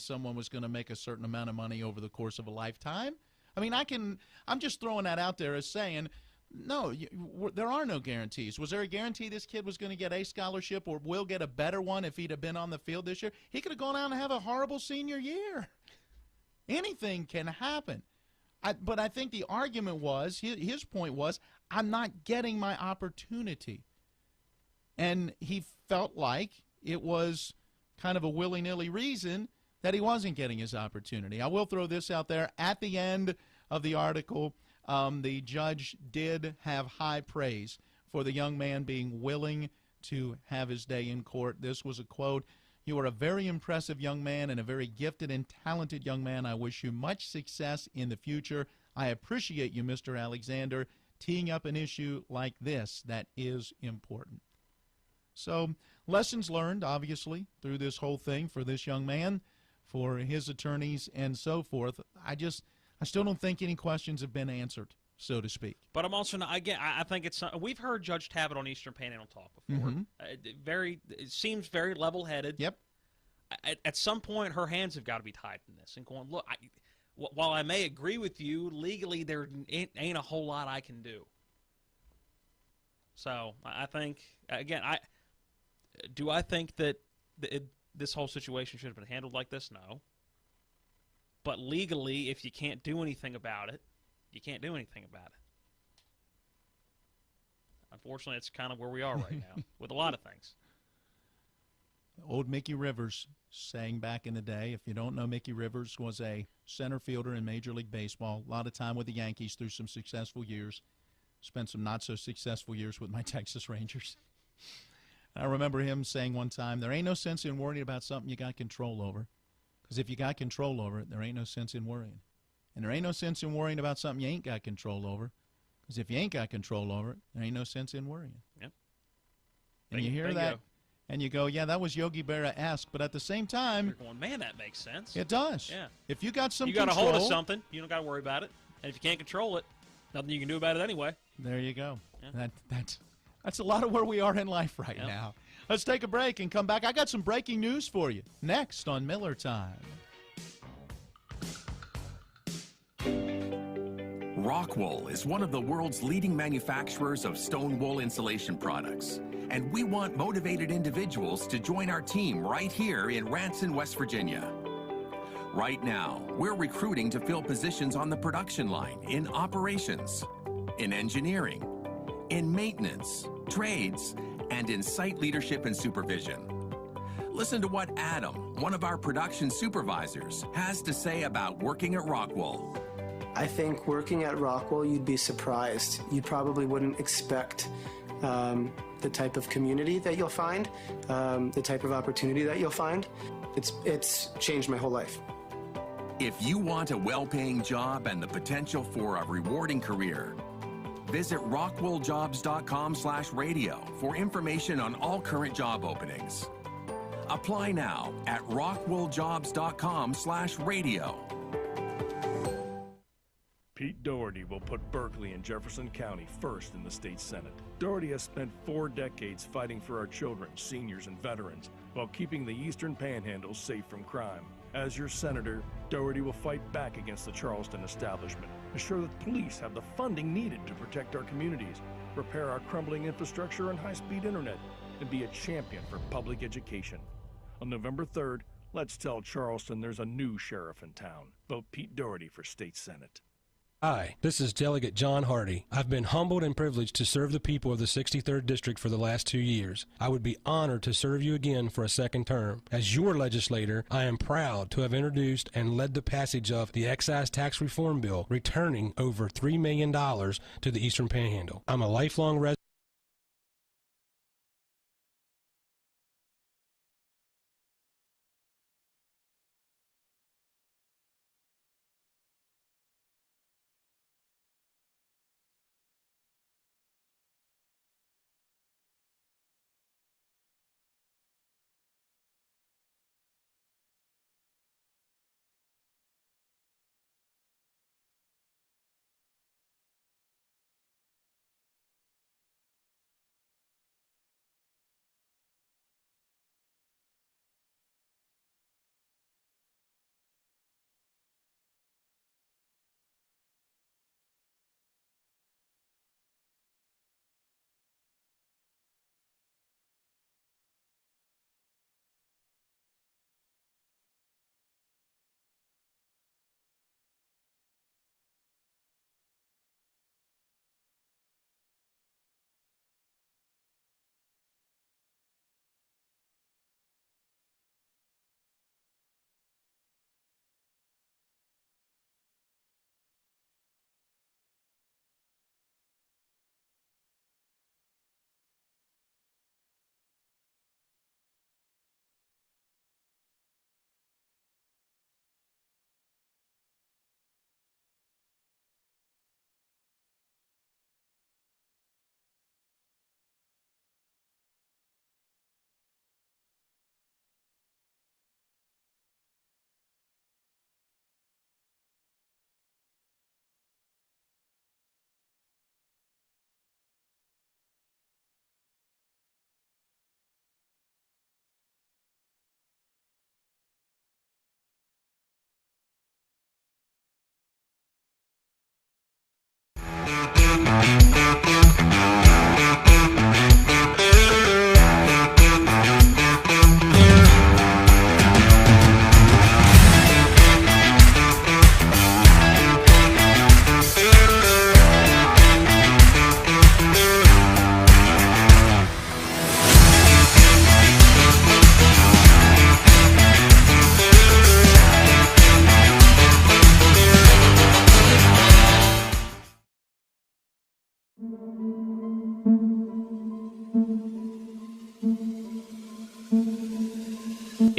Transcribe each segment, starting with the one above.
someone was going to make a certain amount of money over the course of a lifetime. I mean, I'm just throwing that out there as saying, no, there are no guarantees. Was there a guarantee this kid was going to get a scholarship or will get a better one if he'd have been on the field this year? He could have gone out and have a horrible senior year. Anything can happen. But I think the argument was, his point was, I'm not getting my opportunity. And he felt like it was kind of a willy-nilly reason that he wasn't getting his opportunity. I will throw this out there. At the end of the article, the judge did have high praise for the young man being willing to have his day in court. This was a quote, "You are a very impressive young man and a very gifted and talented young man. I wish you much success in the future. I appreciate you, Mr. Alexander, teeing up an issue like this that is important." So lessons learned, obviously, through this whole thing for this young man, for his attorneys, and so forth. I still don't think any questions have been answered, so to speak. But I'm also not, again, I think it's, we've heard Judge Tabbitt on Eastern Panhandle talk before. It seems very level-headed. Yep. At some point, her hands have got to be tied in this and going, look, while I may agree with you, legally there ain't a whole lot I can do. So I think, again, do I think that this whole situation should have been handled like this? No. But legally, if you can't do anything about it, you can't do anything about it. Unfortunately, it's kind of where we are right now with a lot of things. Old Mickey Rivers sang back in the day. If you don't know, Mickey Rivers was a center fielder in Major League Baseball. A lot of time with the Yankees through some successful years. Spent some not-so-successful years with my Texas Rangers. I remember him saying one time, there ain't no sense in worrying about something you got control over. Because if you got control over it, there ain't no sense in worrying. And there ain't no sense in worrying about something you ain't got control over. Because if you ain't got control over it, there ain't no sense in worrying. Yep. And you hear that, and you go, yeah, that was Yogi Berra-esque. But at the same time, you're going, man, that makes sense. It does. Yeah. If you got some you got a hold of something, you don't got to worry about it. And if you can't control it, nothing you can do about it anyway. There you go. Yeah. That's a lot of where we are in life right now. Let's take a break and come back. I got some breaking news for you next on Miller Time. Rockwool is one of the world's leading manufacturers of stone wool insulation products. And we want motivated individuals to join our team right here in Ranson, West Virginia. Right now, we're recruiting to fill positions on the production line, in operations, in engineering, in maintenance, trades, and in site leadership and supervision. Listen to what Adam, one of our production supervisors, has to say about working at Rockwool. I think working at Rockwool, you'd be surprised. You probably wouldn't expect the type of community that you'll find, the type of opportunity that you'll find. It's changed my whole life. If you want a well-paying job and the potential for a rewarding career, visit rockwooljobs.com/radio for information on all current job openings. Apply now at rockwooljobs.com/radio. Pete Doherty will put Berkeley and Jefferson County first in the state Senate. Doherty has spent 4 decades fighting for our children, seniors, and veterans while keeping the Eastern Panhandle safe from crime. As your senator, Doherty will fight back against the Charleston establishment, ensure that police have the funding needed to protect our communities, repair our crumbling infrastructure and high-speed internet, and be a champion for public education. On November 3rd, let's tell Charleston there's a new sheriff in town. Vote Pete Doherty for state Senate. Hi, this is Delegate John Hardy. I've been humbled and privileged to serve the people of the 63rd District for the last 2 years. I would be honored to serve you again for a second term. As your legislator, I am proud to have introduced and led the passage of the Excise Tax Reform Bill, returning over $3 million to the Eastern Panhandle. I'm a lifelong resident.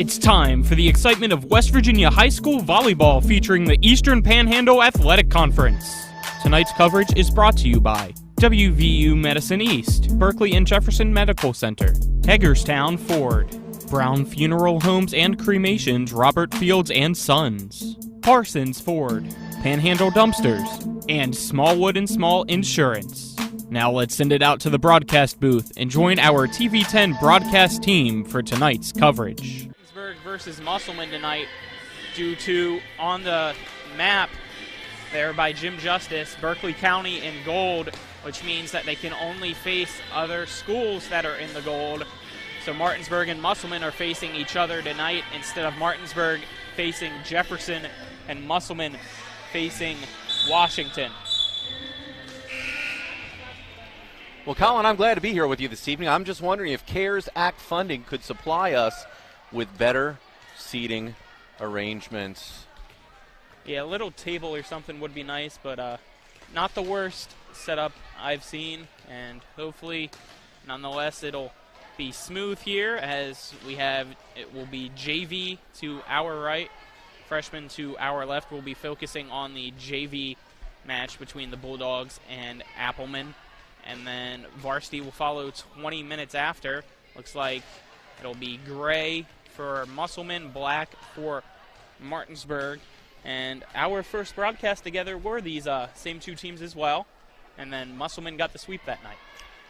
It's time for the excitement of West Virginia high school volleyball featuring the Eastern Panhandle Athletic Conference. Tonight's coverage is brought to you by WVU Medicine East, Berkeley and Jefferson Medical Center, Hagerstown Ford, Brown Funeral Homes and Cremations Robert Fields and Sons, Parsons Ford, Panhandle Dumpsters, and Smallwood and Small Insurance. Now let's send it out to the broadcast booth and join our TV10 broadcast team for tonight's coverage. Martinsburg versus Musselman tonight due to, on the map there by Jim Justice, Berkeley County in gold, which means that they can only face other schools that are in the gold. So Martinsburg and Musselman are facing each other tonight instead of Martinsburg facing Jefferson and Musselman facing Washington. Well, Colin, I'm glad to be here with you this evening. I'm just wondering if CARES Act funding could supply us with better seating arrangements. Yeah, a little table or something would be nice, but not the worst setup I've seen, and hopefully, nonetheless, it'll be smooth here as we have, it will be JV to our right, freshman to our left. We'll be focusing on the JV match between the Bulldogs and Appleman. And then varsity will follow 20 minutes after. Looks like it'll be gray for Musselman, black for Martinsburg. And our first broadcast together were these same two teams as well. And then Musselman got the sweep that night.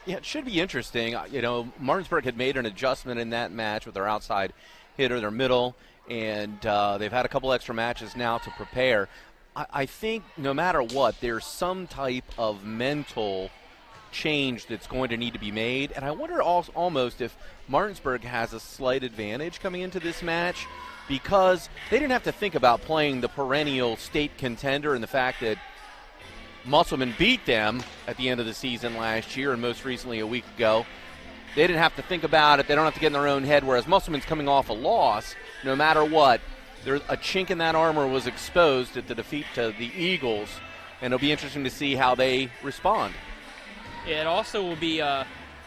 Yeah, it should be interesting. You know, Martinsburg had made an adjustment in that match with their outside hitter, their middle, and they've had a couple extra matches now to prepare. I think no matter what, there's some type of mental change that's going to need to be made, and I wonder almost if Martinsburg has a slight advantage coming into this match because they didn't have to think about playing the perennial state contender and the fact that Musselman beat them at the end of the season last year and most recently a week ago. They didn't have to think about it. They don't have to get in their own head, whereas Musselman's coming off a loss. No matter what, there's a chink in that armor was exposed at the defeat to the Eagles, and it'll be interesting to see how they respond. Yeah, it also will be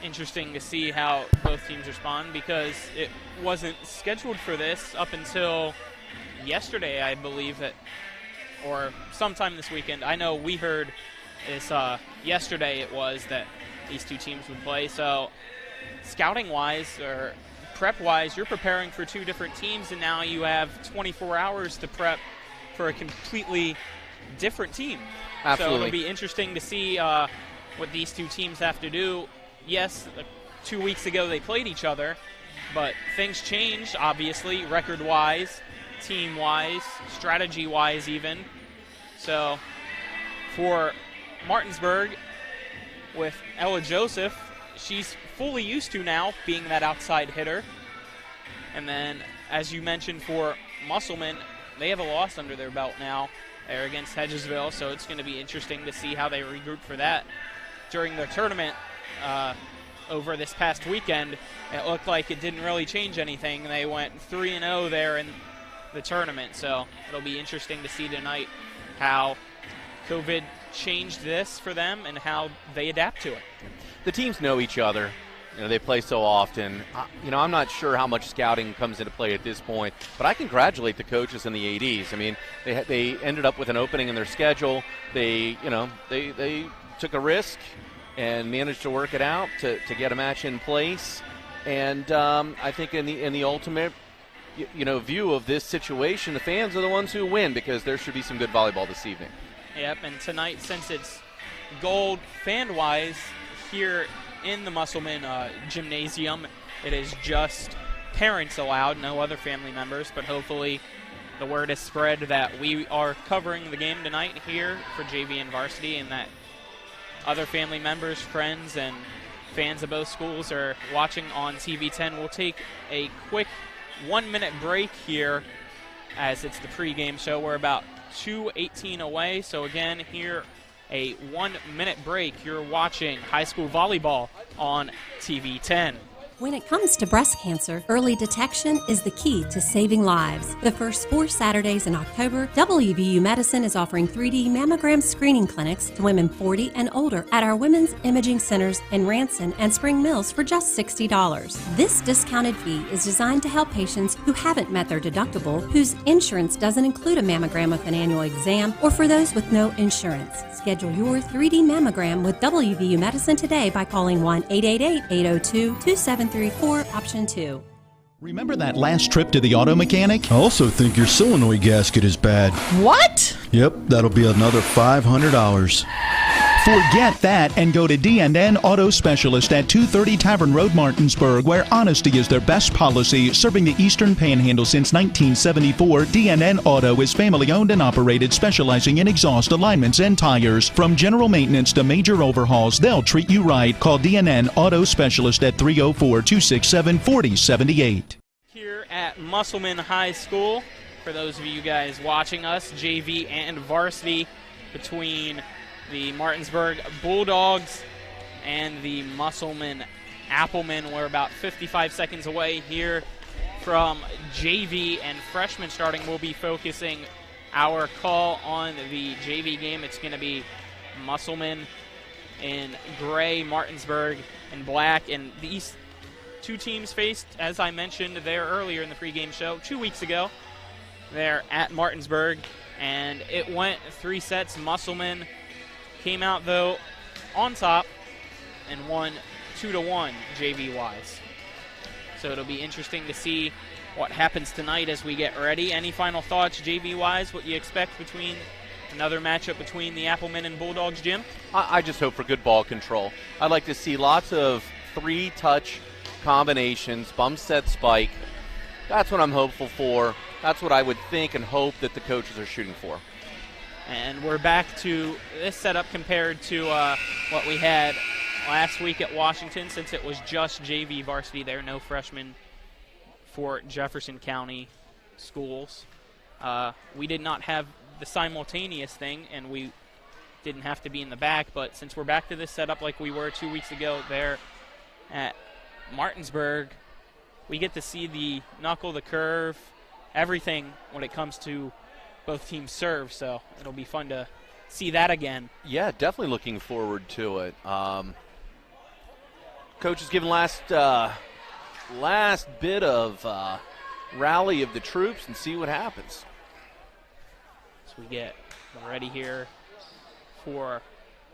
interesting to see how both teams respond because it wasn't scheduled for this up until yesterday, I believe, or sometime this weekend. I know we heard this yesterday it was that these two teams would play. So scouting-wise or prep-wise, you're preparing for two different teams, and now you have 24 hours to prep for a completely different team. Absolutely. So it'll be interesting to see what these two teams have to do. Yes, 2 weeks ago they played each other, but things changed, obviously, record-wise, team-wise, strategy-wise even. So for Martinsburg, with Ella Joseph, she's fully used to now being that outside hitter. And then, as you mentioned, for Musselman, they have a loss under their belt now. They're against Hedgesville, so it's going to be interesting to see how they regroup for that. During their tournament over this past weekend, it looked like it didn't really change anything. They went 3-0 there in the tournament, so it'll be interesting to see tonight how COVID changed this for them and how they adapt to it. The teams know each other. You know, they play so often. I'm not sure how much scouting comes into play at this point, but I congratulate the coaches and the ADs. I mean, they ended up with an opening in their schedule. They took a risk and managed to work it out to get a match in place. And I think in the ultimate, view of this situation, the fans are the ones who win because there should be some good volleyball this evening. Yep, and tonight, since it's gold fan-wise here in the Musselman gymnasium, it is just parents allowed, no other family members, but hopefully the word is spread that we are covering the game tonight here for JV and varsity, and that other family members, friends, and fans of both schools are watching on TV10. We'll take a quick 1-minute break here as it's the pregame show. We're about 2:18 away, so again, here a 1-minute break. You're watching high school volleyball on TV10. When it comes to breast cancer, early detection is the key to saving lives. The first 4 Saturdays in October, WVU Medicine is offering 3D mammogram screening clinics to women 40 and older at our women's imaging centers in Ranson and Spring Mills for just $60. This discounted fee is designed to help patients who haven't met their deductible, whose insurance doesn't include a mammogram with an annual exam, or for those with no insurance. Schedule your 3D mammogram with WVU Medicine today by calling 1-888-802-2734, option 2. Remember that last trip to the auto mechanic? I also think your solenoid gasket is bad. What? Yep, that'll be another $500. Forget that and go to D&N Auto Specialist at 230 Tavern Road, Martinsburg, where honesty is their best policy. Serving the Eastern Panhandle since 1974, D&N Auto is family-owned and operated, specializing in exhaust alignments and tires. From general maintenance to major overhauls, they'll treat you right. Call D&N Auto Specialist at 304-267-4078. Here at Musselman High School, for those of you guys watching us, JV and varsity between the Martinsburg Bulldogs and the Musselman Applemen. We're about 55 seconds away here from JV and freshmen starting. We'll be focusing our call on the JV game. It's going to be Musselman in gray, Martinsburg in black. And these two teams faced, as I mentioned there earlier in the pregame show, 2 weeks ago. They're at Martinsburg, and it went 3 sets. Musselman came out, though, on top and won 2-1 JV-wise. So it'll be interesting to see what happens tonight as we get ready. Any final thoughts JV-wise, what you expect between another matchup between the Applemen and Bulldogs, Jim? I just hope for good ball control. I'd like to see lots of 3-touch combinations, bump set spike. That's what I'm hopeful for. That's what I would think and hope that the coaches are shooting for. And we're back to this setup compared to what we had last week at Washington, since it was just JV varsity there, no freshmen for Jefferson County schools. We did not have the simultaneous thing, and we didn't have to be in the back, but since we're back to this setup like we were 2 weeks ago there at Martinsburg, we get to see the knuckle, the curve, everything when it comes to both teams serve, so it'll be fun to see that again. Yeah, definitely looking forward to it. Coach has given last bit of rally of the troops and see what happens. So we get ready here for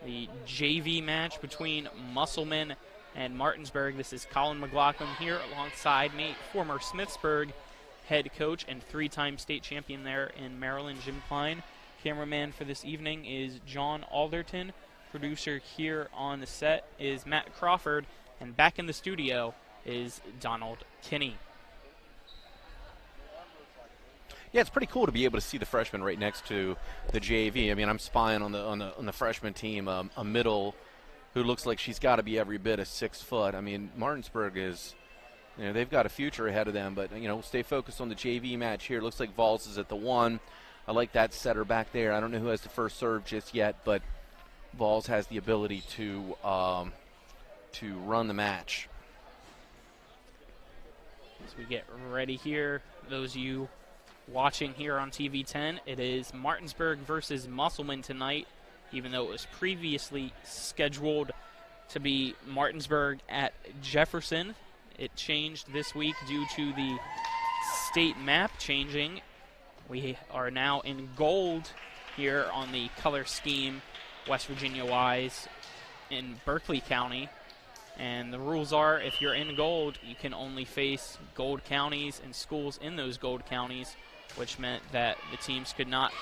the JV match between Musselman and Martinsburg. This is Colin McLaughlin here alongside me, former Smithsburg head coach and 3-time state champion there in Maryland, Jim Klein. Cameraman for this evening is John Alderton. Producer here on the set is Matt Crawford. And back in the studio is Donald Kinney. Yeah, it's pretty cool to be able to see the freshmen right next to the JV. I mean, I'm spying on the freshman team, a middle who looks like she's got to be every bit of 6 foot. I mean, Martinsburg is, you know, they've got a future ahead of them, but, you know, we'll stay focused on the JV match here. It looks like Vols is at the 1. I like that setter back there. I don't know who has the first serve just yet, but Vols has the ability to run the match. As we get ready here, those of you watching here on TV 10, it is Martinsburg versus Musselman tonight, even though it was previously scheduled to be Martinsburg at Jefferson. It changed this week due to the state map changing. We are now in gold here on the color scheme, West Virginia-wise, in Berkeley County. And the rules are, if you're in gold, you can only face gold counties and schools in those gold counties, which meant that the teams could not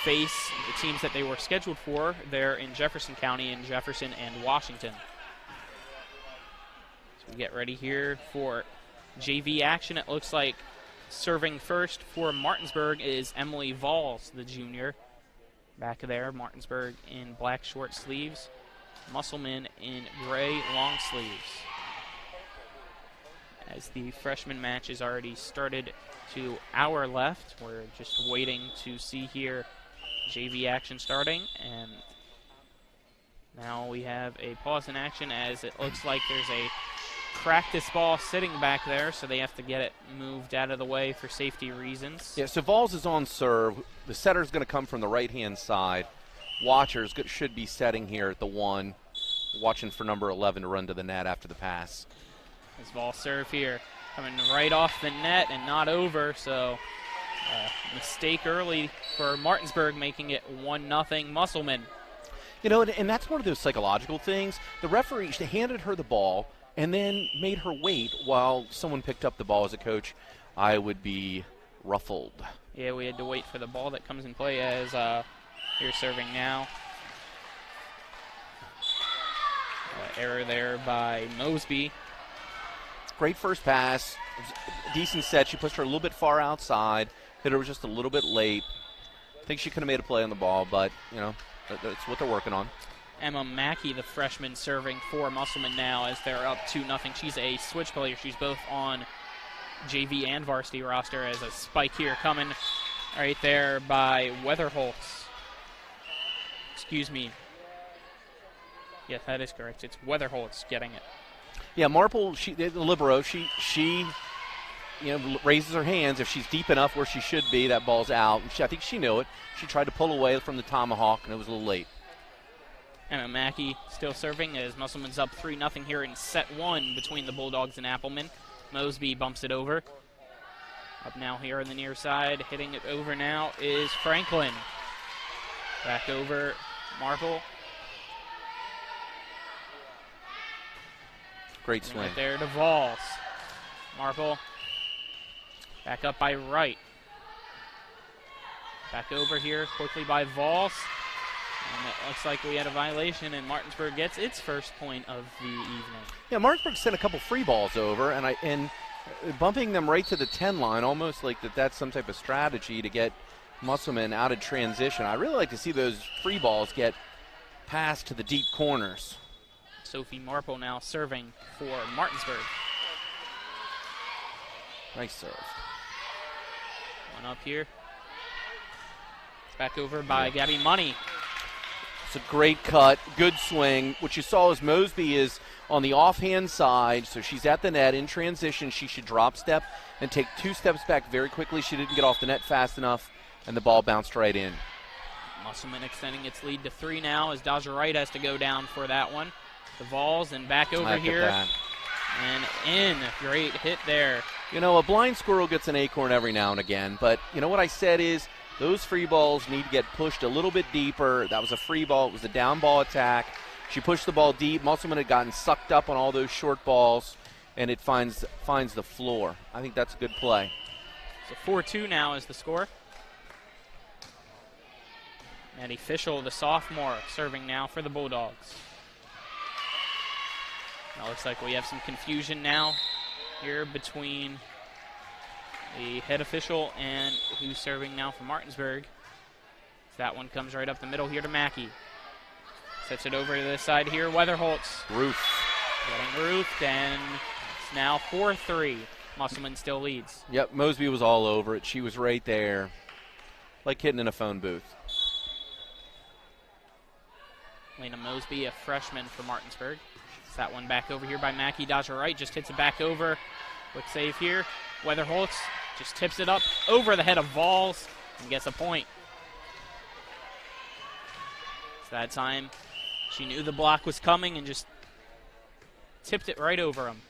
face the teams that they were scheduled for there in Jefferson County, in Jefferson and Washington. So we get ready here for JV action. It looks like serving first for Martinsburg is Emily Vols, the junior. Back there, Martinsburg in black short sleeves, Musselman in gray long sleeves. As the freshman match is already started to our left, we're just waiting to see here JV action starting, and now we have a pause in action as it looks like there's a practice ball sitting back there, so they have to get it moved out of the way for safety reasons. Yeah, so Vols is on serve. The setter's going to come from the right-hand side. Watchers should be setting here at the 1, watching for number 11 to run to the net after the pass. As Vols serve here, coming right off the net and not over, so mistake early for Martinsburg, making it 1-0 Musselman. You know, and that's one of those psychological things. The referee handed her the ball and then made her wait while someone picked up the ball. As a coach, I would be ruffled. Yeah, we had to wait for the ball that comes in play as you're serving now. Error there by Mosby. Great first pass. Decent set. She pushed her a little bit far outside. Hit her just a little bit late. I think she could have made a play on the ball, but, you know, that's what they're working on. Emma Mackey, the freshman, serving for Musselman now as they're up 2-0. She's a switch player. She's both on JV and varsity roster. As a spike here coming right there by Weatherholtz. Excuse me. Yes, that is correct. It's Weatherholtz getting it. Yeah, Marple, the libero, she raises her hands. If she's deep enough where she should be, that ball's out. I think she knew it. She tried to pull away from the tomahawk, and it was a little late. Emma Mackey still serving as Musselman's up 3-0 here in set 1 between the Bulldogs and Appleman. Mosby bumps it over. Up now here on the near side. Hitting it over now is Franklin. Back over Marple. Great swing. Right there to Vols. Marple. Back up by Wright. Back over here quickly by Vols. And it looks like we had a violation, and Martinsburg gets its first point of the evening. Yeah, Martinsburg sent a couple free balls over, and bumping them right to the 10 line, almost like that's some type of strategy to get Musselman out of transition. I really like to see those free balls get passed to the deep corners. Sophie Marple now serving for Martinsburg. Nice serve. One up here. Back over by Gabby Money. It's a great cut, good swing. What you saw is Mosby is on the offhand side, so she's at the net in transition. She should drop step and take 2 steps back very quickly. She didn't get off the net fast enough, and the ball bounced right in. Musselman extending its lead to 3 now as Dodger Wright has to go down for that one. The Vols and back over here. And in. Great hit there. You know, a blind squirrel gets an acorn every now and again, but you know what I said is those free balls need to get pushed a little bit deeper. That was a free ball. It was a down ball attack. She pushed the ball deep. Musselman had gotten sucked up on all those short balls, and it finds the floor. I think that's a good play. So 4-2 now is the score. Maddie Fischel, the sophomore, serving now for the Bulldogs. Now looks like we have some confusion now here between the head official and who's serving now for Martinsburg. That one comes right up the middle here to Mackey. Sets it over to this side here. Weatherholtz. Roof. Getting roofed, and it's now 4-3. Musselman still leads. Yep, Mosby was all over it. She was right there. Like hitting in a phone booth. Lena Mosby, a freshman for Martinsburg. It's that one back over here by Mackey. Dodger Wright just hits it back over. Quick save here. Weatherholtz just tips it up over the head of Vols and gets a point. It's that time she knew the block was coming and just tipped it right over him.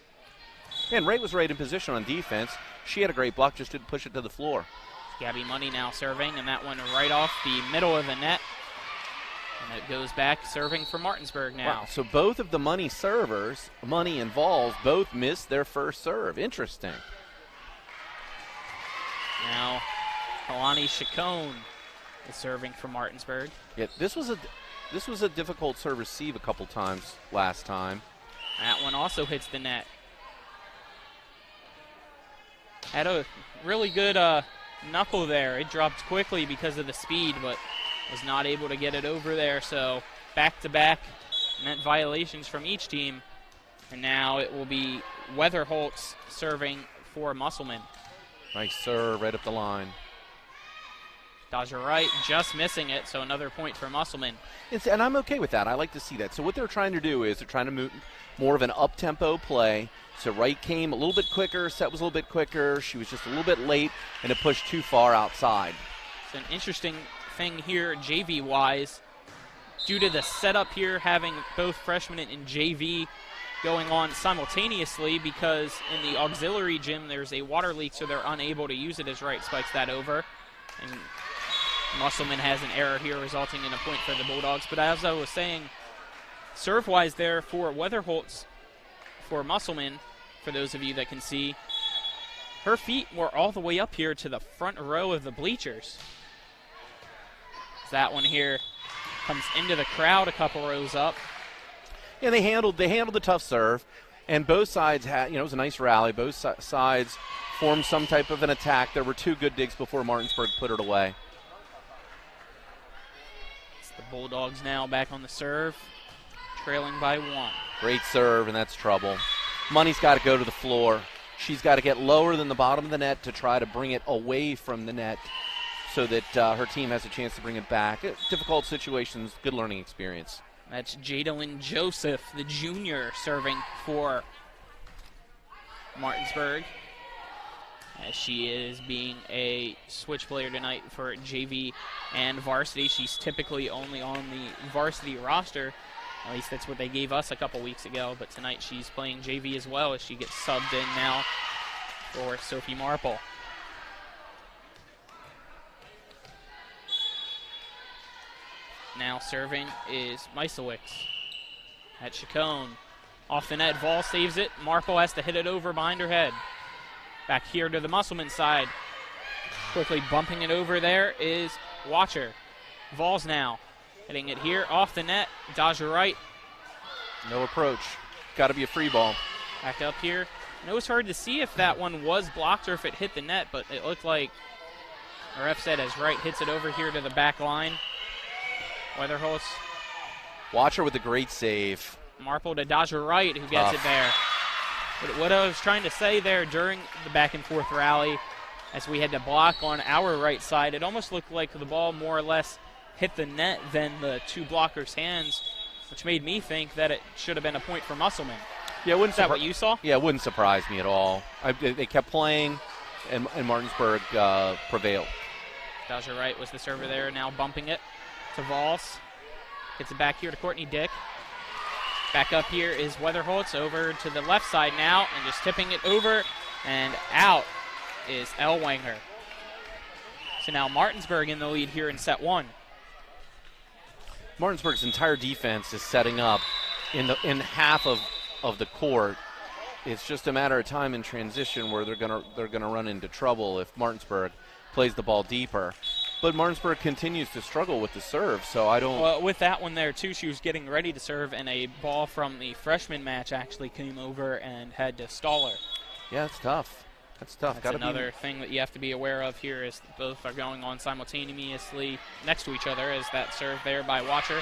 And Wright was right in position on defense. She had a great block, just didn't push it to the floor. Gabby Money now serving, and that one right off the middle of the net. And it goes back serving for Martinsburg now. Wow, so both of the Money servers, Money and Vols, both missed their first serve. Interesting. Now, Kalani Chacon is serving for Martinsburg. Yeah, this was a difficult serve receive a couple times last time. That one also hits the net. Had a really good knuckle there. It dropped quickly because of the speed, but was not able to get it over there. So back-to-back net violations from each team. And now it will be Weatherholtz serving for Musselman. Nice serve right up the line. Dodger right, just missing it, so another point for Musselman. And I'm okay with that. I like to see that. So what they're trying to do is they're trying to move more of an up-tempo play. So Wright came a little bit quicker, set was a little bit quicker. She was just a little bit late, and it pushed too far outside. It's an interesting thing here, JV-wise, due to the setup here, having both freshmen and JV going on simultaneously, because in the auxiliary gym there's a water leak, so they're unable to use it as Wright spikes that over. And Musselman has an error here, resulting in a point for the Bulldogs. But as I was saying, serve-wise there for Weatherholtz, for Musselman, for those of you that can see, her feet were all the way up here to the front row of the bleachers. That one here comes into the crowd a couple rows up. Yeah, they handled the tough serve, and both sides had, it was a nice rally. Both sides formed some type of an attack. There were two good digs before Martinsburg put it away. It's the Bulldogs now back on the serve, trailing by 1. Great serve, and that's trouble. Money's got to go to the floor. She's got to get lower than the bottom of the net to try to bring it away from the net so that her team has a chance to bring it back. Difficult situations, good learning experience. That's Jadalyn Joseph, the junior, serving for Martinsburg, as she is being a switch player tonight for JV and varsity. She's typically only on the varsity roster. At least that's what they gave us a couple weeks ago. But tonight she's playing JV as well, as she gets subbed in now for Sophie Marple. Now serving is Meiselwicz at Chacon. Off the net, Vol saves it. Marple has to hit it over behind her head. Back here to the Musselman side. Quickly bumping it over there is Watcher. Vols now hitting it here off the net. Dodger right. No approach. Got to be a free ball. Back up here. And it was hard to see if that one was blocked or if it hit the net, but it looked like our ref said as Wright hits it over here to the back line. Weatherholtz. Watcher with a great save. Marple to Dodger Wright, who gets it there. But what I was trying to say there during the back and forth rally, as we had to block on our right side, it almost looked like the ball more or less hit the net than the two blockers' hands, which made me think that it should have been a point for Musselman. Yeah, Is that what you saw? Yeah, it wouldn't surprise me at all. They kept playing, and Martinsburg prevailed. Dodger Wright was the server there, now bumping it to Vols. Gets it back here to Courtney Dick. Back up here is Weatherholtz over to the left side now, and just tipping it over, and out is Ellwanger. So now Martinsburg in the lead here in set 1. Martinsburg's entire defense is setting up in half of the court. It's just a matter of time in transition where they're gonna run into trouble if Martinsburg plays the ball deeper. But Martinsburg continues to struggle with the serve, so I don't... Well, with that one there, too, she was getting ready to serve, and a ball from the freshman match actually came over and had to stall her. Yeah, it's tough. That's tough. That's another thing that you have to be aware of here, is both are going on simultaneously next to each other, as that serve there by Watcher.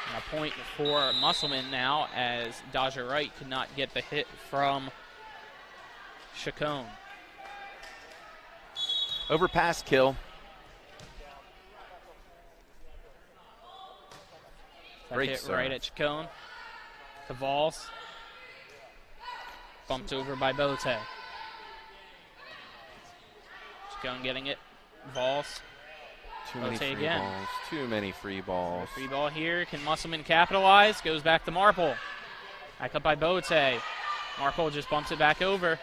And a point for Musselman now, as Dodger Wright could not get the hit from Chacon. Overpass kill. Great hit serve. Right at Chacon. To Vols. Bumped over by Bote. Chacon getting it. Vols. Too many free balls. Too many free balls. Free ball here. Can Musselman capitalize? Goes back to Marple. Back up by Bote. Marple just bumps it back over.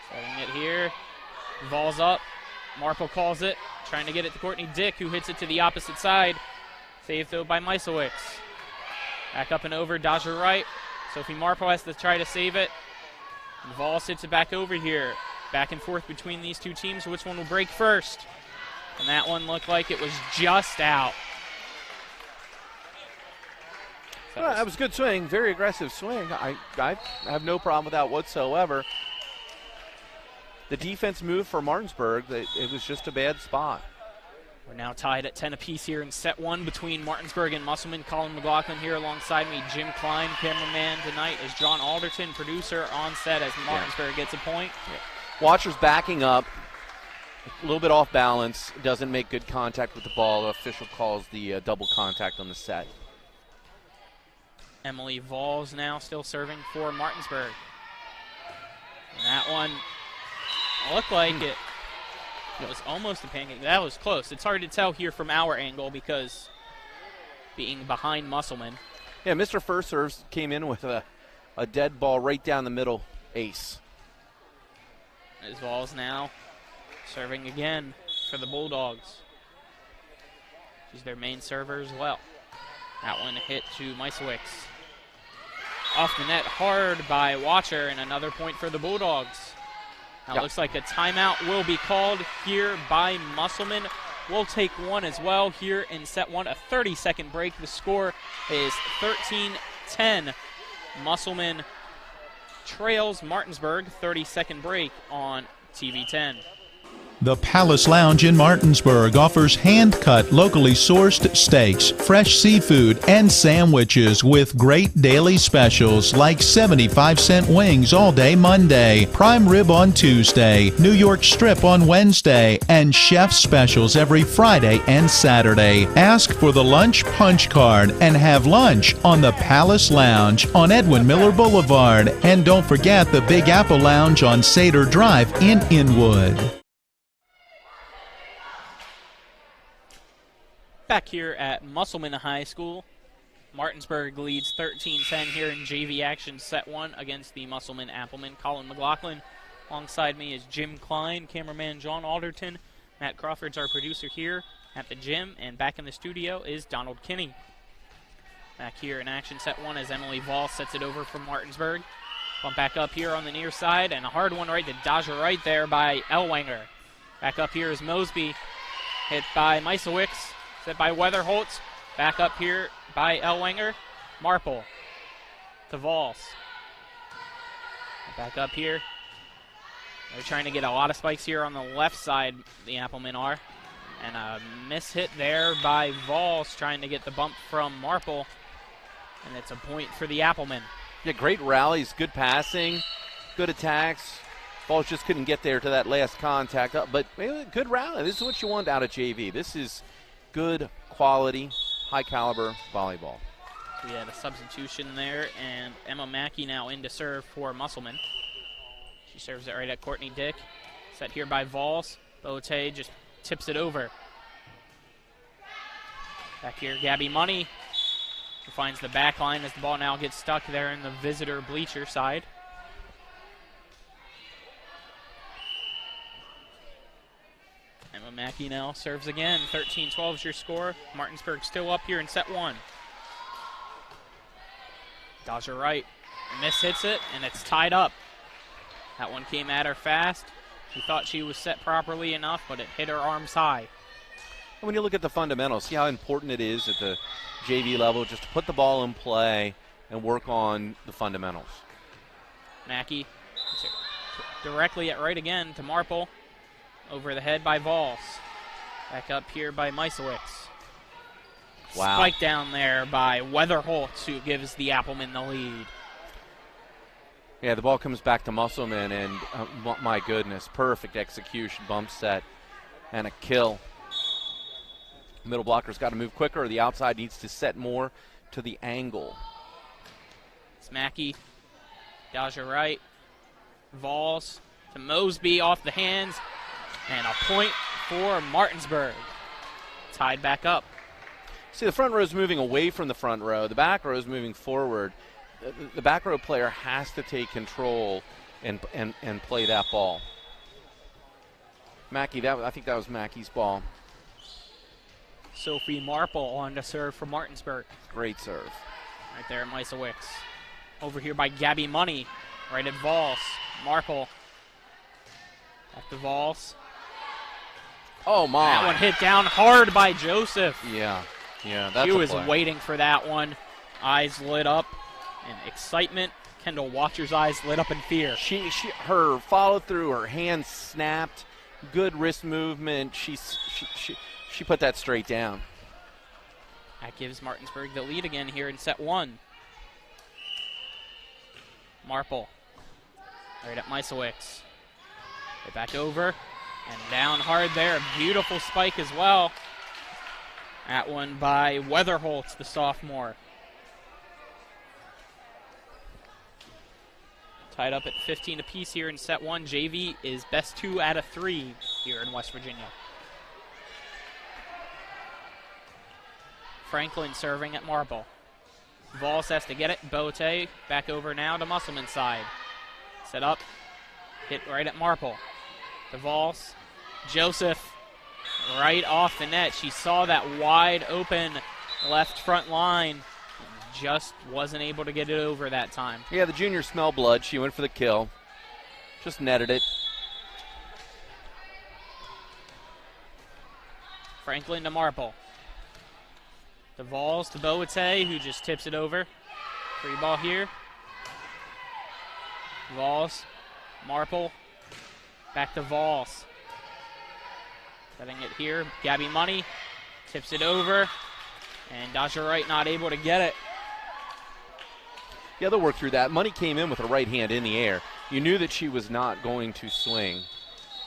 Setting it here. Vols up. Marple calls it. Trying to get it to Courtney Dick, who hits it to the opposite side. Saved, though, by Meiselwicz. Back up and over. Dodger Wright. Sophie Marple has to try to save it. Vols hits it back over here. Back and forth between these two teams. Which one will break first? And that one looked like it was just out. That was a good swing. Very aggressive swing. I have no problem with that whatsoever. The defense moved for Martinsburg. It was just a bad spot. We're now tied at 10 apiece here in set 1 between Martinsburg and Musselman. Colin McLaughlin here alongside me. Jim Klein, cameraman tonight, is John Alderton, producer on set as Martinsburg gets a point. Yeah. Watcher's backing up. little bit off balance, doesn't make good contact with the ball. The official calls the double contact on the set. Emily Vols now still serving for Martinsburg. And that one looked like it was almost a pancake. That was close. It's hard to tell here from our angle because being behind Musselman. Yeah, Mr. First Serves came in with a dead ball right down the middle, ace. As Vols now serving again for the Bulldogs. She's their main server as well. That one hit to Meisowicz. Off the net hard by Watcher, and another point for the Bulldogs. Now it looks like a timeout will be called here by Musselman. We'll take one as well here in set one, a 30-second break. The score is 13-10. Musselman trails Martinsburg. 30-second break on TV 10. The Palace Lounge in Martinsburg offers hand-cut, locally sourced steaks, fresh seafood, and sandwiches with great daily specials like 75-cent wings all day Monday, prime rib on Tuesday, New York strip on Wednesday, and chef specials every Friday and Saturday. Ask for the lunch punch card and have lunch on the Palace Lounge on Edwin Miller Boulevard. And don't forget the Big Apple Lounge on Sater Drive in Inwood. Back here at Musselman High School, Martinsburg leads 13-10 here in JV action set one against the Musselman Appleman. Colin McLaughlin alongside me is Jim Klein, cameraman John Alderton. Matt Crawford's our producer here at the gym, and back in the studio is Donald Kinney. Back here in action set one as Emily Vols sets it over from Martinsburg. Bump back up here on the near side, and a hard one right to Daja right there by Elwanger. Back up here is Mosby, hit by Meisowicz. Set by Weatherholtz. Back up here by Elwanger. Marple to Vols. Back up here. They're trying to get a lot of spikes here on the left side, the Applemen are. And a miss hit there by Vols trying to get the bump from Marple. And it's a point for the Applemen. Yeah, great rallies, good passing, good attacks. Vols just couldn't get there to that last contact. But good rally. This is what you want out of JV. This is good quality, high caliber volleyball. We had a substitution there, and Emma Mackey now in to serve for Musselman. She serves it right at Courtney Dick. Set here by Vols. Bote just tips it over. Back here, Gabby Money, who finds the back line as the ball now gets stuck there in the visitor bleacher side. Emma Mackey now serves again. 13-12 is your score. Martinsburg still up here in set one. Daja Wright miss hits it, and it's tied up. That one came at her fast. She thought she was set properly enough, but it hit her arms high. When you look at the fundamentals, see how important it is at the JV level just to put the ball in play and work on the fundamentals. Mackey directly at right again to Marple. Over the head by Vols. Back up here by Meisowicz. Wow. Spike down there by Weatherholtz, who gives the Applemen the lead. Yeah, the ball comes back to Musselman, and my goodness, perfect execution, bump set, and a kill. Middle blocker's got to move quicker. The outside needs to set more to the angle. It's Mackey, Daja Wright, Vols to Mosby off the hands. And a point for Martinsburg. Tied back up. See, the front row is moving away from the front row. The back row is moving forward. The back row player has to take control and play that ball. Mackey, I think that was Mackey's ball. Sophie Marple on to serve for Martinsburg. Great serve. Right there at Meisowicz. Over here by Gabby Money. Right at Vols. Marple. Back to Vols. Oh, my. That one hit down hard by Joseph. Yeah, that's She was play. waiting for that one. Eyes lit up in excitement. Kendall Watcher's eyes lit up in fear. Her follow through, her hand snapped. Good wrist movement. She put that straight down. That gives Martinsburg the lead again here in set one. Marple. Right at Meisowicz. Right back over. And down hard there. Beautiful spike as well. That one by Weatherholtz, the sophomore. Tied up at 15 apiece here in set one. JV is best 2 out of 3 here in West Virginia. Franklin serving at Marple. Vols has to get it. Bote back over now to Musselman side. Set up. Hit right at Marple. The Vols. Joseph right off the net. She saw that wide open left front line. Just wasn't able to get it over that time. Yeah, the junior smelled blood. She went for the kill. Just netted it. Franklin to Marple. The Vols to Boate, who just tips it over. Free ball here. Vols. Marple. Back to Vols. Setting it here. Gabby Money tips it over. And Dasha Wright not able to get it. Yeah, they'll work through that. Money came in with her right hand in the air. You knew that she was not going to swing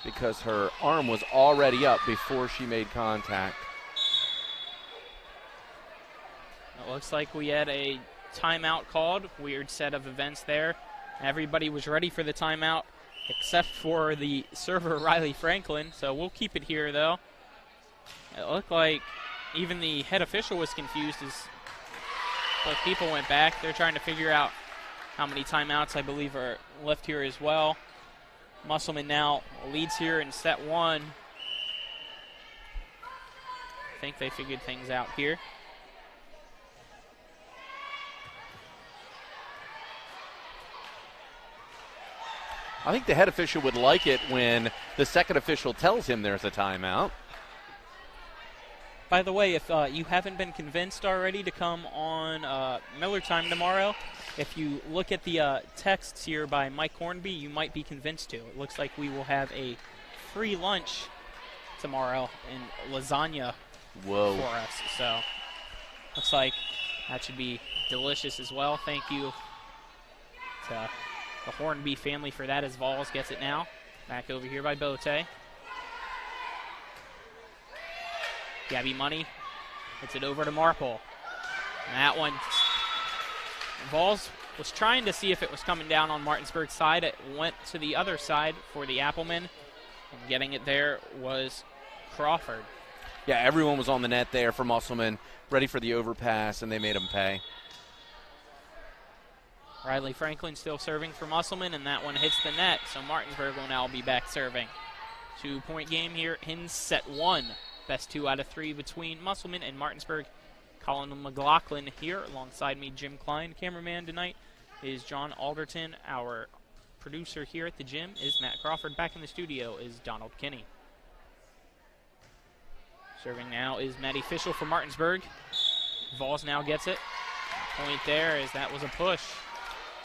because her arm was already up before she made contact. It looks like we had a timeout called. Weird set of events there. Everybody was ready for the timeout except for the server, Riley Franklin. So we'll keep it here, though. It looked like even the head official was confused as both people went back. They're trying to figure out how many timeouts, I believe, are left here as well. Musselman now leads here in set one. I think they figured things out here. I think the head official would like it when the second official tells him there's a timeout. By the way, if you haven't been convinced already to come on Miller Time tomorrow, if you look at the texts here by Mike Hornby, you might be convinced to. It looks like we will have a free lunch tomorrow in lasagna for us. So looks like that should be delicious as well. Thank you to the Hornby family for that as Vols gets it now. Back over here by Bote. Gabby Money hits it over to Marple. And that one, Vols was trying to see if it was coming down on Martinsburg's side. It went to the other side for the Appleman. And getting it there was Crawford. Yeah, everyone was on the net there for Musselman, ready for the overpass, and they made him pay. Riley Franklin still serving for Musselman, and that one hits the net. So Martinsburg will now be back serving. 2-point game here in set one. Best 2 out of 3 between Musselman and Martinsburg. Colin McLaughlin here alongside me, Jim Klein. Cameraman tonight is John Alderton. Our producer here at the gym is Matt Crawford. Back in the studio is Donald Kinney. Serving now is Maddie Fischel for Martinsburg. Vols now gets it. Point there as that was a push.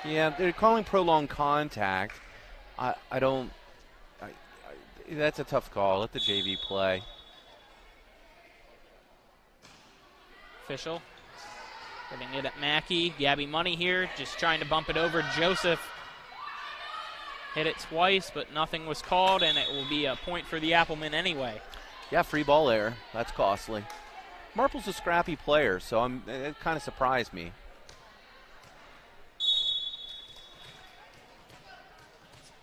Yeah, they're calling prolonged contact. That's a tough call. Let the JV play. Fischel getting it at Mackey. Gabby Money here, just trying to bump it over. Joseph hit it twice, but nothing was called, and it will be a point for the Appleman anyway. Yeah, free ball error. That's costly. Marple's a scrappy player, so it kind of surprised me.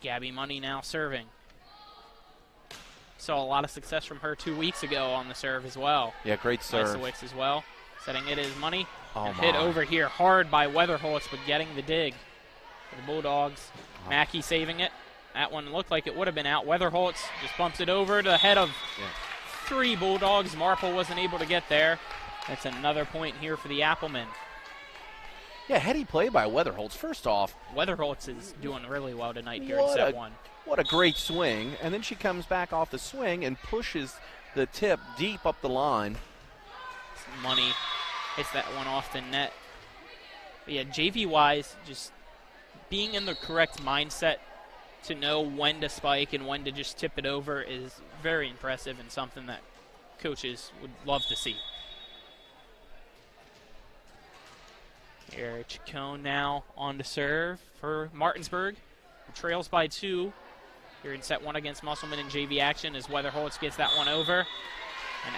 Gabby Money now serving. Saw a lot of success from her 2 weeks ago on the serve as well. Yeah, great serve. Lysowicz as well. Setting it is Money. Oh, hit over here hard by Weatherholtz, but getting the dig for the Bulldogs. Mackey saving it. That one looked like it would have been out. Weatherholtz just bumps it over to the head of 3 Bulldogs. Marple wasn't able to get there. That's another point here for the Appleman. Yeah, heady play by Weatherholtz. First off, Weatherholtz is doing really well tonight here in set one. What a great swing. And then she comes back off the swing and pushes the tip deep up the line. Money hits that one off the net. But yeah, JV-wise, just being in the correct mindset to know when to spike and when to just tip it over is very impressive and something that coaches would love to see. Here, Chacon now on to serve for Martinsburg. Trails by 2. here in set one against Musselman in JV action as Weatherholtz gets that one over and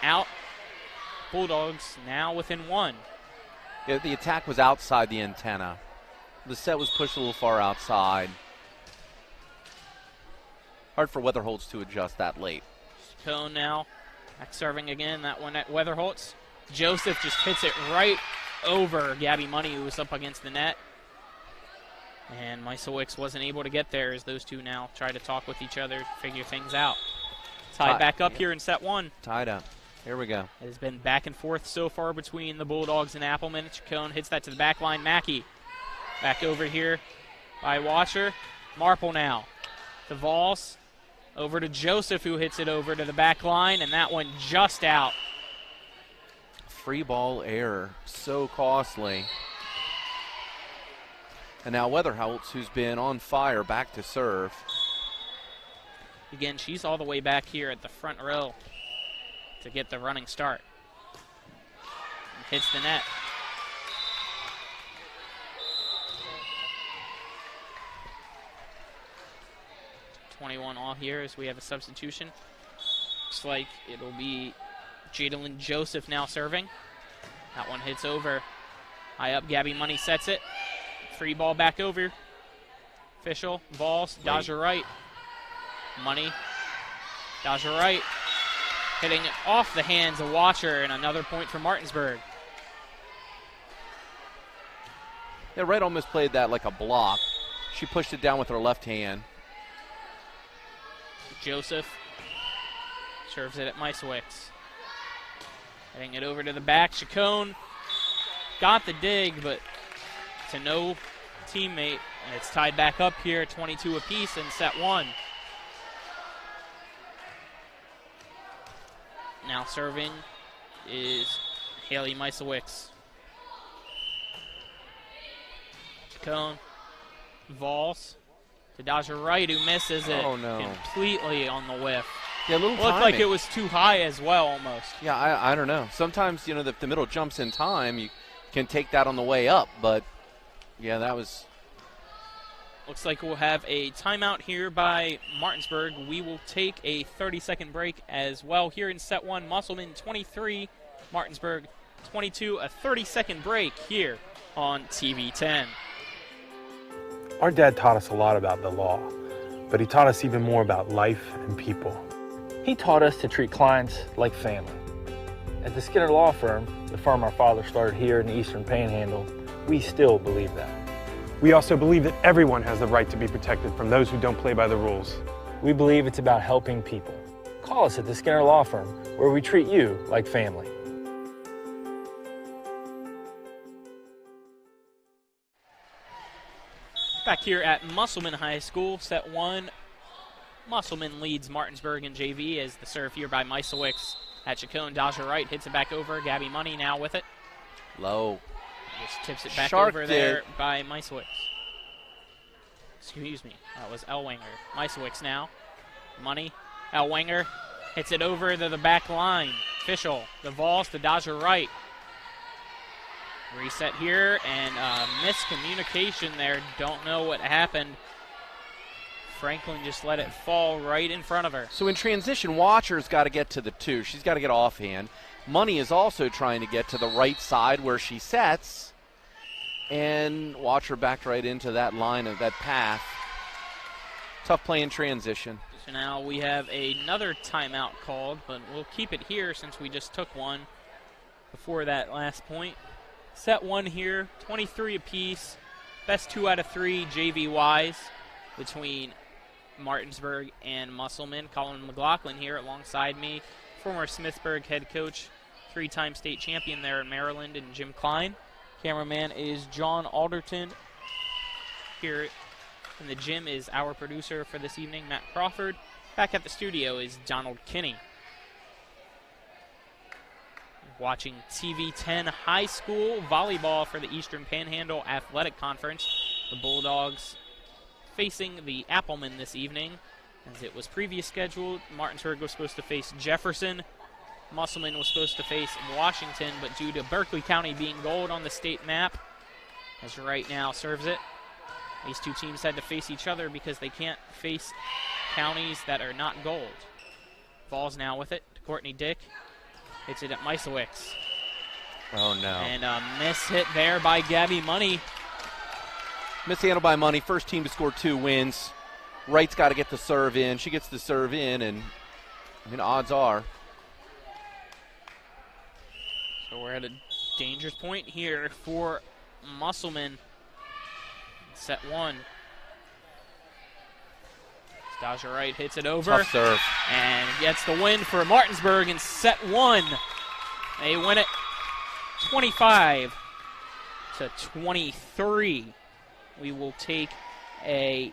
out. Bulldogs now within one. Yeah, the attack was outside the antenna. The set was pushed a little far outside. Hard for Weatherholtz to adjust that late. Cone now back serving again. That one at Weatherholtz. Joseph just hits it right over Gabby Money, who was up against the net. And Meiselwicz wasn't able to get there as those two now try to talk with each other, figure things out. Tied back up here in set one. Tied up. Here we go. It has been back and forth so far between the Bulldogs and Appleman. Chacon hits that to the back line. Mackey back over here by Washer. Marple now to Vols. Over to Joseph, who hits it over to the back line, and that one just out. Free ball error. So costly. And now Weatherholtz, who's been on fire, back to serve. Again, she's all the way back here at the front row to get the running start. And hits the net. .21 all here as we have a substitution. Looks like it'll be Jadalyn Joseph now serving. That one hits over. High up, Gabby Money sets it. Free ball back over. Official, Vols, Dodger right. Money, Dodger right. Hitting it off the hands of Watcher, and another point for Martinsburg. Yeah, Wright almost played that like a block. She pushed it down with her left hand. Joseph serves it at Meiselwicz. Heading it over to the back. Chacon got the dig, but to no teammate. And it's tied back up here, 22 apiece in set one. Now serving is Haley Meiselwicz. Chacon, Vols to Dodger Wright, who misses it completely on the whiff. Yeah, a little looked timing. Like it was too high as well, almost. Yeah, I don't know. Sometimes, you know, if the middle jumps in time, you can take that on the way up. But, yeah, that was... Looks like we'll have a timeout here by Martinsburg. We will take a 30-second break as well. Here in set one, Musselman 23, Martinsburg 22. A 30-second break here on TV 10. Our dad taught us a lot about the law, but he taught us even more about life and people. He taught us to treat clients like family. At the Skinner Law Firm, the firm our father started here in the Eastern Panhandle, we still believe that. We also believe that everyone has the right to be protected from those who don't play by the rules. We believe it's about helping people. Call us at the Skinner Law Firm, where we treat you like family. Back here at Musselman High School, set one. Musselman leads Martinsburg in JV as the serve here by Meiselwicz at Chacon. Dodger Wright hits it back over. Gabby Money now with it. Low. Just tips it back Sharked over there by Meiselwicz. Excuse me, that was Elwanger. Meiselwicz now. Money. Elwanger hits it over to the back line. Official. The Vols to Dodger Wright. Reset here, and miscommunication there. Don't know what happened. Franklin just let it fall right in front of her. So in transition, Watcher's got to get to the two. She's got to get offhand. Money is also trying to get to the right side where she sets. And Watcher backed right into that line of that path. Tough play in transition. So now we have another timeout called, but we'll keep it here since we just took one before that last point. Set one here, 23 apiece. Best 2 out of 3 JV-wise between Martinsburg and Musselman. Colin McLaughlin here alongside me. Former Smithsburg head coach, 3-time state champion there in Maryland, and Jim Klein. Cameraman is John Alderton. Here in the gym is our producer for this evening, Matt Crawford. Back at the studio is Donald Kinney. Watching TV 10 high school volleyball for the Eastern Panhandle Athletic Conference. The Bulldogs facing the Appleman this evening. As it was previous scheduled, Martinsburg was supposed to face Jefferson. Musselman was supposed to face Washington, but due to Berkeley County being gold on the state map, as right now serves it. These two teams had to face each other because they can't face counties that are not gold. Vols now with it to Courtney Dick. Hits it at Meisowicz. Oh, no. And a miss hit there by Gabby Money. Mishandled by Money. First team to score 2 wins. Wright's got to get the serve in. She gets the serve in, and odds are. So we're at a dangerous point here for Musselman. Set 1. Stasia Wright hits it over. Tough serve. And gets the win for Martinsburg in set 1. They win it 25-23. We will take a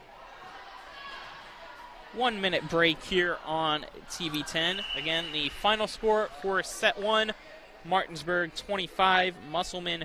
1-minute break here on TV 10. Again, the final score for set 1, Martinsburg 25, Musselman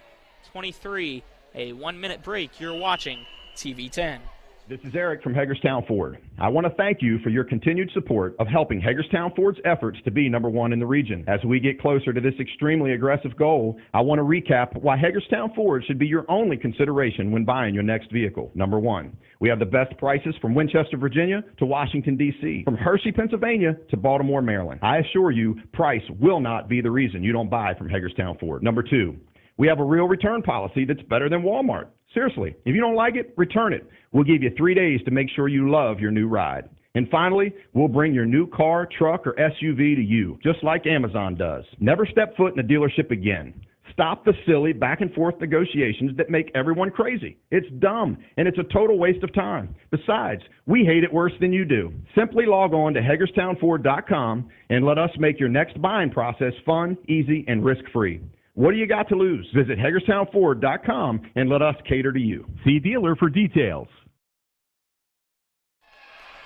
23. A 1-minute break. You're watching TV 10. This is Eric from Hagerstown Ford. I want to thank you for your continued support of helping Hagerstown Ford's efforts to be #1 in the region. As we get closer to this extremely aggressive goal, I want to recap why Hagerstown Ford should be your only consideration when buying your next vehicle. Number 1, we have the best prices from Winchester, Virginia to Washington, D.C., from Hershey, Pennsylvania to Baltimore, Maryland. I assure you, price will not be the reason you don't buy from Hagerstown Ford. Number 2, we have a real return policy that's better than Walmart. Seriously, if you don't like it, return it. We'll give you 3 days to make sure you love your new ride. And finally, we'll bring your new car, truck, or SUV to you, just like Amazon does. Never step foot in a dealership again. Stop the silly back-and-forth negotiations that make everyone crazy. It's dumb, and it's a total waste of time. Besides, we hate it worse than you do. Simply log on to HagerstownFord.com and let us make your next buying process fun, easy, and risk-free. What do you got to lose? Visit HagerstownFord.com and let us cater to you. See dealer for details.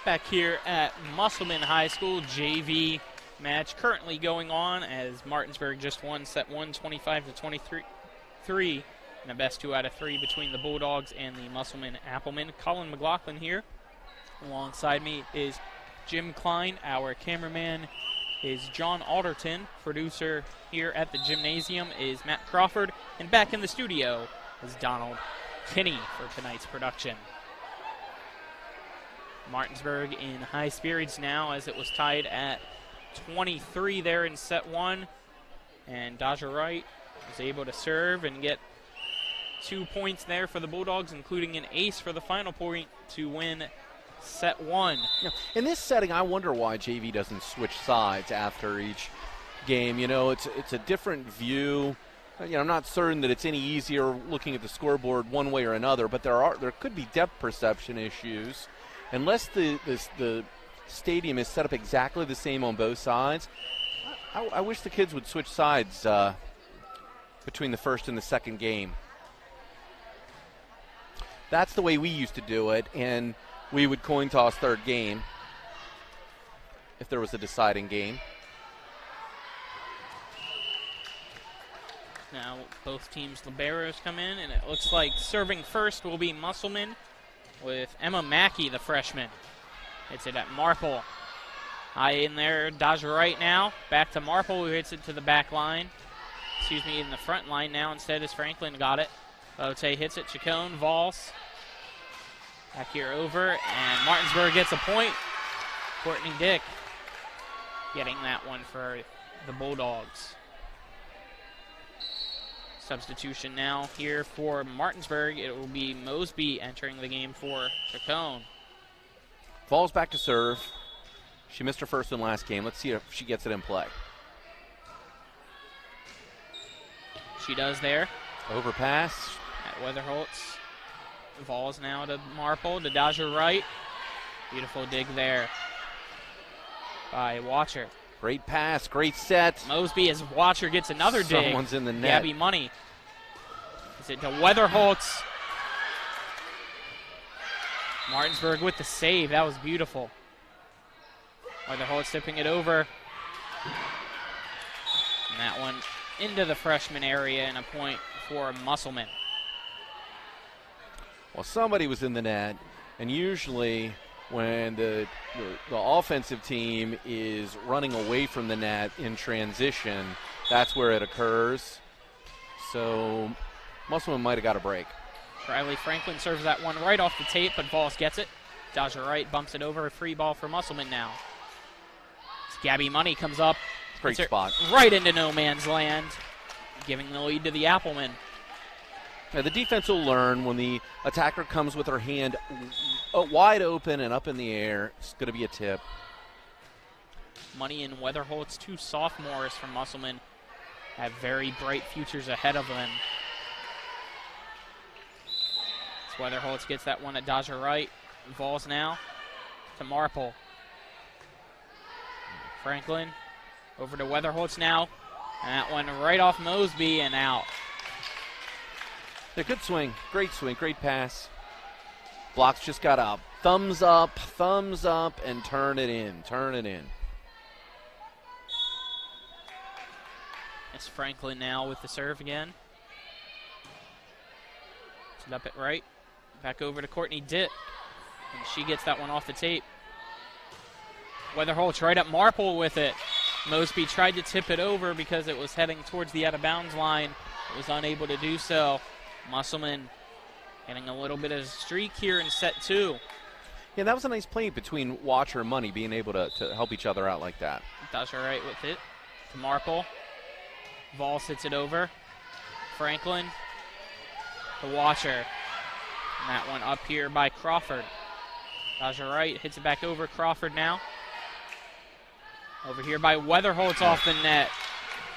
Back here at Musselman High School, JV match currently going on as Martinsburg just won set 1, 25-23, and a best 2 out of 3 between the Bulldogs and the Musselman Applemen. Colin McLaughlin here. Alongside me is Jim Klein. Our cameraman is John Alderton. Producer here at the gymnasium is Matt Crawford. And back in the studio is Donald Kinney for tonight's production. Martinsburg in high spirits now as it was tied at 23 there in set 1. And Daja Wright was able to serve and get 2 points there for the Bulldogs, including an ace for the final point to win set 1. In this setting, I wonder why JV doesn't switch sides after each game. It's a different view. I'm not certain that it's any easier looking at the scoreboard one way or another, but there could be depth perception issues. Unless the stadium is set up exactly the same on both sides, I wish the kids would switch sides between the first and the second game. That's the way we used to do it, and we would coin toss third game if there was a deciding game. Now both teams' liberos come in, and it looks like serving first will be Musselman with Emma Mackey, the freshman. Hits it at Marple. High in there, Daja Wright now. Back to Marple, who hits it to the back line. In the front line now instead as Franklin got it. Bote hits it, Chacon, Vols. Back here over, and Martinsburg gets a point. Courtney Dick getting that one for the Bulldogs. Substitution now here for Martinsburg. It will be Mosby entering the game for Chacon. Vols back to serve. She missed her first and last game. Let's see if she gets it in play. She does there. Overpass. At Weatherholtz. Vols now to Marple, to Daja Wright. Beautiful dig there by Watcher. Great pass, great set. Mosby as Watcher gets another dig. Someone's in the net. Gabby Money. Is it to Weatherholtz? Martinsburg with the save. That was beautiful. Weatherholtz tipping it over. And that one into the freshman area and a point for Musselman. Well, somebody was in the net, and usually when the offensive team is running away from the net in transition, that's where it occurs. So Musselman might have got a break. Riley Franklin serves that one right off the tape, but Vols gets it. Daja Wright bumps it over. A free ball for Musselman now. Gabby Money comes up. Great spot. Right into no man's land, giving the lead to the Applemen. Now, the defense will learn when the attacker comes with her hand wide open and up in the air. It's going to be a tip. Money and Weatherholtz, 2 sophomores from Musselman, have very bright futures ahead of them. As Weatherholtz gets that one at Daja Wright. Vols now to Marple. Franklin over to Weatherholtz now. And that one right off Mosby and out. A good swing, great pass. Block's just got a thumbs up, and turn it in. It's Franklin now with the serve again. Set up it right. Back over to Courtney Ditt. And she gets that one off the tape. Weatherholtz right up Marple with it. Mosby tried to tip it over because it was heading towards the out-of-bounds line. It was unable to do so. Musselman getting a little bit of a streak here in set 2. Yeah, that was a nice play between Watcher and Money, being able to help each other out like that. Daja Wright with it to Marple. Vols hits it over. Franklin to Watcher. And that one up here by Crawford. Daja Wright hits it back over. Crawford now. Over here by Weatherholtz off the net.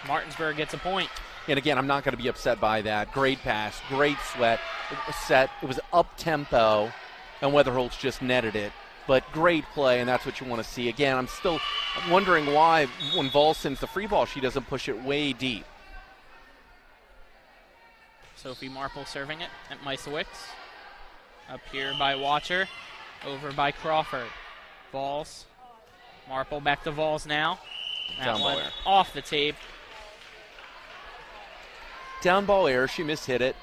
Martinsburg gets a point. And again, I'm not going to be upset by that. Great pass, great set. It was up-tempo, and Weatherholtz just netted it. But great play, and that's what you want to see. Again, I'm still wondering why when Vols sends the free ball, she doesn't push it way deep. Sophie Marple serving it at Misowicz. Up here by Watcher. Over by Crawford. Vols. Marple back to Vols now. That one off the tape. Down ball error, she mishit it.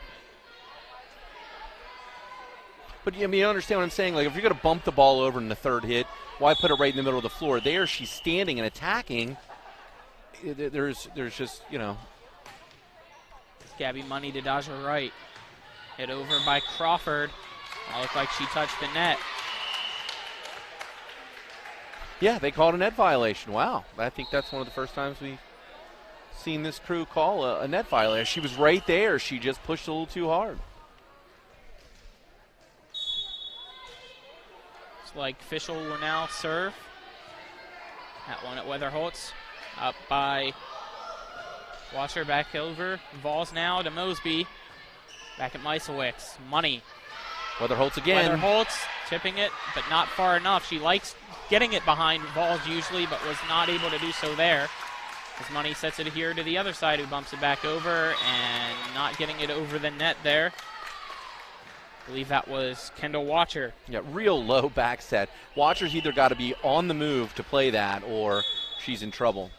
But I mean, you understand what I'm saying? Like, if you're going to bump the ball over in the third hit, why put it right in the middle of the floor? There, she's standing and attacking. There's just, you know. Gabby Money to Daja Wright. Hit over by Crawford. It looked like she touched the net. Yeah, they called a net violation. Wow. I think that's one of the first times we've seen this crew call a net violation. She was right there. She just pushed a little too hard. It's like Fischel will now serve. That one at Weatherholtz. Up by Watcher, back over. Vols now to Mosby. Back at Misowicz. Money. Weatherholtz again. Weatherholtz tipping it, but not far enough. She likes getting it behind Vols usually, but was not able to do so there. As Money sets it here to the other side, who bumps it back over and not getting it over the net there. I believe that was Kendall Watcher. Yeah, real low back set. Watcher's either got to be on the move to play that or she's in trouble.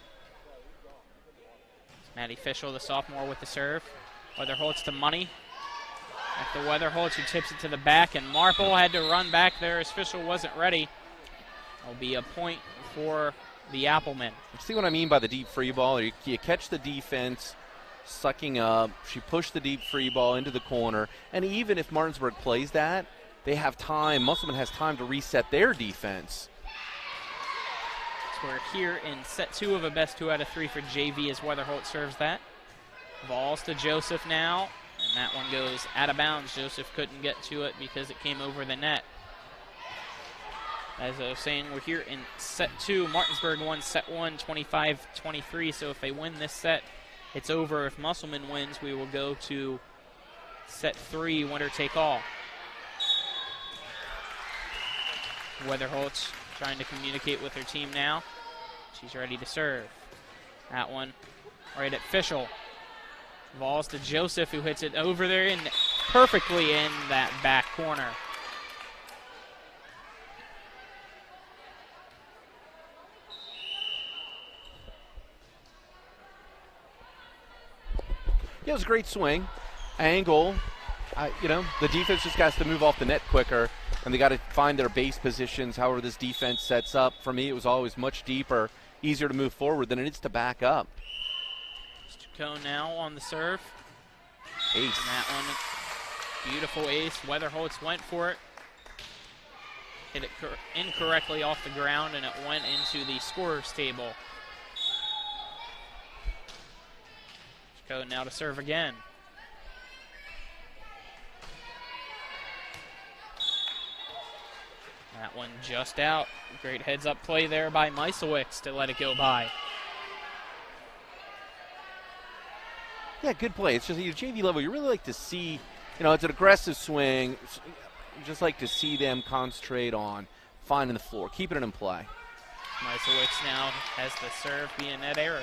Maddie Fischel, the sophomore, with the serve. Weatherholtz to Money. Back to Weatherholtz, who tips it to the back, and Marple had to run back there as Fischel wasn't ready. That'll be a point for the Applemen. See what I mean by the deep free ball? You catch the defense sucking up. She pushed the deep free ball into the corner. And even if Martinsburg plays that, they have time. Musselman has time to reset their defense. So we're here in set 2 of a best 2 out of 3 for JV as Weatherholtz serves that. Vols to Joseph now. And that one goes out of bounds. Joseph couldn't get to it because it came over the net. As I was saying, we're here in set 2. Martinsburg won set 1, 25-23. So if they win this set, it's over. If Musselman wins, we will go to set 3, winner take all. Weatherholtz trying to communicate with her team now. She's ready to serve. That one right at Fischel. Vols to Joseph, who hits it over there and perfectly in that back corner. Yeah, it was a great swing. Angle. The defense just has to move off the net quicker, and they got to find their base positions. However this defense sets up, for me, it was always much deeper, easier to move forward than it is to back up. Chacon now on the serve. Ace. And that one Beautiful ace. Weatherholtz went for it. Hit it incorrectly off the ground, and it went into the scorer's table. Chacon now to serve again. That one just out. Great heads-up play there by Meiselwicz to let it go by. Yeah, good play. It's just your JV level. You really like to see, it's an aggressive swing. You just like to see them concentrate on finding the floor, keeping it in play. Meiselwicz now has the serve be a net error.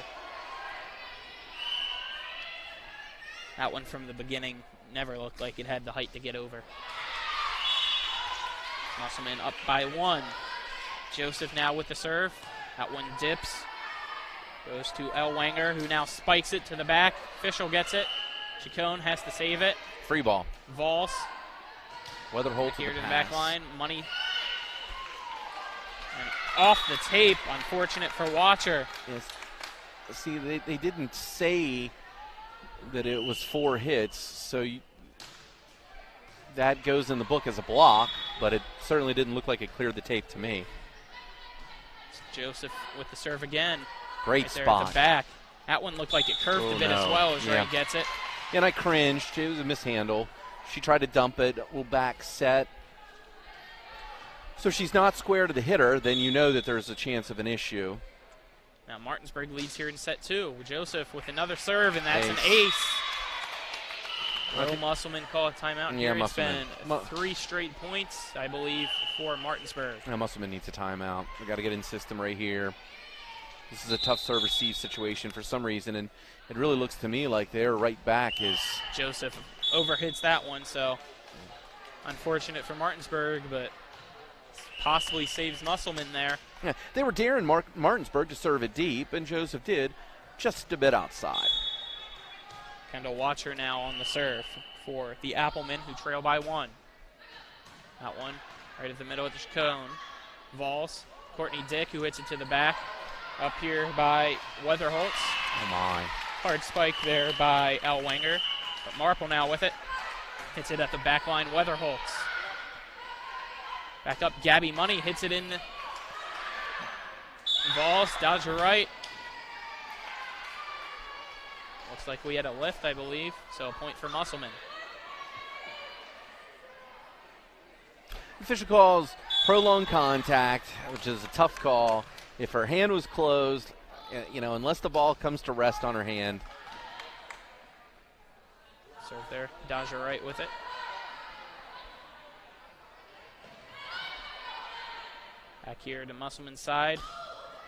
That one from the beginning never looked like it had the height to get over. Musselman up by 1. Joseph now with the serve. That one dips. Goes to Elwanger, who now spikes it to the back. Fischel gets it. Chacon has to save it. Free ball. Vols. Weatherholtz here to to the the back line. Money. And off the tape. Unfortunate for Watcher. Yes. See, they didn't say that it was 4 hits, so that goes in the book as a block, but it certainly didn't look like it cleared the tape to me. Joseph with the serve again. Great right there spot. at the back. That one looked like it curved a bit as well as Ray gets it. And I cringed. It was a mishandle. She tried to dump it. Little back set. So she's not square to the hitter, then you know that there's a chance of an issue. Now Martinsburg leads here in set 2. Joseph with another serve, and that's an ace. Will Musselman call a timeout here? It's been 3 straight points, I believe, for Martinsburg. Yeah, Musselman needs a timeout. We got to get in system right here. This is a tough serve-receive situation for some reason, and it really looks to me like their right back is... Joseph overhits that one, so unfortunate for Martinsburg, but possibly saves Musselman there. Yeah, they were daring Martinsburg to serve it deep, and Joseph did just a bit outside. Kendall Watcher now on the serve for the Applemen, who trail by 1. That one right at the middle of the Chacon. Vols, Courtney Dick, who hits it to the back. Up here by Weatherholtz. Oh, my. Hard spike there by Elwanger. But Marple now with it. Hits it at the back line, Weatherholtz. Back up, Gabby Money hits it in. Vols, dodger right. Looks like we had a lift, I believe, so a point for Musselman. Official calls prolonged contact, which is a tough call. If her hand was closed, unless the ball comes to rest on her hand. Serve there, dodger right with it. Back here to Musselman's side.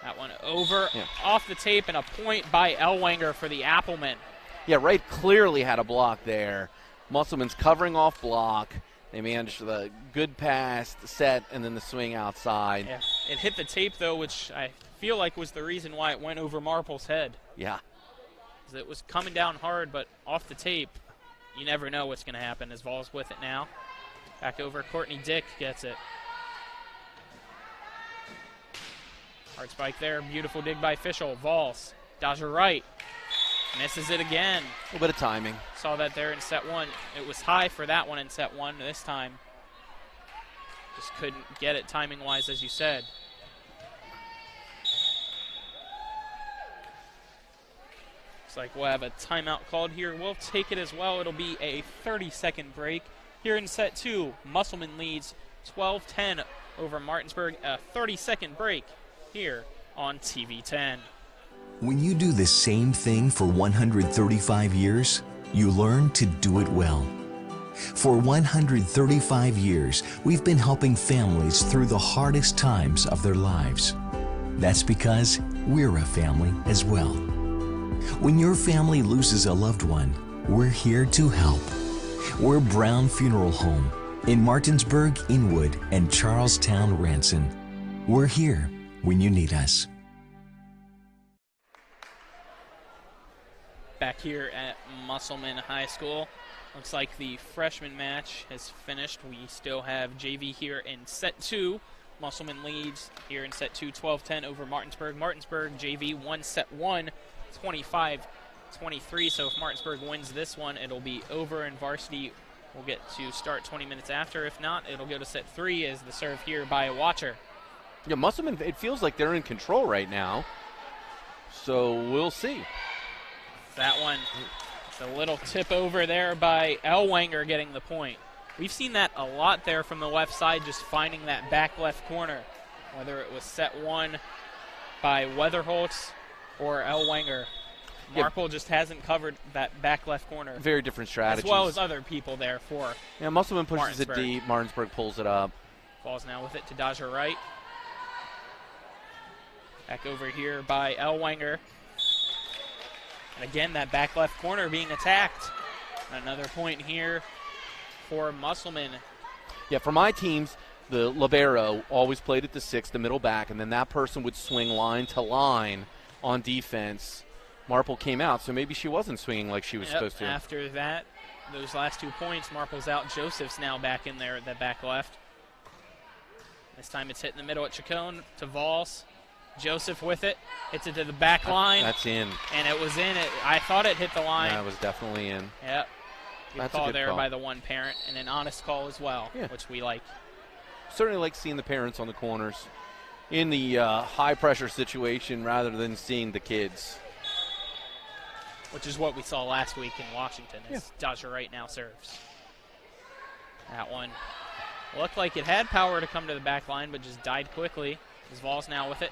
That one over, off the tape, and a point by Elwanger for the Applemen. Yeah, Wright clearly had a block there. Musselman's covering off block. They managed the good pass, the set, and then the swing outside. Yeah, it hit the tape, though, which I feel like was the reason why it went over Marple's head. Yeah. It was coming down hard, but off the tape, you never know what's going to happen. As Vols with it now. Back over, Courtney Dick gets it. Hard spike there. Beautiful dig by Fischel. Vols. Dodger right. Misses it again. A little bit of timing. Saw that there in set 1. It was high for that one in set 1. This time, just couldn't get it timing-wise, as you said. Looks like we'll have a timeout called here. We'll take it as well. It'll be a 30-second break. Here in set 2, Musselman leads 12-10 over Martinsburg. A 30-second break here on TV 10. When you do the same thing for 135 years, you learn to do it well. For 135 years, we've been helping families through the hardest times of their lives. That's because we're a family as well. When your family loses a loved one, we're here to help. We're Brown Funeral Home in Martinsburg, Inwood, and Charlestown, Ranson. We're here when you need us. Back here at Musselman High School. Looks like the freshman match has finished. We still have JV here in set 2. Musselman leads here in set 2, 12-10 over Martinsburg. Martinsburg JV won set 1, 25-23. So if Martinsburg wins this one, it'll be over, and varsity will get to start 20 minutes after. If not, it'll go to set 3 as the serve here by Watcher. Yeah, Musselman, it feels like they're in control right now. So we'll see. That one, it's a little tip over there by Ellwanger getting the point. We've seen that a lot there from the left side, just finding that back left corner, whether it was set 1 by Weatherholtz or Ellwanger. Marple just hasn't covered that back left corner. Very different strategies. As well as other people there for Musselman pushes it deep. Martinsburg pulls it up. Falls now with it to Dodger right. Back over here by Ellwanger. And again, that back left corner being attacked. Another point here for Musselman. Yeah, for my teams, the libero always played at the 6, the middle back, and then that person would swing line to line on defense. Marple came out, so maybe she wasn't swinging like she was supposed to. After that, those last 2 points, Marple's out. Joseph's now back in there at that back left. This time it's hit in the middle at Chacon to Vols. Joseph with it. Hits it to the back line. That's in. And it was in. I thought it hit the line. Yeah, it was definitely in. Yep. Good That's call a good there call. by the one parent, and an honest call as well, which we like. Certainly like seeing the parents on the corners in the high-pressure situation rather than seeing the kids. Which is what we saw last week in Washington as Dodger right now serves. That one looked like it had power to come to the back line, but just died quickly. As Vols now with it.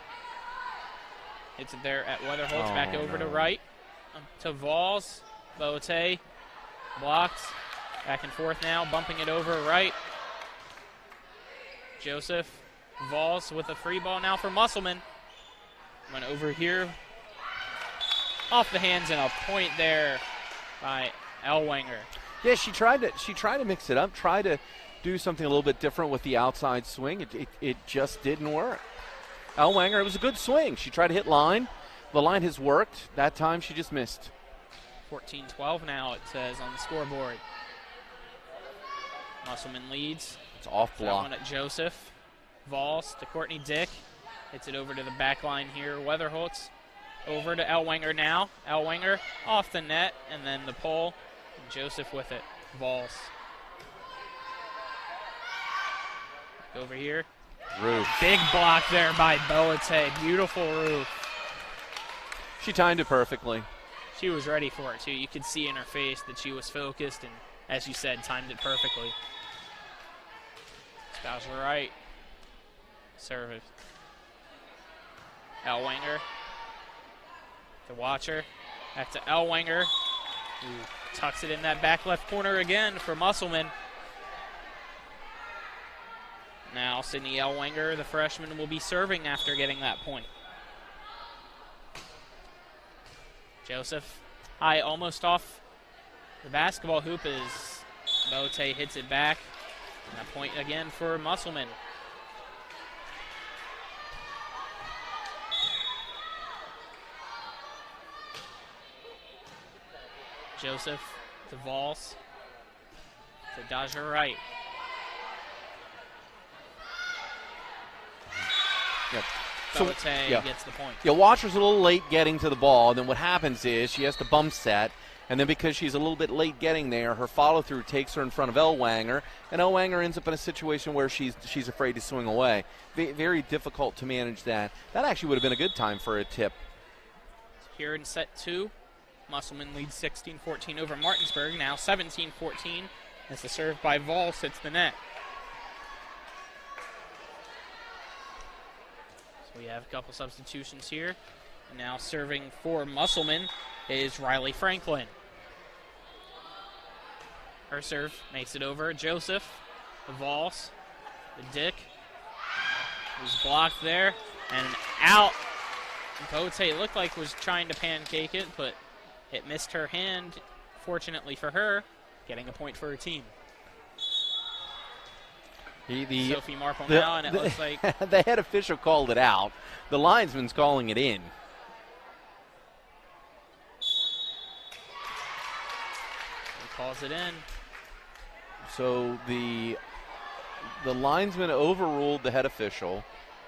Hits it there at Weatherholtz, back over to right. To Vols. Bote blocks. Back and forth now, bumping it over right. Joseph. Vols with a free ball now for Musselman. Went over here. Off the hands and a point there by Ellwanger. Yeah, she tried to mix it up, try to do something a little bit different with the outside swing. It just didn't work. Ellwanger, it was a good swing. She tried to hit line. The line has worked. That time she just missed. 14-12 now, it says on the scoreboard. Musselman leads. It's off That block. one at Joseph. Vols to Courtney Dick. Hits it over to the back line here. Weatherholtz over to Ellwanger now. Ellwanger off the net, and then the pole. And Joseph with it. Vols. Over here. Roof. Big block there by Boate. Beautiful roof. She timed it perfectly. She was ready for it, too. You could see in her face that she was focused and, as you said, timed it perfectly. Spouse right. Service. Ellwanger. The Watcher. Back to Ellwanger. Who tucks it in that back left corner again for Musselman. Now Sydney Ellwanger, the freshman, will be serving after getting that point. Joseph, high almost off the basketball hoop as Bote hits it back. And a point again for Musselman. Joseph to Vols to Dodger right. Yep. Bote gets the point. Yeah, Watcher's a little late getting to the ball, and then what happens is she has to bump set, and then because she's a little bit late getting there, her follow-through takes her in front of Ellwanger, and Ellwanger ends up in a situation where she's afraid to swing away. Very difficult to manage that. That actually would have been a good time for a tip. Here in set 2, Musselman leads 16-14 over Martinsburg, now 17-14 as the serve by Vols hits the net. We have a couple substitutions here. And now serving for Musselman is Riley Franklin. Her serve makes it over. Joseph, the Vols, the Dick, who's blocked there, and out. Bote looked like was trying to pancake it, but it missed her hand. Fortunately for her, getting a point for her team. Sophie Marple now, and it looks like the head official called it out. The linesman's calling it in. He calls it in. So the linesman overruled the head official,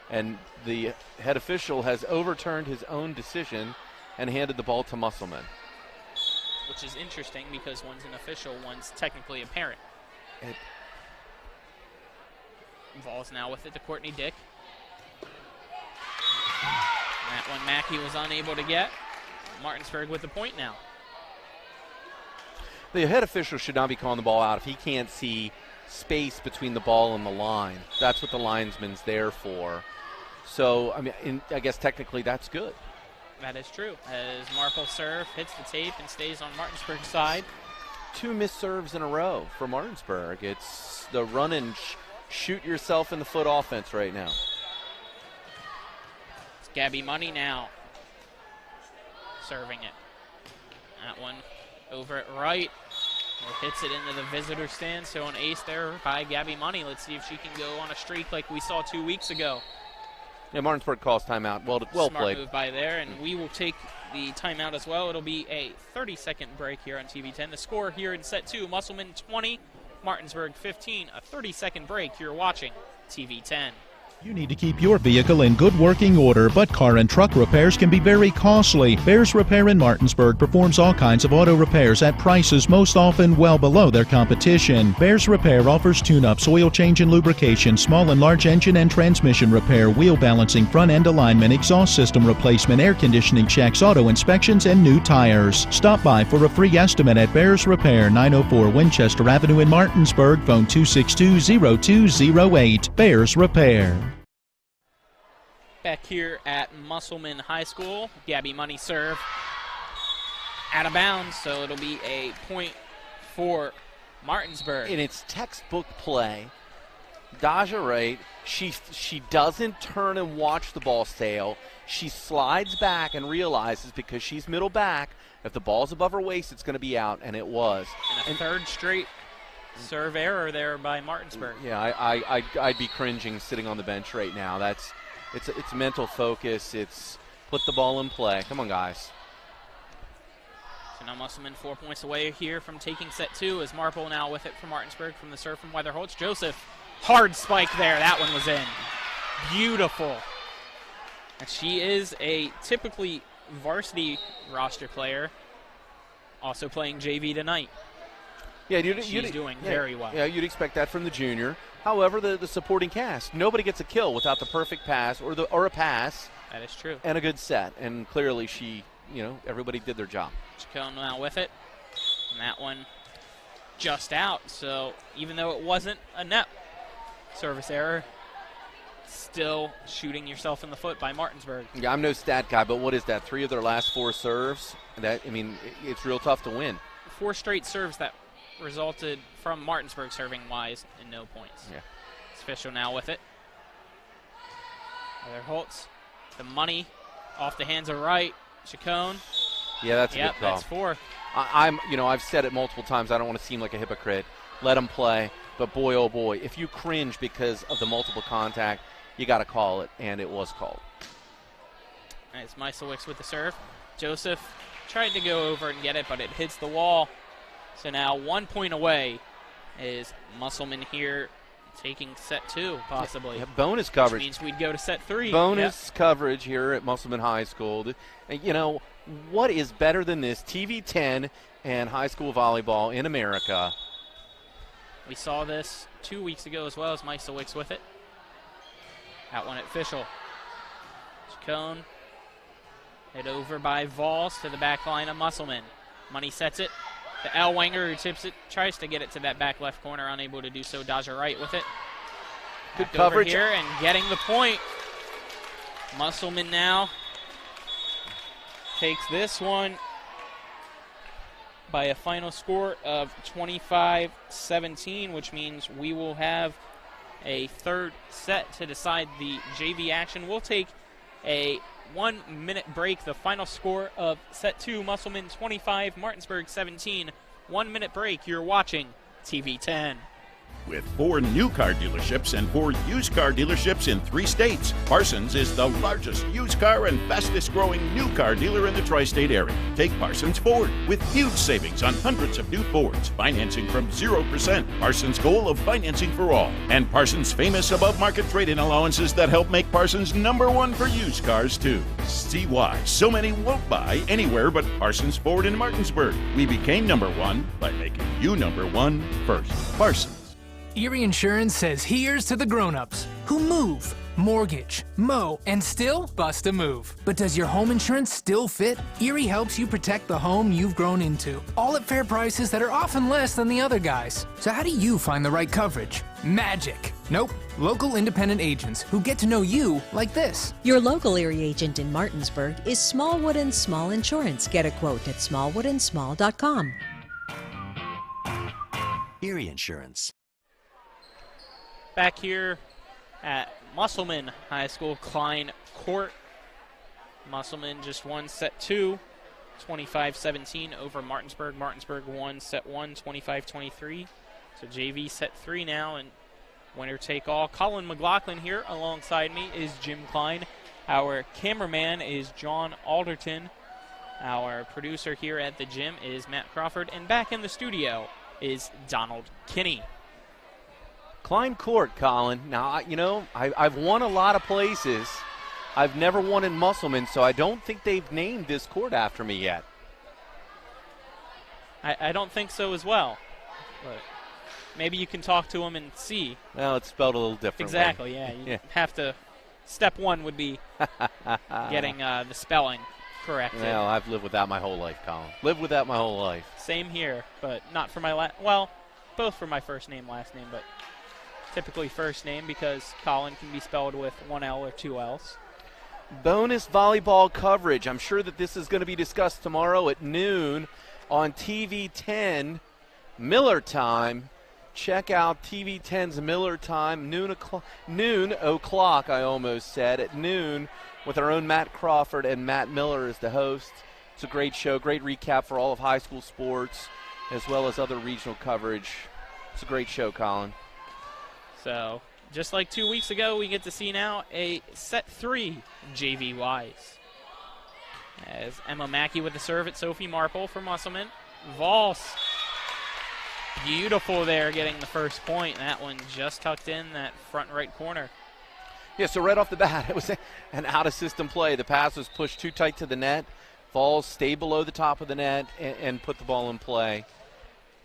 and the head official has overturned his own decision and handed the ball to Musselman. Which is interesting because one's an official, one's technically a parent. Vols now with it to Courtney Dick. That one Mackey was unable to get. Martinsburg with the point now. The head official should not be calling the ball out if he can't see space between the ball and the line. That's what the linesman's there for. So, I mean, I guess technically that's good. That is true. As Marple serve hits the tape and stays on Martinsburg's side. 2 missed serves in a row for Martinsburg. It's the run and shoot yourself in the foot offense right now. It's Gabby Money now serving it. That one over at right. It hits it into the visitor stand, so an ace there by Gabby Money. Let's see if she can go on a streak like we saw 2 weeks ago. Yeah, Martinsburg calls timeout. Well Smart played. Move by there, and we will take the timeout as well. It'll be a 30-second break here on TV10. The score here in set 2, Musselman 20, Martinsburg 15. A 30-second break. You're watching TV10. You need to keep your vehicle in good working order, but car and truck repairs can be very costly. Bears Repair in Martinsburg performs all kinds of auto repairs at prices most often well below their competition. Bears Repair offers tune-ups, oil change and lubrication, small and large engine and transmission repair, wheel balancing, front-end alignment, exhaust system replacement, air conditioning checks, auto inspections, and new tires. Stop by for a free estimate at Bears Repair, 904 Winchester Avenue in Martinsburg, phone 262-0208. Bears Repair. Back here at Musselman High School, Gabby Money serve out of bounds, so it'll be a point for Martinsburg. In its textbook play, Daja Wright, she doesn't turn and watch the ball sail. She slides back and realizes because she's middle back, if the ball's above her waist, it's going to be out, and it was. And a third straight serve error there by Martinsburg. Yeah, I'd be cringing sitting on the bench right now. It's mental focus. It's put the ball in play. Come on, guys. So now Musselman 4 points away here from taking set 2 as Marple now with it for Martinsburg from the serve from Weatherholtz. Joseph, hard spike there. That one was in. Beautiful. And she is a typically varsity roster player, also playing JV tonight. Yeah, she's doing very well. Yeah, you'd expect that from the junior. However, the supporting cast, nobody gets a kill without the perfect pass or a pass. That is true. And a good set. And clearly everybody did their job. Chacon now with it. And that one just out. So even though it wasn't a net service error, still shooting yourself in the foot by Martinsburg. Yeah, I'm no stat guy, but what is that? 3 of their last 4 serves? It's real tough to win. 4 straight serves that resulted from Martinsburg serving wise and no points. Yeah. It's Official now with it. Weatherholtz, the Money off the hands of right. Chacon. Yeah, that's a good call. That's 4. I've said it multiple times. I don't want to seem like a hypocrite. Let them play. But boy, oh boy, if you cringe because of the multiple contact, you got to call it, and it was called. And it's Meiselwicz with the serve. Joseph tried to go over and get it, but it hits the wall. So now 1 point away is Musselman here taking set 2, possibly. Yeah, bonus coverage. Which means we'd go to set 3. Bonus coverage here at Musselman High School. What is better than this? TV10 and high school volleyball in America. We saw this 2 weeks ago as well as Meiselwicz with it. That one at Fischel. Chacon. Hit over by Vols to the back line of Musselman. Money sets it. The Elwanger who tips it, tries to get it to that back left corner, unable to do so. Daja Wright with it. Good coverage here and getting the point. Musselman now takes this one by a final score of 25-17, which means we will have a third set to decide the JV action. We'll take a 1 minute break. The final score of set 2, Musselman 25, Martinsburg 17. 1 minute break. You're watching TV10. With 4 new car dealerships and 4 used car dealerships in 3 states, Parsons is the largest used car and fastest growing new car dealer in the tri-state area. Take Parsons Ford with huge savings on hundreds of new Fords, financing from 0%, Parsons' goal of financing for all, and Parsons' famous above-market trade-in allowances that help make Parsons #1 for used cars too. See why so many won't buy anywhere but Parsons Ford in Martinsburg. We became #1 by making you #1 first. Parsons. Erie Insurance says here's to the grown-ups who move, mortgage, mow, and still bust a move. But does your home insurance still fit? Erie helps you protect the home you've grown into, all at fair prices that are often less than the other guys. So how do you find the right coverage? Magic. Nope. Local independent agents who get to know you like this. Your local Erie agent in Martinsburg is Smallwood & Small Insurance. Get a quote at smallwoodandsmall.com. Erie Insurance. Back here at Musselman High School, Klein Court. Musselman just won set 2, 25-17 over Martinsburg. Martinsburg won set 1, 25-23. So JV set 3 now, and winner take all. Colin McLaughlin here alongside me is Jim Klein. Our cameraman is John Alderton. Our producer here at the gym is Matt Crawford, and back in the studio is Donald Kinney. Klein Court, Colin. Now, I've won a lot of places. I've never won in Musselman, so I don't think they've named this court after me yet. I don't think so as well. But maybe you can talk to him and see. Well, it's spelled a little differently. Exactly, yeah. You have to. Step 1 would be getting the spelling corrected. Well, I've lived with that my whole life, Colin. Lived with that my whole life. Same here, but not for my well, both for my first name, last name, but typically first name because Colin can be spelled with 1 L or 2 L's. Bonus volleyball coverage. I'm sure that this is going to be discussed tomorrow at noon on TV 10 Miller time. Check out TV 10's Miller time, noon o'clock, I almost said, at noon with our own Matt Crawford and Matt Miller as the host. It's a great show, great recap for all of high school sports as well as other regional coverage. It's a great show, Colin. So, just like 2 weeks ago, we get to see now a set 3 JV-wise. As Emma Mackey with the serve at Sophie Marple for Musselman. Vols. Beautiful there, getting the first point. That one just tucked in that front right corner. Yeah, so right off the bat, it was an out-of-system play. The pass was pushed too tight to the net. Vols stayed below the top of the net and put the ball in play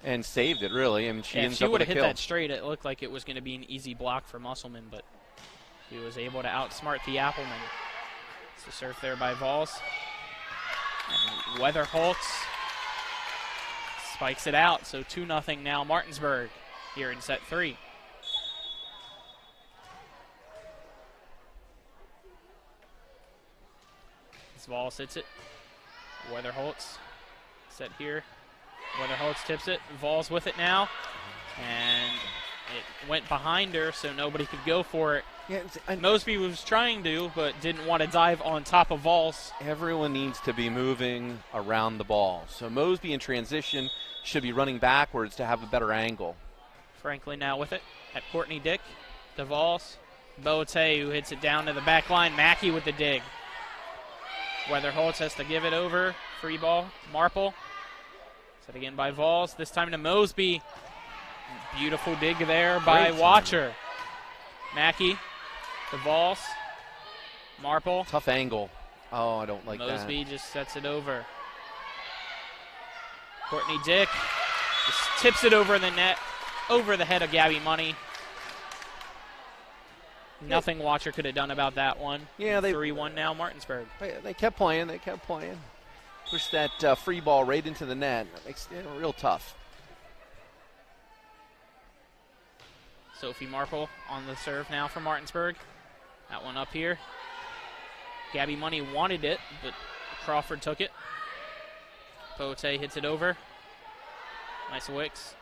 and saved it, really. I mean, if she would have hit that straight, it looked like it was going to be an easy block for Musselman, but he was able to outsmart the Appleman. It's the serve there by Vols. And Weatherholtz spikes it out, so 2-0 now Martinsburg here in set 3. As Vols hits it. Weatherholtz set here. Weatherholtz tips it. Vols with it now. And it went behind her, so nobody could go for it. Yeah, Mosby was trying to, but didn't want to dive on top of Vols. Everyone needs to be moving around the ball. So Mosby in transition should be running backwards to have a better angle. Franklin now with it at Courtney Dick. To Vols. Bote, who hits it down to the back line. Mackey with the dig. Weatherholtz has to give it over. Free ball. Marple. Set again by Vols. This time to Mosby. Beautiful dig there by Watcher. Mackey to Vols. Marple. Tough angle. Oh, I don't like that. Mosby just sets it over. Courtney Dick just tips it over the net, over the head of Gabby Money. Nothing Watcher could have done about that one. Yeah, 3-1 now, Martinsburg. They kept playing. Pushed that free ball right into the net. That makes it real tough. Sophie Marple on the serve now for Martinsburg. That one up here. Gabby Money wanted it, but Crawford took it. Bote hits it over. Nice Wicks.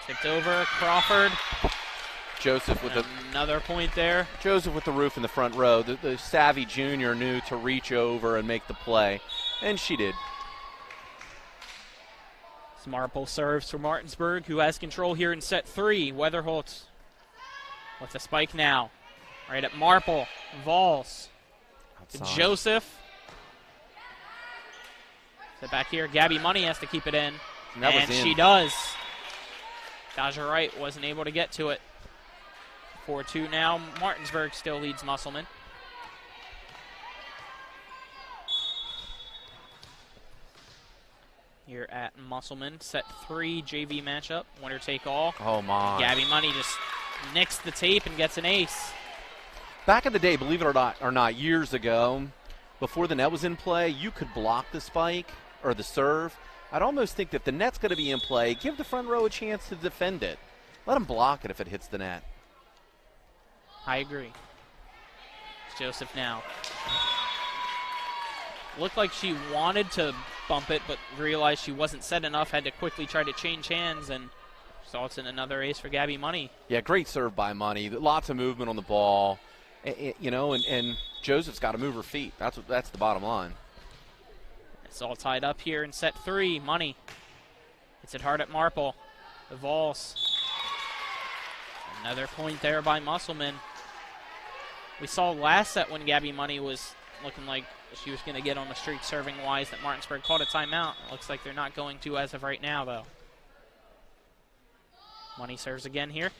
Tipped over. Crawford. Joseph with another point there. Joseph with the roof in the front row. The savvy junior knew to reach over and make the play, and she did. Marple serves for Martinsburg, who has control here in set 3. Weatherholtz with the spike now. Right at Marple. Vols. To Joseph. Set back here. Gabby Money has to keep it in. And she does. Daja Wright wasn't able to get to it. 4-2 now. Martinsburg still leads Musselman. Here at Musselman, set 3 JV matchup, winner take all. Oh my! Gabby Money just nicks the tape and gets an ace. Back in the day, believe it or not, years ago, before the net was in play, you could block the spike or the serve. I'd almost think that if the net's going to be in play, give the front row a chance to defend it. Let them block it if it hits the net. I agree. It's Joseph now. Looked like she wanted to bump it, but realized she wasn't set enough, had to quickly try to change hands, and results in another ace for Gabby Money. Yeah, great serve by Money. Lots of movement on the ball. And Joseph's got to move her feet. That's the bottom line. It's all tied up here in set 3. Money. It's it hard at Marple. The Vols. Another point there by Musselman. We saw last set when Gabby Money was looking like she was going to get on the streak serving-wise that Martinsburg called a timeout. It looks like they're not going to as of right now, though. Money serves again here.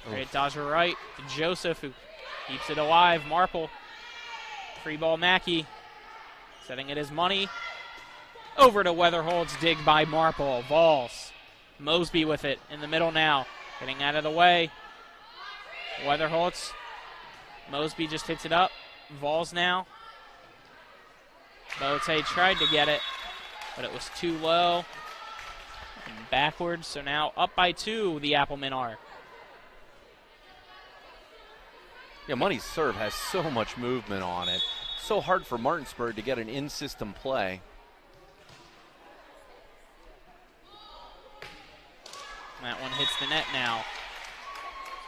Great dodger right to Joseph, who keeps it alive. Marple. Free ball Mackey. Setting it as Money. Over to Weatherhold's dig by Marple. Vols. Mosby with it in the middle now. Getting out of the way. Weatherholtz. Mosby just hits it up. Vols now. Bote tried to get it, but it was too low. And backwards, so now up by 2, the Applemen are. Yeah, Money's serve has so much movement on it. So hard for Martinsburg to get an in-system play. That one hits the net now.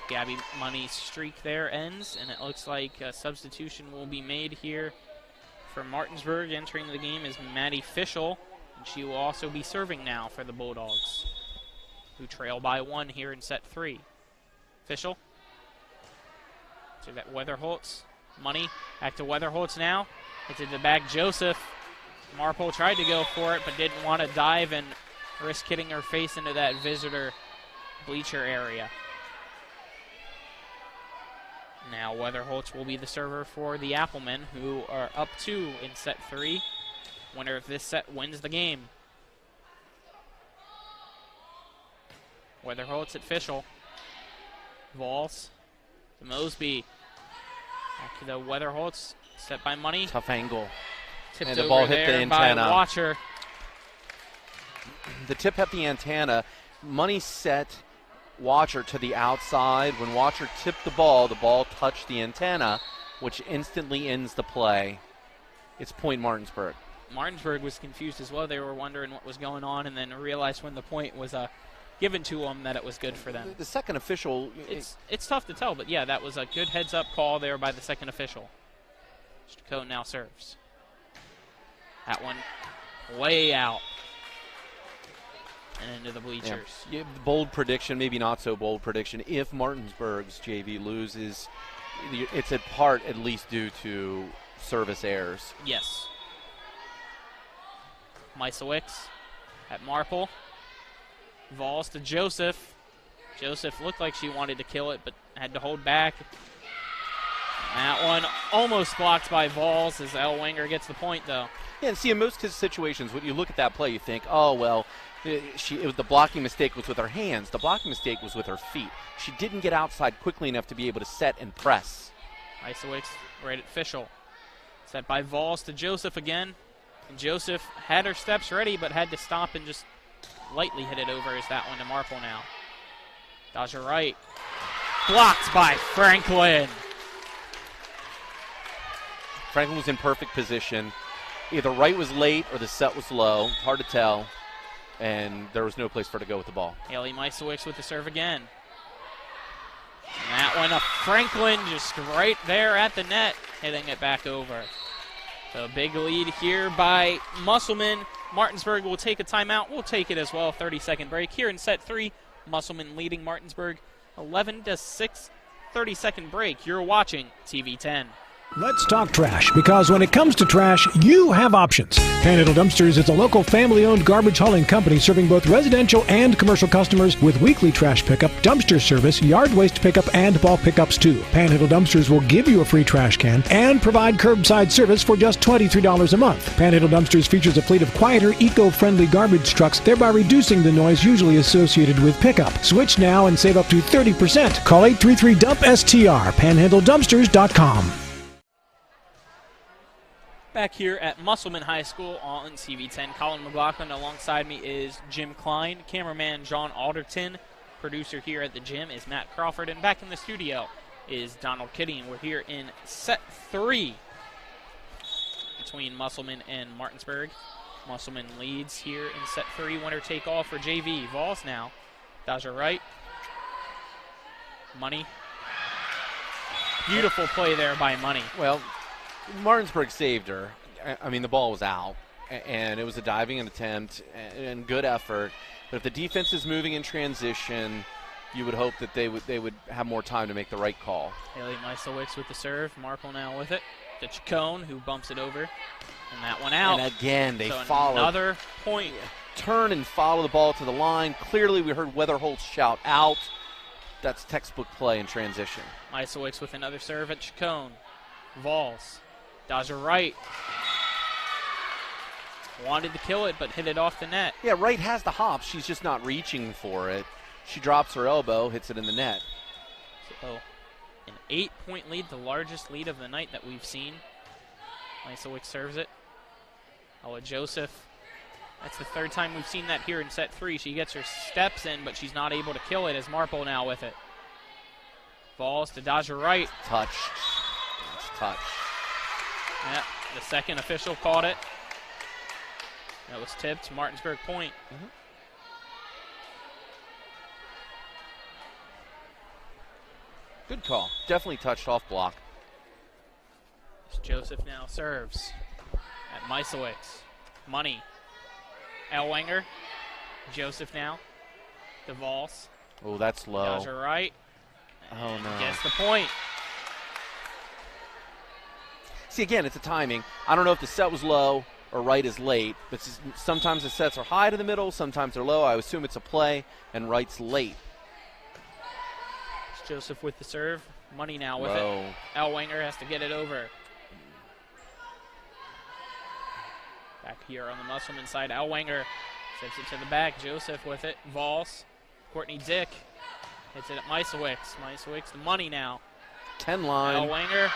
Gabby Money's streak there ends, and it looks like a substitution will be made here for Martinsburg. Entering the game is Maddie Fischel, and she will also be serving now for the Bulldogs, who trail by 1 here in set 3. Fischel. So that Weatherholtz. Money back to Weatherholtz now. It's in the back. Joseph. Marple tried to go for it, but didn't want to dive and risk hitting her face into that visitor bleacher area. Now Weatherholtz will be the server for the Applemen, who are up 2 in set 3. Winner of this set wins the game. Weatherholtz at Fischel. Vols to Mosby. Back to the Weatherholtz, set by Money. Tough angle. Tipped and the over ball hit there the antenna. by Watcher. The tip hit the antenna. Money set Watcher to the outside. When Watcher tipped the ball touched the antenna, which instantly ends the play. It's point Martinsburg. Martinsburg was confused as well. They were wondering what was going on, and then realized when the point was given to them that it was good for them. The second official... It's tough to tell, but yeah, that was a good heads-up call there by the second official. Mr. Cohn now serves. That one way out and into the bleachers. Yeah, bold prediction, maybe not so bold prediction. If Martinsburg's JV loses, it's in part at least due to service errors. Yes. Misowicz at Marple. Vols to Joseph. Joseph looked like she wanted to kill it, but had to hold back. That one almost blocked by Vols as Elwanger gets the point, though. Yeah, and see, in most situations, when you look at that play, you think, oh, well, the blocking mistake was with her hands. The blocking mistake was with her feet. She didn't get outside quickly enough to be able to set and press. Isowicz right at Fischel. Set by Vols to Joseph again. And Joseph had her steps ready, but had to stop and just lightly hit it over as that one to Marple now. Dodger right. Blocked by Franklin. Franklin was in perfect position. Either right was late or the set was low. Hard to tell. And there was no place for her to go with the ball. Haley Misowicz with the serve again. And that one, Franklin just right there at the net, hitting it back over. So a big lead here by Musselman. Martinsburg will take a timeout. We'll take it as well. 30-second break here in set 3. Musselman leading Martinsburg 11-6. 30-second break. You're watching TV 10. Let's talk trash, because when it comes to trash, you have options. Panhandle Dumpsters is a local family-owned garbage hauling company serving both residential and commercial customers with weekly trash pickup, dumpster service, yard waste pickup, and bulk pickups too. Panhandle Dumpsters will give you a free trash can and provide curbside service for just $23 a month. Panhandle Dumpsters features a fleet of quieter, eco-friendly garbage trucks, thereby reducing the noise usually associated with pickup. Switch now and save up to 30%. Call 833-DUMP-STR, panhandledumpsters.com. Back here at Musselman High School on CV10. Colin McLaughlin alongside me is Jim Klein, cameraman John Alderton, producer here at the gym is Matt Crawford, and back in the studio is Donald Kitty, and we're here in set 3 between Musselman and Martinsburg. Musselman leads here in set 3, winner take all for JV. Vols now. Dodger right. Money. Beautiful play there by Money. Well, Martinsburg saved her. I mean, the ball was out, and it was a diving attempt and good effort. But if the defense is moving in transition, you would hope that they would have more time to make the right call. Haley Meiselwicz with the serve. Marple now with it. To Chacon, who bumps it over. And that one out. And again, they so follow. Another point. Turn and follow the ball to the line. Clearly, we heard Weatherholt shout out. That's textbook play in transition. Meiselwicz with another serve at Chacon. Vols. Dodger right. Wanted to kill it, but hit it off the net. Yeah, Wright has the hop. She's just not reaching for it. She drops her elbow, hits it in the net. So, an 8-point lead, the largest lead of the night that we've seen. Meiselwicz serves it. Ella Joseph. That's the third time we've seen that here in set 3. She gets her steps in, but she's not able to kill it as Marple now with it. Balls to Dodger right. Touch. It's touch. Yeah, the second official caught it. That was tipped. Martinsburg point. Good call. Definitely touched off block. Joseph now serves at Meiselwicz. Money. Elwanger. Joseph now. DeVals. Oh, that's low. Dodger right. Oh, no. Gets the point. See, again, it's a timing. I don't know if the set was low or Wright is late, but sometimes the sets are high to the middle, sometimes they're low. I assume it's a play, and Wright's late. It's Joseph with the serve. Money now with low. it. Elwanger has to get it over. Back here on the Musselman side, Elwanger sends it to the back. Joseph with it. Vols. Courtney Dick hits it at Meiselwicz. Meiselwicz, the Money now. 10 line. Elwanger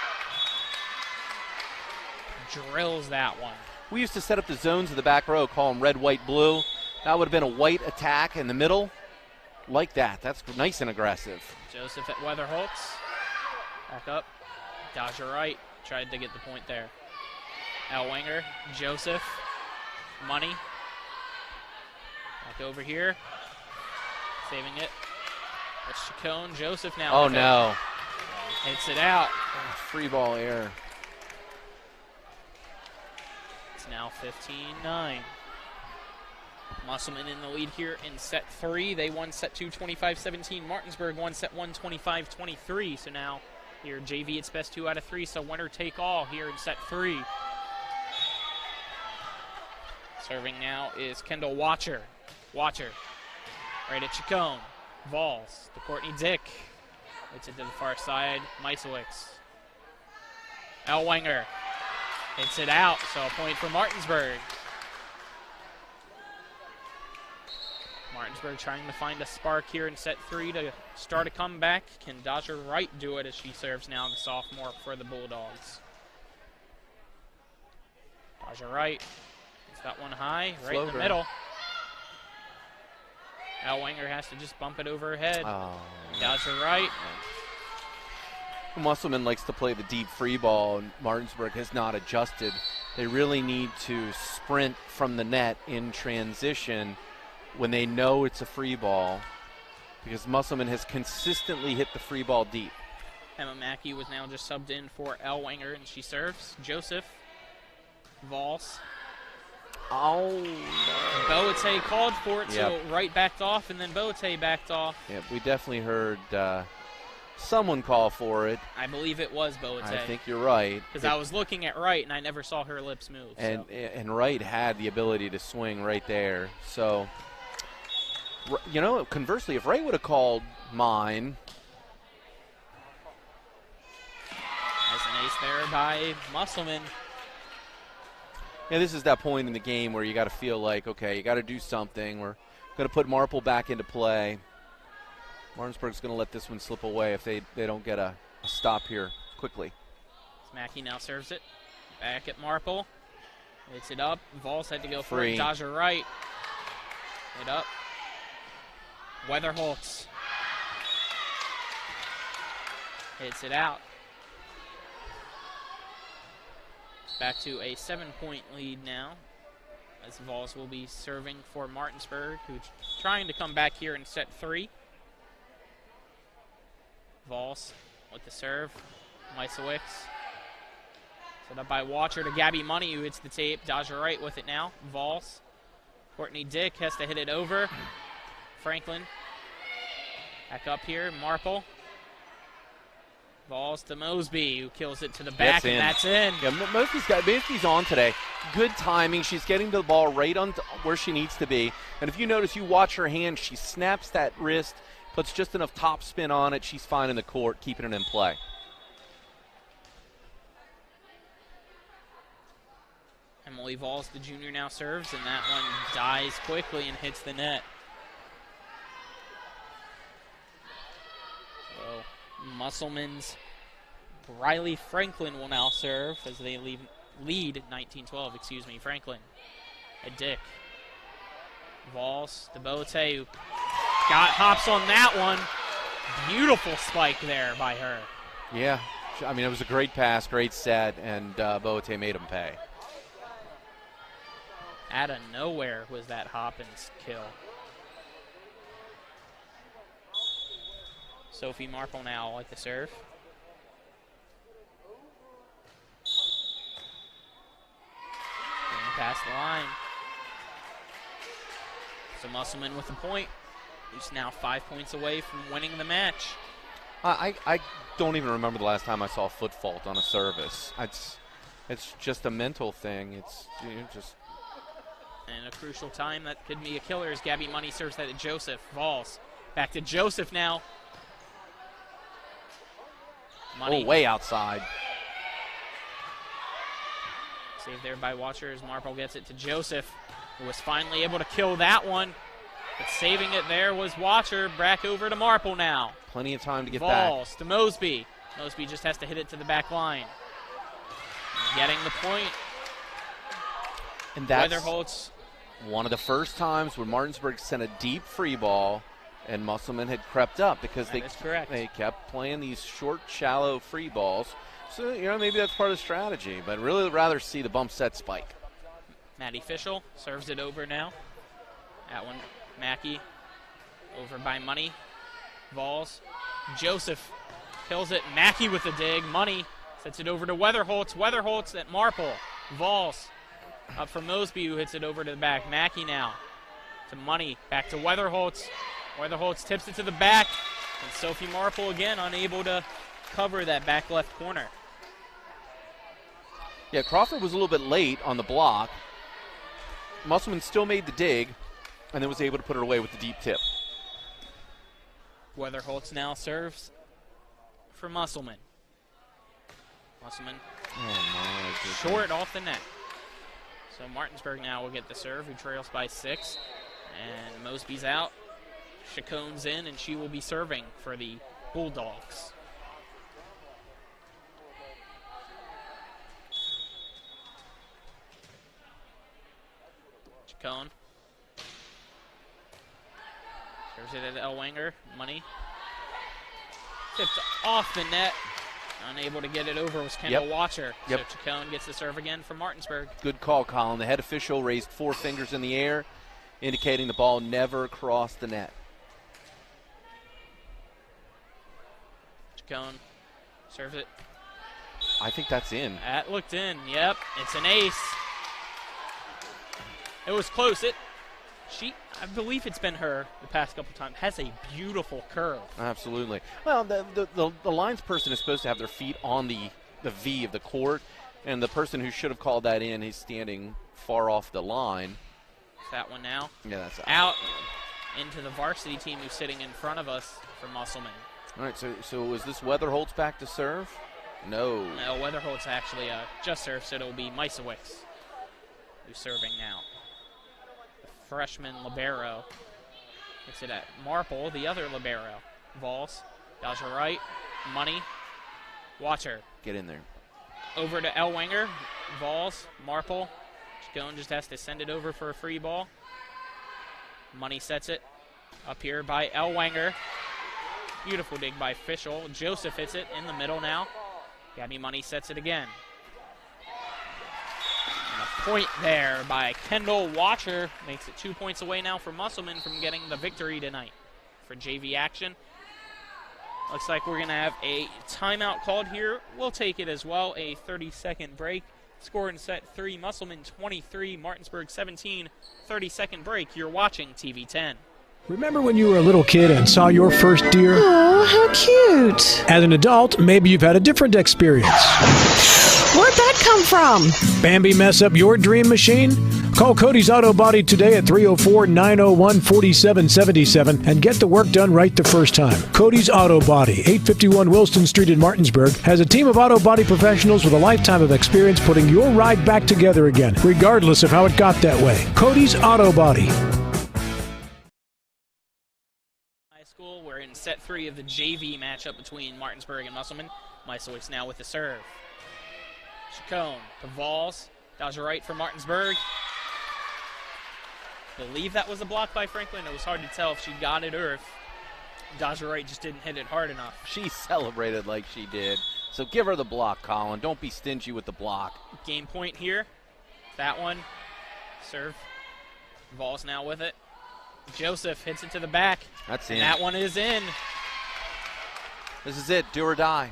drills that one. We used to set up the zones of the back row, call them red, white, blue. That would have been a white attack in the middle. Like that. That's nice and aggressive. Joseph at Weatherholtz. Back up. Dodger right. Tried to get the point there. Elwanger. Joseph. Money. Back over here. Saving it. That's Chacon. Joseph now. Oh, no. Hits it out. Free ball error. It's now 15-9. Musselman in the lead here in set 3. They won set 2 25-17. Martinsburg won set 1 25-23. So now here JV, it's best 2 out of 3. So winner take all here in set 3. Serving now is Kendall Watcher. Watcher right at Chacon. Vols to Courtney Dick. It's it to the far side. Meiselwicz. Elwanger. Hits it out, so a point for Martinsburg. Martinsburg trying to find a spark here in set 3 to start a comeback. Can Dodger Wright do it as she serves now, the sophomore for the Bulldogs? Dodger Wright. It's that one high, right in the middle. Elwanger has to just bump it over her head. Oh. Dodger Wright. Musselman likes to play the deep free ball, and Martinsburg has not adjusted. They really need to sprint from the net in transition when they know it's a free ball, because Musselman has consistently hit the free ball deep. Emma Mackey was now just subbed in for Elwanger, and she serves. Joseph. Vols. Oh, no. Boate called for it, so Wright backed off, and then Boate backed off. Yeah, we definitely heard someone call for it. I believe it was Boate. I think you're right. Because I was looking at Wright, and I never saw her lips move. And Wright had the ability to swing right there. So, conversely, if Wright would have called mine. As an ace there by Musselman. Yeah, this is that point in the game where you got to feel like, okay, you got to do something. We're going to put Marple back into play. Martinsburg's going to let this one slip away if they don't get a stop here quickly. Mackey now serves it. Back at Marple. Hits it up. Vols had to go for Free. it. Dodger right. Hit up. Weatherholtz. Hits it out. Back to a 7-point lead now, as Vols will be serving for Martinsburg, who's trying to come back here in set 3. Vols with the serve. Misewicz. Set up by Watcher to Gabby Money, who hits the tape. Dodger right with it now. Vols. Courtney Dick has to hit it over. Franklin. Back up here. Marple. Vols to Mosby, who kills it to the back, and that's in. Yeah, Mosby's on today. Good timing. She's getting the ball right on where she needs to be. And if you notice, you watch her hand, she snaps that wrist, puts just enough top spin on it. She's fine in the court, keeping it in play. Emily Vols, the junior, now serves, and that one dies quickly and hits the net. So Musselman's Riley Franklin will now serve as they lead 19-12, Franklin. A Dick. Vols to Boate, who got hops on that one. Beautiful spike there by her. Yeah, I mean, it was a great pass, great set, and Boate made him pay. Out of nowhere was that hop and kill. Sophie Marple now at the serve. Getting past the line. So Musselman with a point. He's now 5 points away from winning the match. I don't even remember the last time I saw a foot fault on a service. It's just a mental thing. It's just. And a crucial time that could be a killer as Gabby Money serves that to Joseph. Vols. Back to Joseph now. Money. Oh, way outside. Saved there by Watcher as Marple gets it to Joseph, who was finally able to kill that one. But saving it there was Watcher. Back over to Marple now. Plenty of time to get back. Vols to Mosby. Mosby just has to hit it to the back line. Getting the point. And that's Weatherholtz. One of the first times when Martinsburg sent a deep free ball and Musselman had crept up because they kept playing these short, shallow free balls. So, maybe that's part of the strategy, but really rather see the bump set spike. Maddie Fischel serves it over now. That one, Mackey, over by Money. Vols. Joseph kills it. Mackey with the dig. Money sets it over to Weatherholtz. Weatherholtz at Marple. Vols. Up from Mosby, who hits it over to the back. Mackey now to Money. Back to Weatherholtz. Weatherholtz tips it to the back. And Sophie Marple again unable to cover that back left corner. Yeah, Crawford was a little bit late on the block. Musselman still made the dig and then was able to put it away with the deep tip. Weatherholtz now serves for Musselman. Musselman short off the net. So Martinsburg now will get the serve, who trails by 6. And Mosby's out. Chacon's in, and she will be serving for the Bulldogs. Chacon. Serves it at Elwanger. Money. Tipped off the net. Unable to get it over was Kendall Watcher. So Chacon gets the serve again from Martinsburg. Good call, Colin. The head official raised 4 fingers in the air, indicating the ball never crossed the net. Chacon serves it. I think that's in. That looked in. Yep, it's an ace. It was close. I believe it's been her the past couple times, has a beautiful curve. Absolutely. Well, the lines person is supposed to have their feet on the V of the court, and the person who should have called that in, he's standing far off the line. That one now. Yeah, that's out into the varsity team who's sitting in front of us for Musselman. All right, so is this Weatherholt's back to serve? No. No, Weatherholt's actually just served, so it'll be Misowicz who's serving now. The freshman libero. Gets it at Marple, the other libero. Vols, Dodger right, Money, Watcher. Get in there. Over to Elwanger, Vols, Marple. Chacon just has to send it over for a free ball. Money sets it up here by Elwanger. Beautiful dig by Fischel. Joseph hits it in the middle now. Gabby Money sets it again. And a point there by Kendall Watcher. Makes it 2 points away now for Musselman from getting the victory tonight. For JV action, looks like we're going to have a timeout called here. We'll take it as well. A 30-second break. Score in set 3, Musselman 23, Martinsburg 17. 30-second break. You're watching TV 10. Remember when you were a little kid and saw your first deer? Oh, how cute. As an adult, maybe you've had a different experience. Where'd that come from? Bambi mess up your dream machine? Call Cody's Auto Body today at 304-901-4777 and get the work done right the first time. Cody's Auto Body, 851 Wilston Street in Martinsburg, has a team of auto body professionals with a lifetime of experience putting your ride back together again, regardless of how it got that way. Cody's Auto Body. We're in set 3 of the JV matchup between Martinsburg and Musselman. Misowicz now with the serve. Chacon to Vols. Dodger right for Martinsburg. Believe that was a block by Franklin. It was hard to tell if she got it or if Dodger right just didn't hit it hard enough. She celebrated like she did. So give her the block, Colin. Don't be stingy with the block. Game point here. That one. Serve. Vols now with it. Joseph hits it to the back. That's in. And that one is in. This is it. Do or die.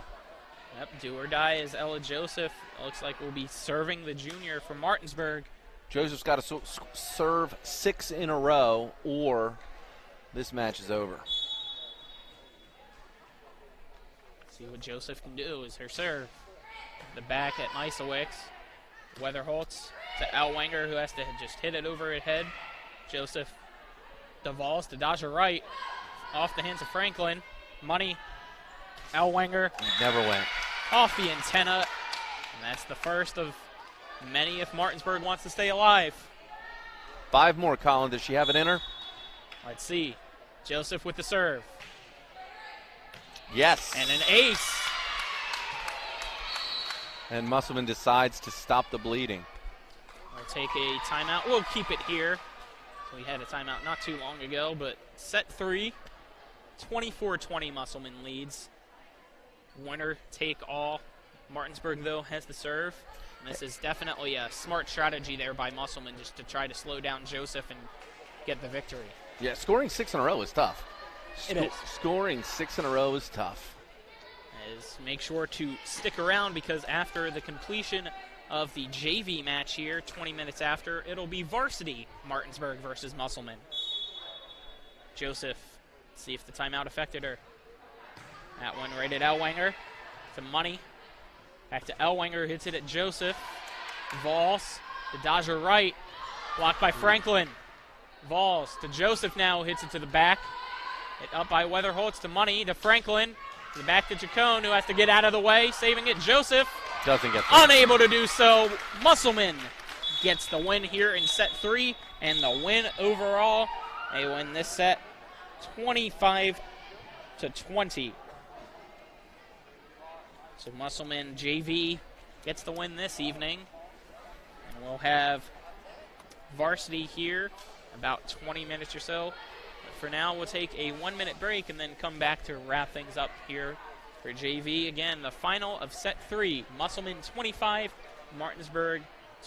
Yep, do or die is Ella Joseph. It looks like we'll be serving the junior from Martinsburg. Joseph's got to serve 6 in a row, or this match is over. See what Joseph can do is her serve. The back at Misowicz. Weatherholtz to Elwanger, who has to just hit it over her head. Joseph DeVals to Dodger right. Off the hands of Franklin. Money. Elwanger. Never went. Off the antenna. And that's the first of many if Martinsburg wants to stay alive. 5 more, Colin. Does she have it in her? Let's see. Joseph with the serve. Yes. And an ace. And Musselman decides to stop the bleeding. We'll take a timeout. We'll keep it here. We had a timeout not too long ago, but set 3, 24-20 Musselman leads. Winner take all. Martinsburg, though, has the serve. And this is definitely a smart strategy there by Musselman just to try to slow down Joseph and get the victory. Yeah, scoring 6 in a row is tough. It is. Scoring 6 in a row is tough. Make sure to stick around because after the completion of the JV match here, 20 minutes after, it'll be varsity Martinsburg versus Musselman. Joseph, see if the timeout affected her. That one right at Elwanger. To Money. Back to Elwanger, hits it at Joseph. Vols to Dodger right. Blocked by Franklin. Vols to Joseph now, hits it to the back. Hit up by Weatherholtz to Money, to Franklin. To the back to Chacon, who has to get out of the way. Saving it, Joseph. Doesn't get there. Unable to do so. Musselman gets the win here in set 3 and the win overall. They win this set 25-20. So Musselman JV gets the win this evening. And we'll have varsity here about 20 minutes or so. But for now, we'll take a 1-minute break and then come back to wrap things up here for JV. Again, the final of set 3, Musselman 25, Martinsburg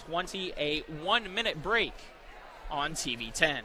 20, a 1-minute break on TV 10.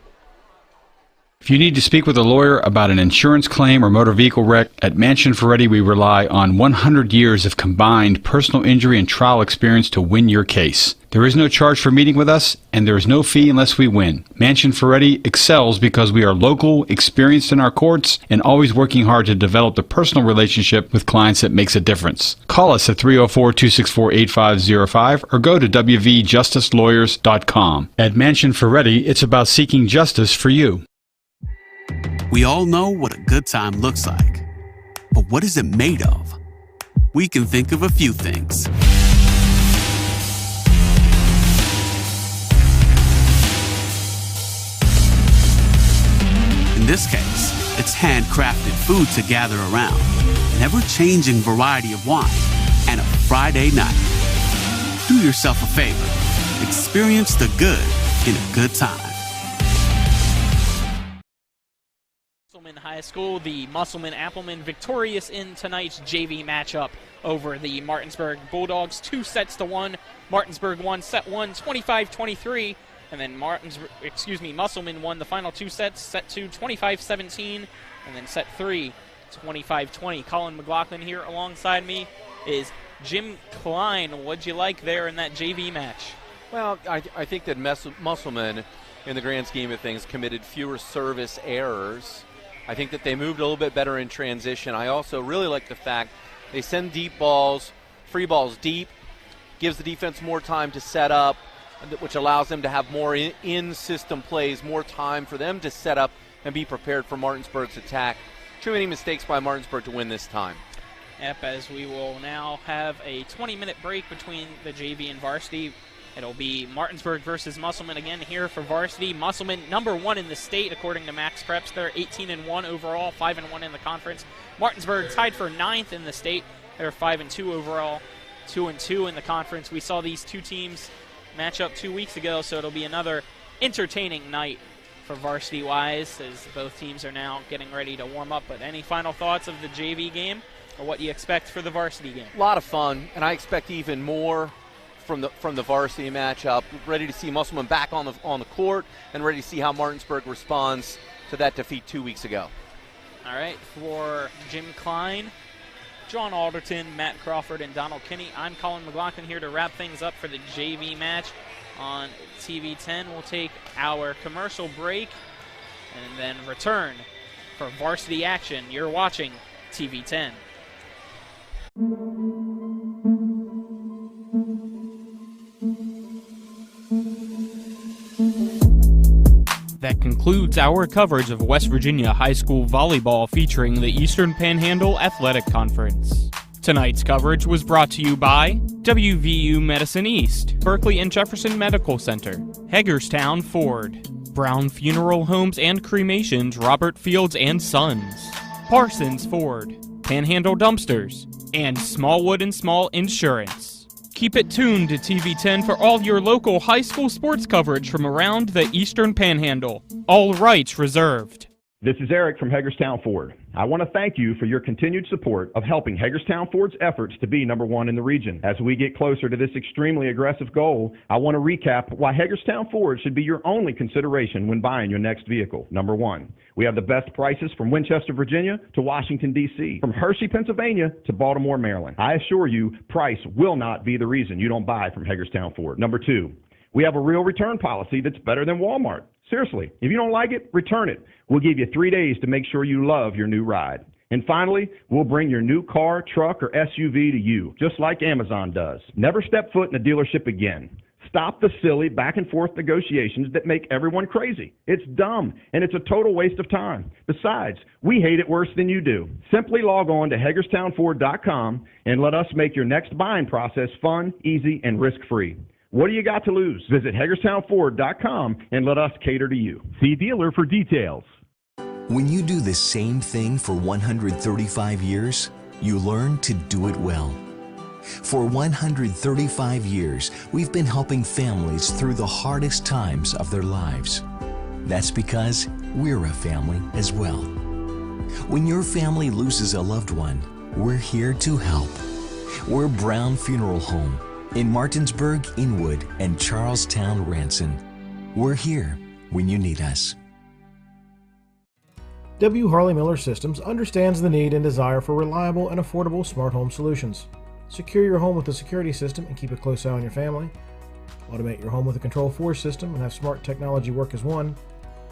If you need to speak with a lawyer about an insurance claim or motor vehicle wreck, at Mansion Ferretti we rely on 100 years of combined personal injury and trial experience to win your case. There is no charge for meeting with us, and there is no fee unless we win. Mansion Ferretti excels because we are local, experienced in our courts, and always working hard to develop the personal relationship with clients that makes a difference. Call us at 304-264-8505 or go to wvjusticelawyers.com. At Mansion Ferretti, it's about seeking justice for you. We all know what a good time looks like, but what is it made of? We can think of a few things. In this case, it's handcrafted food to gather around, an ever-changing variety of wine, and a Friday night. Do yourself a favor. Experience the good in a good time. Musselman High School, the Musselman-Appleman victorious in tonight's JV matchup over the Martinsburg Bulldogs. 2-1. Martinsburg won set 1, 25-23, and then Musselman won the final 2 sets, set 2, 25-17, and then set 3, 25-20. Colin McLaughlin here alongside me is Jim Klein. What'd you like there in that JV match? Well, I think that Musselman, in the grand scheme of things, committed fewer service errors. I think that they moved a little bit better in transition. I also really like the fact they send deep balls, free balls deep, gives the defense more time to set up, which allows them to have more in-system plays, more time for them to set up and be prepared for Martinsburg's attack. Too many mistakes by Martinsburg to win this time. Yep, as we will now have a 20-minute break between the JV and varsity. It'll be Martinsburg versus Musselman again here for varsity. Musselman, number 1 in the state, according to Max Preps. They're 18-1 overall, 5-1 in the conference. Martinsburg tied for 9th in the state. They're 5-2 overall, 2-2 in the conference. We saw these two teams match up 2 weeks ago, so it'll be another entertaining night for varsity-wise, as both teams are now getting ready to warm up. But any final thoughts of the JV game, or what you expect for the varsity game? A lot of fun, and I expect even more from the varsity matchup. Ready to see Musselman back on the court, and ready to see how Martinsburg responds to that defeat 2 weeks ago. All right, for Jim Klein, John Alderton, Matt Crawford, and Donald Kinney, I'm Colin McLaughlin here to wrap things up for the JV match on TV 10. We'll take our commercial break and then return for varsity action. You're watching TV 10. That concludes our coverage of West Virginia high school volleyball featuring the Eastern Panhandle Athletic Conference. Tonight's coverage was brought to you by WVU Medicine East, Berkeley and Jefferson Medical Center, Hagerstown Ford, Brown Funeral Homes and Cremations Robert Fields and Sons, Parsons Ford, Panhandle Dumpsters, and Smallwood & Small Insurance. Keep it tuned to TV 10 for all your local high school sports coverage from around the Eastern Panhandle. All rights reserved. This is Eric from Hagerstown Ford. I want to thank you for your continued support of helping Hagerstown Ford's efforts to be number 1 in the region. As we get closer to this extremely aggressive goal, I want to recap why Hagerstown Ford should be your only consideration when buying your next vehicle. Number 1, we have the best prices from Winchester, Virginia to Washington, D.C., from Hershey, Pennsylvania to Baltimore, Maryland. I assure you, price will not be the reason you don't buy from Hagerstown Ford. Number 2, we have a real return policy that's better than Walmart. Seriously, if you don't like it, return it. We'll give you 3 days to make sure you love your new ride. And finally, we'll bring your new car, truck, or SUV to you, just like Amazon does. Never step foot in a dealership again. Stop the silly back and forth negotiations that make everyone crazy. It's dumb, and it's a total waste of time. Besides, we hate it worse than you do. Simply log on to HagerstownFord.com and let us make your next buying process fun, easy, and risk-free. What do you got to lose? Visit HagerstownFord.com and let us cater to you. See dealer for details. When you do the same thing for 135 years, you learn to do it well. For 135 years, we've been helping families through the hardest times of their lives. That's because we're a family as well. When your family loses a loved one, we're here to help. We're Brown Funeral Home in Martinsburg, Inwood, and Charlestown, Ranson. We're here when you need us. W. Harley Miller Systems understands the need and desire for reliable and affordable smart home solutions. Secure your home with a security system and keep a close eye on your family. Automate your home with a Control4 system and have smart technology work as one.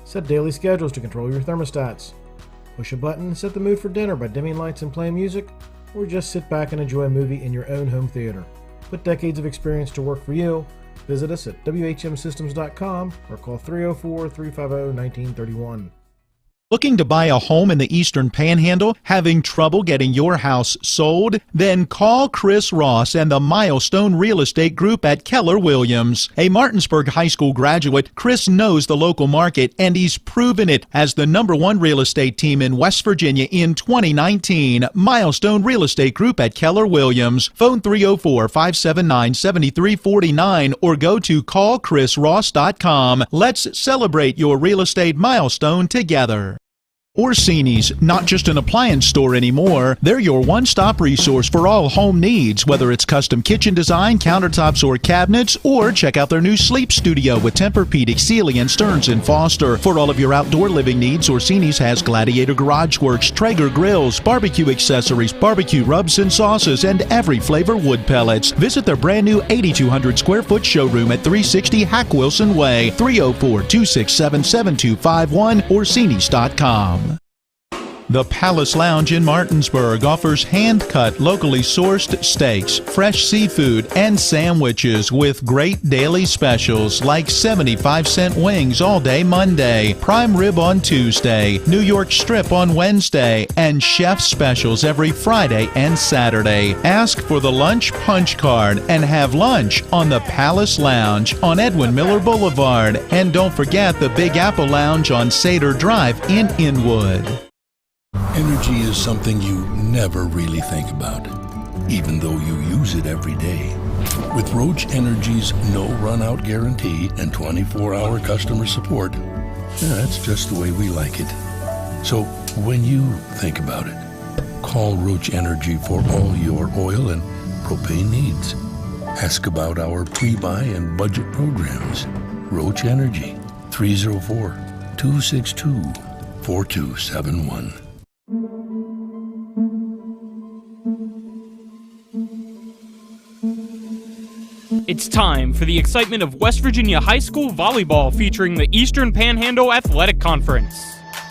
Set daily schedules to control your thermostats. Push a button and set the mood for dinner by dimming lights and playing music, or just sit back and enjoy a movie in your own home theater. Put decades of experience to work for you. Visit us at WHMsystems.com or call 304-350-1931. Looking to buy a home in the Eastern Panhandle? Having trouble getting your house sold? Then call Chris Ross and the Milestone Real Estate Group at Keller Williams. A Martinsburg High School graduate, Chris knows the local market, and he's proven it as the #1 real estate team in West Virginia in 2019. Milestone Real Estate Group at Keller Williams. Phone 304-579-7349 or go to callchrisross.com. Let's celebrate your real estate milestone together. Orsini's, not just an appliance store anymore. They're your one-stop resource for all home needs, whether it's custom kitchen design, countertops, or cabinets, or check out their new sleep studio with Tempur-Pedic, Sealy, and Stearns & Foster. For all of your outdoor living needs, Orsini's has Gladiator Garage Works, Traeger grills, barbecue accessories, barbecue rubs and sauces, and every flavor wood pellets. Visit their brand new 8,200 square foot showroom at 360 Hack Wilson Way, 304-267-7251, Orsinis.com. The Palace Lounge in Martinsburg offers hand-cut, locally sourced steaks, fresh seafood, and sandwiches with great daily specials like 75-cent wings all day Monday, prime rib on Tuesday, New York strip on Wednesday, and chef specials every Friday and Saturday. Ask for the lunch punch card and have lunch on the Palace Lounge on Edwin Miller Boulevard. And don't forget the Big Apple Lounge on Sater Drive in Inwood. Energy is something you never really think about, even though you use it every day. With Roach Energy's no run-out guarantee and 24-hour customer support, that's just the way we like it. So when you think about it, call Roach Energy for all your oil and propane needs. Ask about our pre-buy and budget programs. Roach Energy, 304-262-4271. It's time for the excitement of West Virginia high school volleyball featuring the Eastern Panhandle Athletic Conference.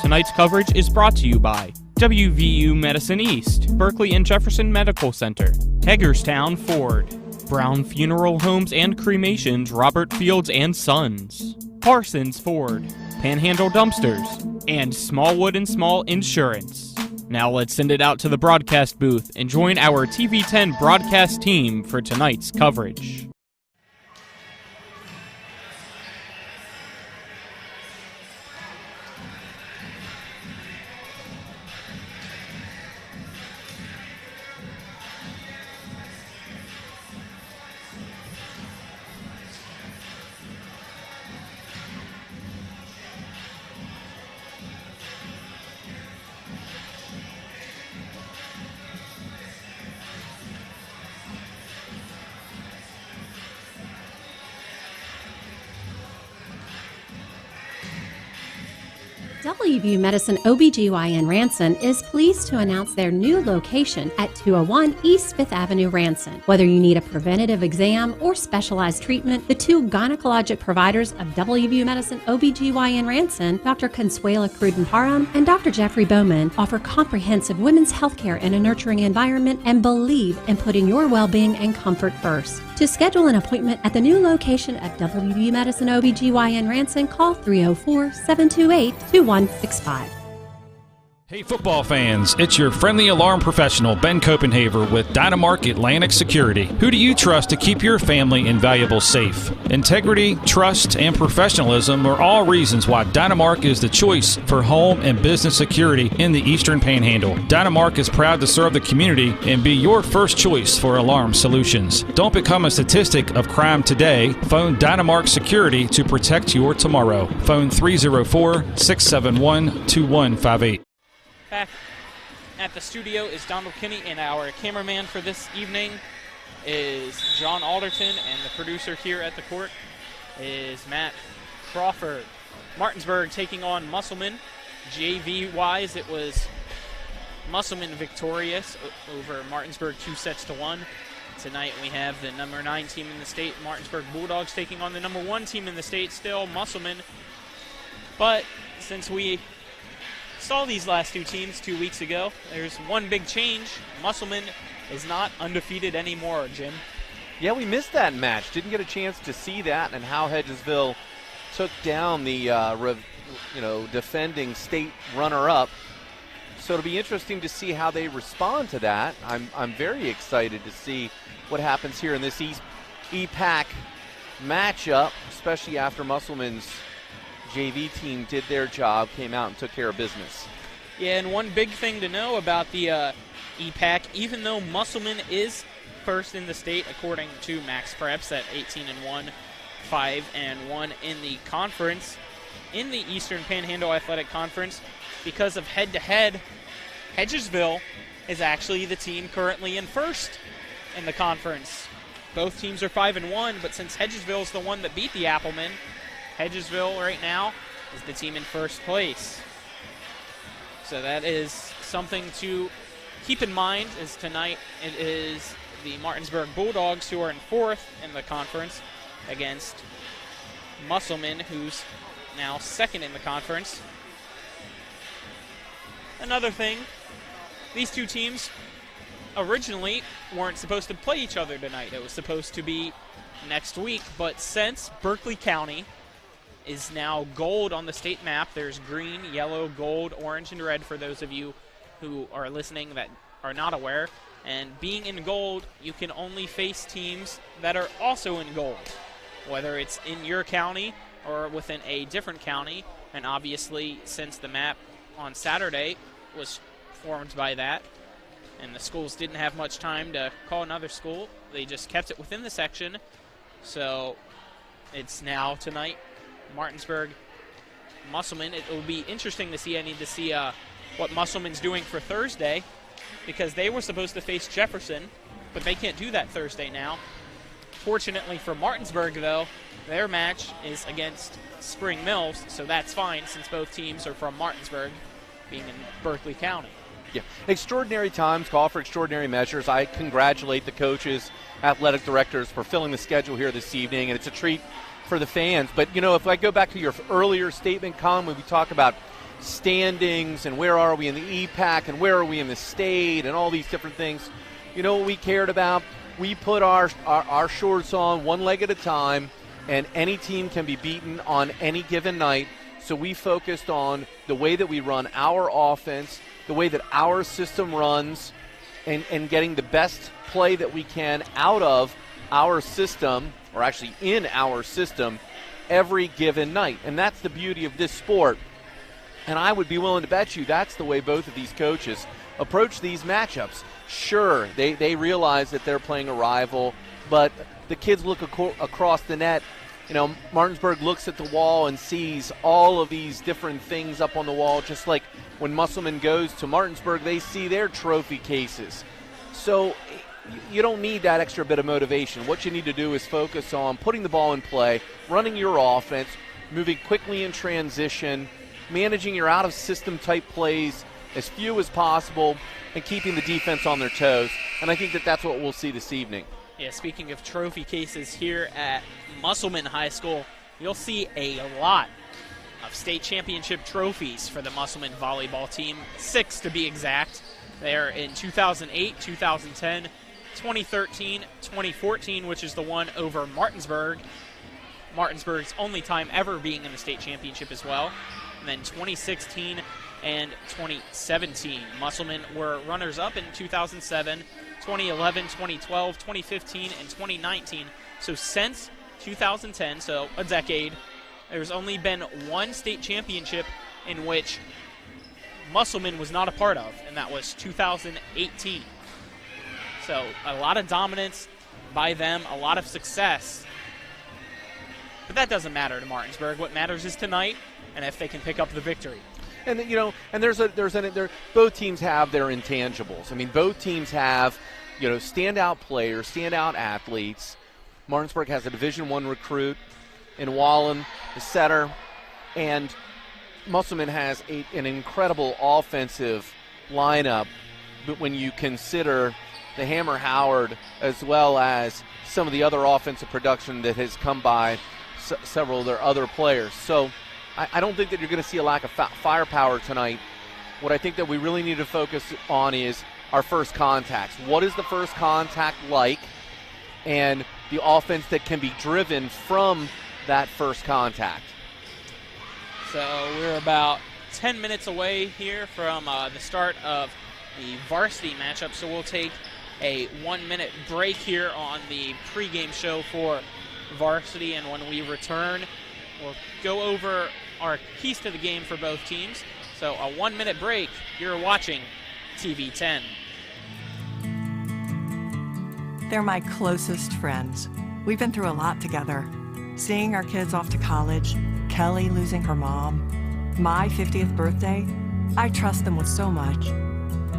Tonight's coverage is brought to you by WVU Medicine East, Berkeley and Jefferson Medical Center, Hagerstown Ford, Brown Funeral Homes and Cremations, Robert Fields and Sons, Parsons Ford, Panhandle Dumpsters, and Smallwood and Small Insurance. Now let's send it out to the broadcast booth and join our TV10 broadcast team for tonight's coverage. WVU Medicine OBGYN Ranson is pleased to announce their new location at 201 East 5th Avenue, Ranson. Whether you need a preventative exam or specialized treatment, the two gynecologic providers of WVU Medicine OBGYN Ranson, Dr. Consuela Cruden-Parham and Dr. Jeffrey Bowman, offer comprehensive women's health care in a nurturing environment and believe in putting your well-being and comfort first. To schedule an appointment at the new location of WVU Medicine OBGYN Ranson, call 304-728-2165. Hey football fans, it's your friendly alarm professional, Ben Copenhaver with Dynamark Atlantic Security. Who do you trust to keep your family and valuables safe? Integrity, trust, and professionalism are all reasons why Dynamark is the choice for home and business security in the Eastern Panhandle. Dynamark is proud to serve the community and be your first choice for alarm solutions. Don't become a statistic of crime today. Phone Dynamark Security to protect your tomorrow. Phone 304-671-2158. Back at the studio is Donald Kinney, and our cameraman for this evening is John Alderton, and the producer here at the court is Matt Crawford. Martinsburg taking on Musselman JV-wise, it was Musselman victorious over Martinsburg 2-1. Tonight we have the number 9 team in the state, Martinsburg Bulldogs, taking on the number 1 team in the state, still Musselman. But since we saw these last 2 teams 2 weeks ago, there's one big change. Musselman is not undefeated anymore, Jim. Yeah, we missed that match. Didn't get a chance to see that and how Hedgesville took down the defending state runner-up. So it'll be interesting to see how they respond to that. I'm very excited to see what happens here in this EPAC matchup, especially after Musselman's JV team did their job, came out and took care of business. Yeah, and one big thing to know about the EPAC, even though Musselman is first in the state according to Max Preps at 18-1, 5-1 in the conference, in the Eastern Panhandle Athletic Conference, because of head-to-head, Hedgesville is actually the team currently in first in the conference. Both teams are 5-1, but since Hedgesville is the one that beat the Applemen, Hedgesville right now is the team in first place. So that is something to keep in mind, as tonight it is the Martinsburg Bulldogs who are in fourth in the conference against Musselman, who's now second in the conference. Another thing, these 2 teams originally weren't supposed to play each other tonight. It was supposed to be next week, but since Berkeley County is now gold on the state map, there's green, yellow, gold, orange, and red for those of you who are listening that are not aware. And being in gold, you can only face teams that are also in gold, whether it's in your county or within a different county. And obviously, since the map on Saturday was formed by that, and the schools didn't have much time to call another school, they just kept it within the section. So it's now tonight, Martinsburg, Musselman. It will be interesting to see. I need to see what Musselman's doing for Thursday, because they were supposed to face Jefferson, but they can't do that Thursday now. Fortunately for Martinsburg, though, their match is against Spring Mills, so that's fine since both teams are from Martinsburg, being in Berkeley County. Yeah, extraordinary times call for extraordinary measures. I congratulate the coaches, athletic directors for filling the schedule here this evening, and it's a treat for the fans. But, if I go back to your earlier statement, Colin, when we talk about standings and where are we in the EPAC and where are we in the state and all these different things, what we cared about? We put our shorts on one leg at a time, and any team can be beaten on any given night. So we focused on the way that we run our offense, the way that our system runs, and getting the best play that we can out of our system, or actually in our system, every given night. And that's the beauty of this sport. And I would be willing to bet you that's the way both of these coaches approach these matchups. Sure, they realize that they're playing a rival, but the kids look across the net. Martinsburg looks at the wall and sees all of these different things up on the wall, just like when Musselman goes to Martinsburg, they see their trophy cases. So you don't need that extra bit of motivation. What you need to do is focus on putting the ball in play, running your offense, moving quickly in transition, managing your out-of-system type plays as few as possible, and keeping the defense on their toes. And I think that that's what we'll see this evening. Yeah, speaking of trophy cases here at Musselman High School, you'll see a lot of state championship trophies for the Musselman volleyball team, 6 to be exact. They're in 2008, 2010, 2013, 2014, which is the one over Martinsburg. Martinsburg's only time ever being in the state championship as well. And then 2016 and 2017. Musselman were runners-up in 2007, 2011, 2012, 2015, and 2019. So since 2010, so a decade, there's only been one state championship in which Musselman was not a part of, and that was 2018. So a lot of dominance by them, a lot of success. But that doesn't matter to Martinsburg. What matters is tonight, and if they can pick up the victory. And both teams have their intangibles. I mean, both teams have, standout players, standout athletes. Martinsburg has a Division I recruit in Wallen, the setter, and Musselman has an incredible offensive lineup, but when you consider the Hammer Howard as well as some of the other offensive production that has come by several of their other players. So I don't think that you're going to see a lack of firepower tonight. What I think that we really need to focus on is our first contacts. What is the first contact like, and the offense that can be driven from that first contact? So we're about 10 minutes away here from the start of the varsity matchup, so we'll take a 1-minute break here on the pregame show for varsity, and when we return, we'll go over our keys to the game for both teams. So a 1-minute break. You're watching TV 10. They're my closest friends. We've been through a lot together. Seeing our kids off to college, Kelly losing her mom, my 50th birthday, I trust them with so much.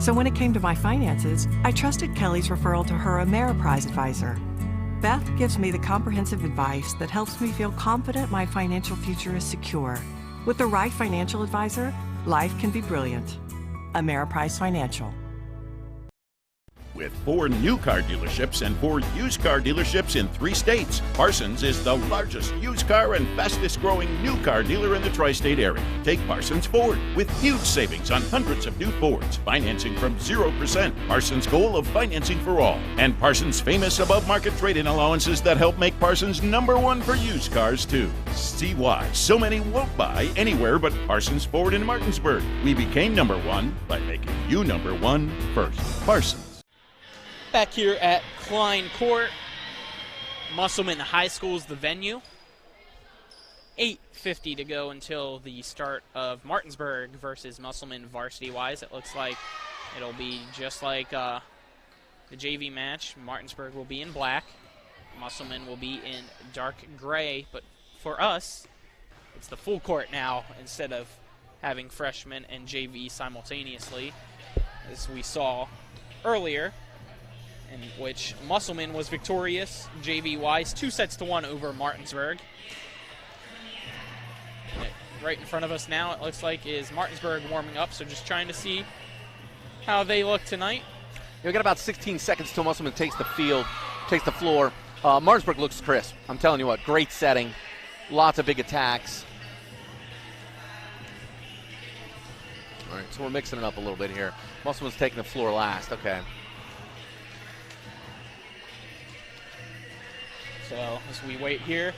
So when it came to my finances, I trusted Kelly's referral to her Ameriprise advisor. Beth gives me the comprehensive advice that helps me feel confident my financial future is secure. With the right financial advisor, life can be brilliant. Ameriprise Financial. With 4 new car dealerships and 4 used car dealerships in 3 states, Parsons is the largest used car and fastest growing new car dealer in the tri-state area. Take Parsons Ford with huge savings on hundreds of new Fords, financing from 0%, Parsons' goal of financing for all, and Parsons' famous above-market trade-in allowances that help make Parsons #1 for used cars too. See why so many won't buy anywhere but Parsons Ford in Martinsburg. We became #1 by making you #1 first. Parsons. Back here at Klein Court, Musselman High School is the venue. 8:50 to go until the start of Martinsburg versus Musselman varsity-wise. It looks like it'll be just like the JV match. Martinsburg will be in black. Musselman will be in dark gray. But for us, it's the full court now instead of having freshmen and JV simultaneously, as we saw earlier, in which Musselman was victorious, JV-wise, 2-1 over Martinsburg. Right in front of us now, it looks like, is Martinsburg warming up, so just trying to see how they look tonight. We got about 16 seconds till Musselman takes the floor. Martinsburg looks crisp. I'm telling you what, great setting, lots of big attacks. All right, so we're mixing it up a little bit here. Musselman's taking the floor last, okay. So as we wait here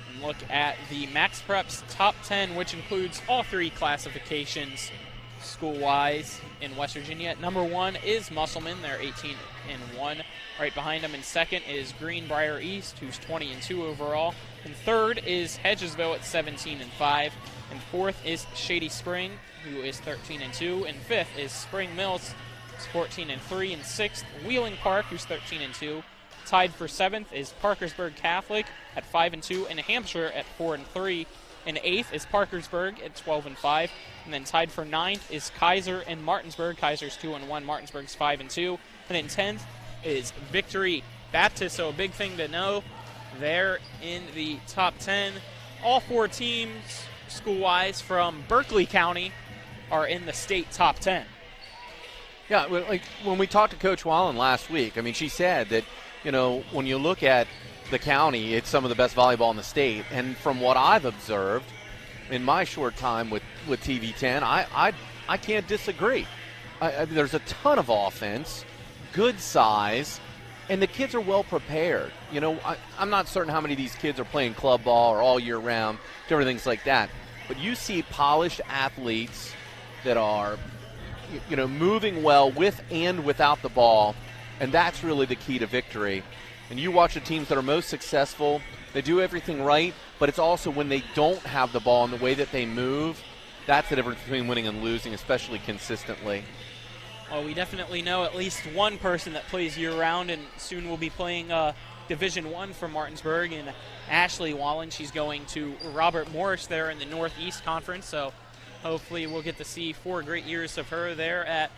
and look at the Max Preps top 10, which includes all 3 classifications school-wise in West Virginia. #1 is Musselman. They're 18-1. Right behind them in second is Greenbrier East, who's 20-2 overall. And third is Hedgesville at 17-5. And fourth is Shady Spring, who is 13-2. And fifth is Spring Mills, who's 14-3. And sixth, Wheeling Park, who's 13-2. Tied for 7th is Parkersburg Catholic at 5-2, and Hampshire at 4-3. And 8th is Parkersburg at 12-5. And then tied for 9th is Kaiser and Martinsburg. Kaiser's 2-1, Martinsburg's 5-2. And then 10th is Victory Baptist. So a big thing to know, they're in the top 10. All 4 teams, school-wise, from Berkeley County are in the state top 10. Yeah, like when we talked to Coach Wallen last week, I mean, she said that, you know, when you look at the county, it's some of the best volleyball in the state. And from what I've observed in my short time with TV 10, I can't disagree. There's a ton of offense, good size, and the kids are well prepared. You know, I'm not certain how many of these kids are playing club ball or all year round, different things like that. But you see polished athletes that are, you know, moving well with and without the ball. And that's really the key to victory. And you watch the teams that are most successful, they do everything right, but it's also when they don't have the ball and the way that they move, that's the difference between winning and losing, especially consistently. Well, we definitely know at least one person that plays year-round, and soon will be playing Division I for Martinsburg, and Ashley Wallen. She's going to Robert Morris there in the Northeast Conference, so hopefully we'll get to see 4 great years of her there at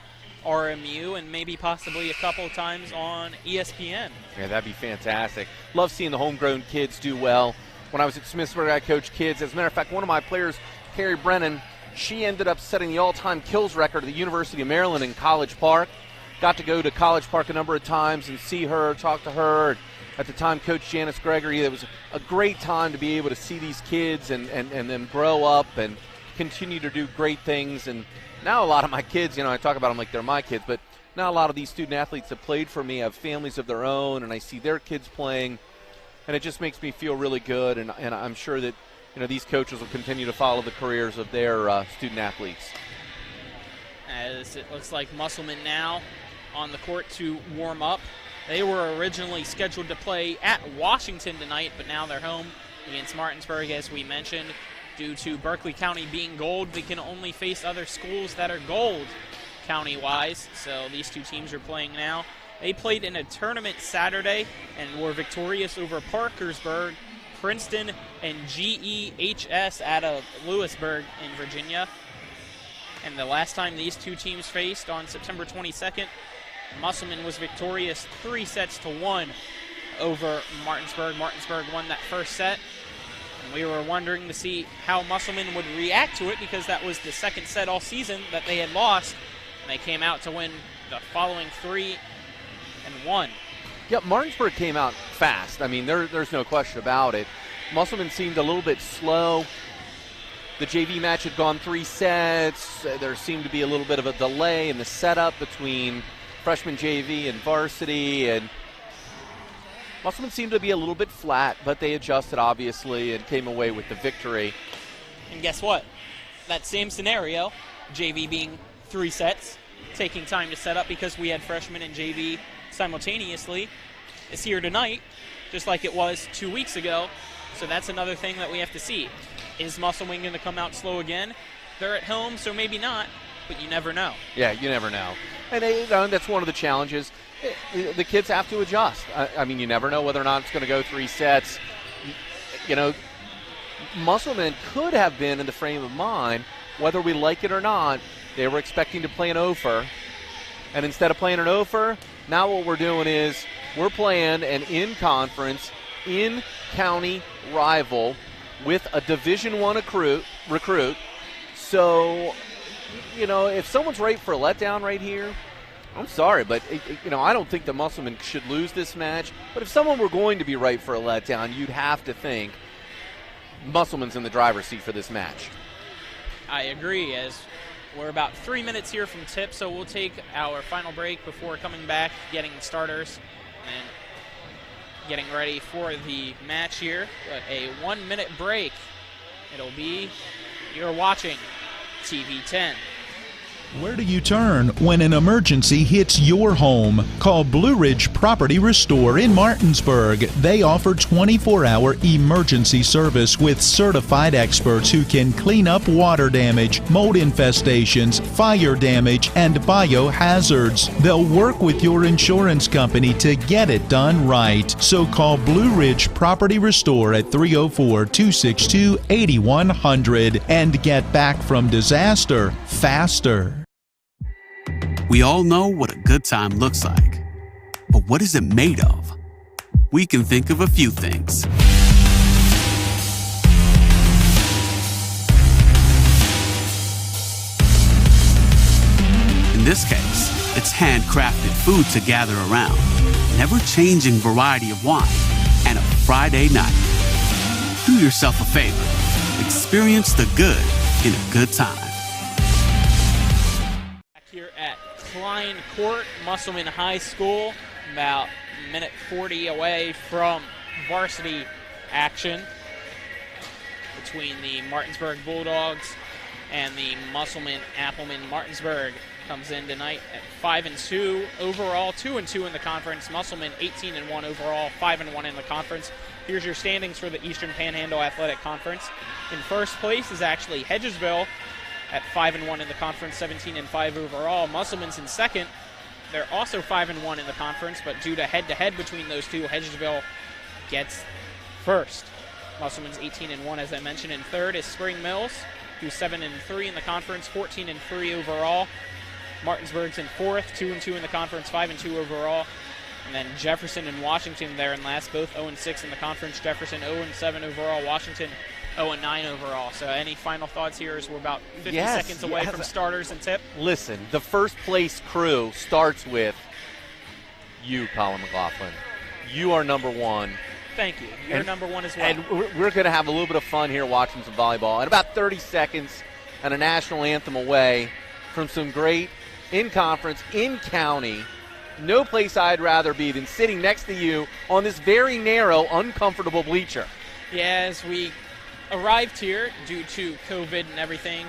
RMU, and maybe possibly a couple times on ESPN. Yeah, that'd be fantastic. Love seeing the homegrown kids do well. When I was at Smithsburg, I coached kids. As a matter of fact, one of my players Carrie Brennan, she ended up setting the all-time kills record at the University of Maryland in College Park. Got to go to College Park a number of times and see her, talk to her. At the time, Coach Janice Gregory, it was a great time to be able to see these kids and them grow up and continue to do great things. And now a lot of my kids, I talk about them like they're my kids, but now a lot of these student athletes that played for me have families of their own, and I see their kids playing, and it just makes me feel really good. And I'm sure that these coaches will continue to follow the careers of their student athletes. As it looks like Musselman now on the court to warm up. They were originally scheduled to play at Washington tonight, but now they're home against Martinsburg, as we mentioned. Due to Berkeley County being gold, they can only face other schools that are gold county-wise. So these two teams are playing now. They played in a tournament Saturday and were victorious over Parkersburg, Princeton, and GEHS out of Lewisburg in Virginia. And the last time these two teams faced on September 22nd, Musselman was victorious 3-1 over Martinsburg. Martinsburg won that first set, and we were wondering to see how Musselman would react to it because that was the second set all season that they had lost, and they came out to win the following 3-1. Yeah, Martinsburg came out fast. I mean, there's no question about it. Musselman seemed a little bit slow. The JV match had gone 3 sets. There seemed to be a little bit of a delay in the setup between freshman JV and varsity, and Musselman seemed to be a little bit flat, but they adjusted, obviously, and came away with the victory. And guess what? That same scenario, JV being 3 sets, taking time to set up because we had freshmen and JV simultaneously, is here tonight, just like it was 2 weeks ago. So that's another thing that we have to see. Is Musselman going to come out slow again? They're at home, so maybe not, but you never know. Yeah, you never know. And that's one of the challenges. The kids have to adjust. I mean, you never know whether or not it's going to go 3 sets. Musselman could have been in the frame of mind, whether we like it or not, they were expecting to play an Ophir. And instead of playing an Ophir, now what we're doing is we're playing an in-conference, in-county rival with a Division I recruit. So, if someone's right for a letdown right here, I'm sorry, but, I don't think the Musselman should lose this match. But if someone were going to be right for a letdown, you'd have to think Musselman's in the driver's seat for this match. I agree, as we're about 3 minutes here from tip, so we'll take our final break before coming back, getting the starters, and getting ready for the match here. But a 1-minute break. It'll be, you're watching TV 10. Where do you turn when an emergency hits your home? Call Blue Ridge Property Restore in Martinsburg. They offer 24-hour emergency service with certified experts who can clean up water damage, mold infestations, fire damage, and biohazards. They'll work with your insurance company to get it done right. So call Blue Ridge Property Restore at 304-262-8100 and get back from disaster faster. We all know what a good time looks like. But what is it made of? We can think of a few things. In this case, it's handcrafted food to gather around, an ever-changing variety of wine, and a Friday night. Do yourself a favor. Experience the good in a good time. Here at Klein Court, Musselman High School, about a minute 40 away from varsity action between the Martinsburg Bulldogs and the Musselman Appleman. Martinsburg comes in tonight at 5-2 overall, 2-2 in the conference. Musselman 18-1 overall, 5-1 in the conference. Here's your standings for the Eastern Panhandle Athletic Conference. In first place is actually Hedgesville at 5-1 in the conference, 17-5 overall. Musselman's in second. They're also 5-1 in the conference, but due to head-to-head between those two, Hedgesville gets first. Musselman's 18-1, as I mentioned. In third is Spring Mills, who's 7-3 in the conference, 14-3 overall. Martinsburg's in fourth, 2-2 in the conference, 5-2 overall. And then Jefferson and Washington there in last, both 0-6 in the conference. Jefferson 0-7 overall, Washington 0-9 overall. So any final thoughts here as we're about 50 seconds away from starters and tip? Listen, the first place crew starts with you, Colin McLaughlin. You are number one. Thank you. You're number one as well. And we're going to have a little bit of fun here watching some volleyball. In about 30 seconds and a national anthem away from some great in-conference, in-county. No place I'd rather be than sitting next to you on this very narrow, uncomfortable bleacher. Yeah, as we arrived here due to COVID and everything,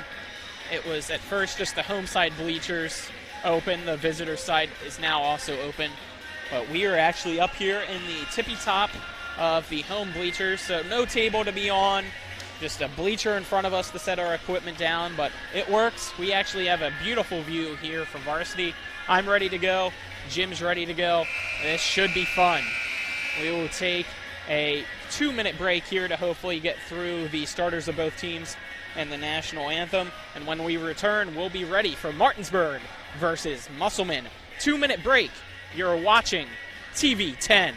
it was at first just the home side bleachers open. The visitor side is now also open. But we are actually up here in the tippy top of the home bleachers, so no table to be on, just a bleacher in front of us to set our equipment down, but it works. We actually have a beautiful view here from varsity. I'm ready to go. Jim's ready to go. This should be fun. We will take a 2-minute break here to hopefully get through the starters of both teams and the national anthem, and when we return, we'll be ready for Martinsburg versus Musselman. 2-minute break. You're watching TV 10.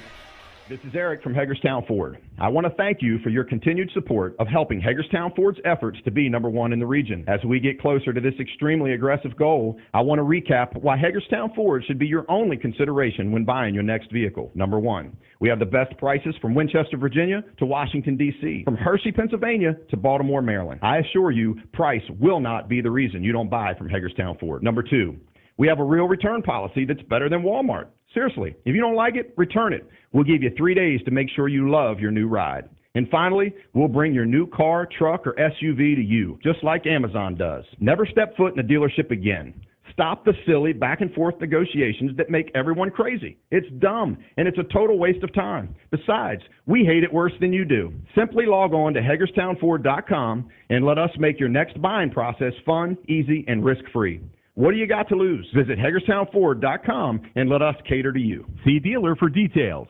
This is Eric from Hagerstown Ford. I want to thank you for your continued support of helping Hagerstown Ford's efforts to be number one in the region. As we get closer to this extremely aggressive goal, I want to recap why Hagerstown Ford should be your only consideration when buying your next vehicle. Number one, we have the best prices from Winchester, Virginia to Washington, D.C., from Hershey, Pennsylvania to Baltimore, Maryland. I assure you, price will not be the reason you don't buy from Hagerstown Ford. Number two, we have a real return policy that's better than Walmart. Seriously, if you don't like it, return it. We'll give you 3 days to make sure you love your new ride. And finally, we'll bring your new car, truck, or SUV to you, just like Amazon does. Never step foot in a dealership again. Stop the silly back and forth negotiations that make everyone crazy. It's dumb, and it's a total waste of time. Besides, we hate it worse than you do. Simply log on to HagerstownFord.com and let us make your next buying process fun, easy, and risk-free. What do you got to lose? Visit HagerstownFord.com and let us cater to you. See dealer for details.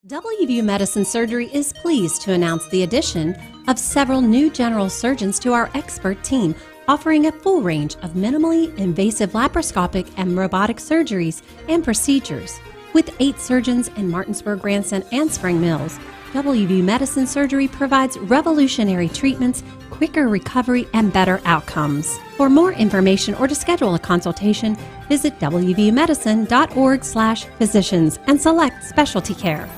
WVU Medicine Surgery is pleased to announce the addition of several new general surgeons to our expert team, offering a full range of minimally invasive laparoscopic and robotic surgeries and procedures. With 8 surgeons in Martinsburg, Branson, and Spring Mills, WVU Medicine Surgery provides revolutionary treatments, quicker recovery, and better outcomes. For more information or to schedule a consultation, visit wvumedicine.org/physicians and select specialty care.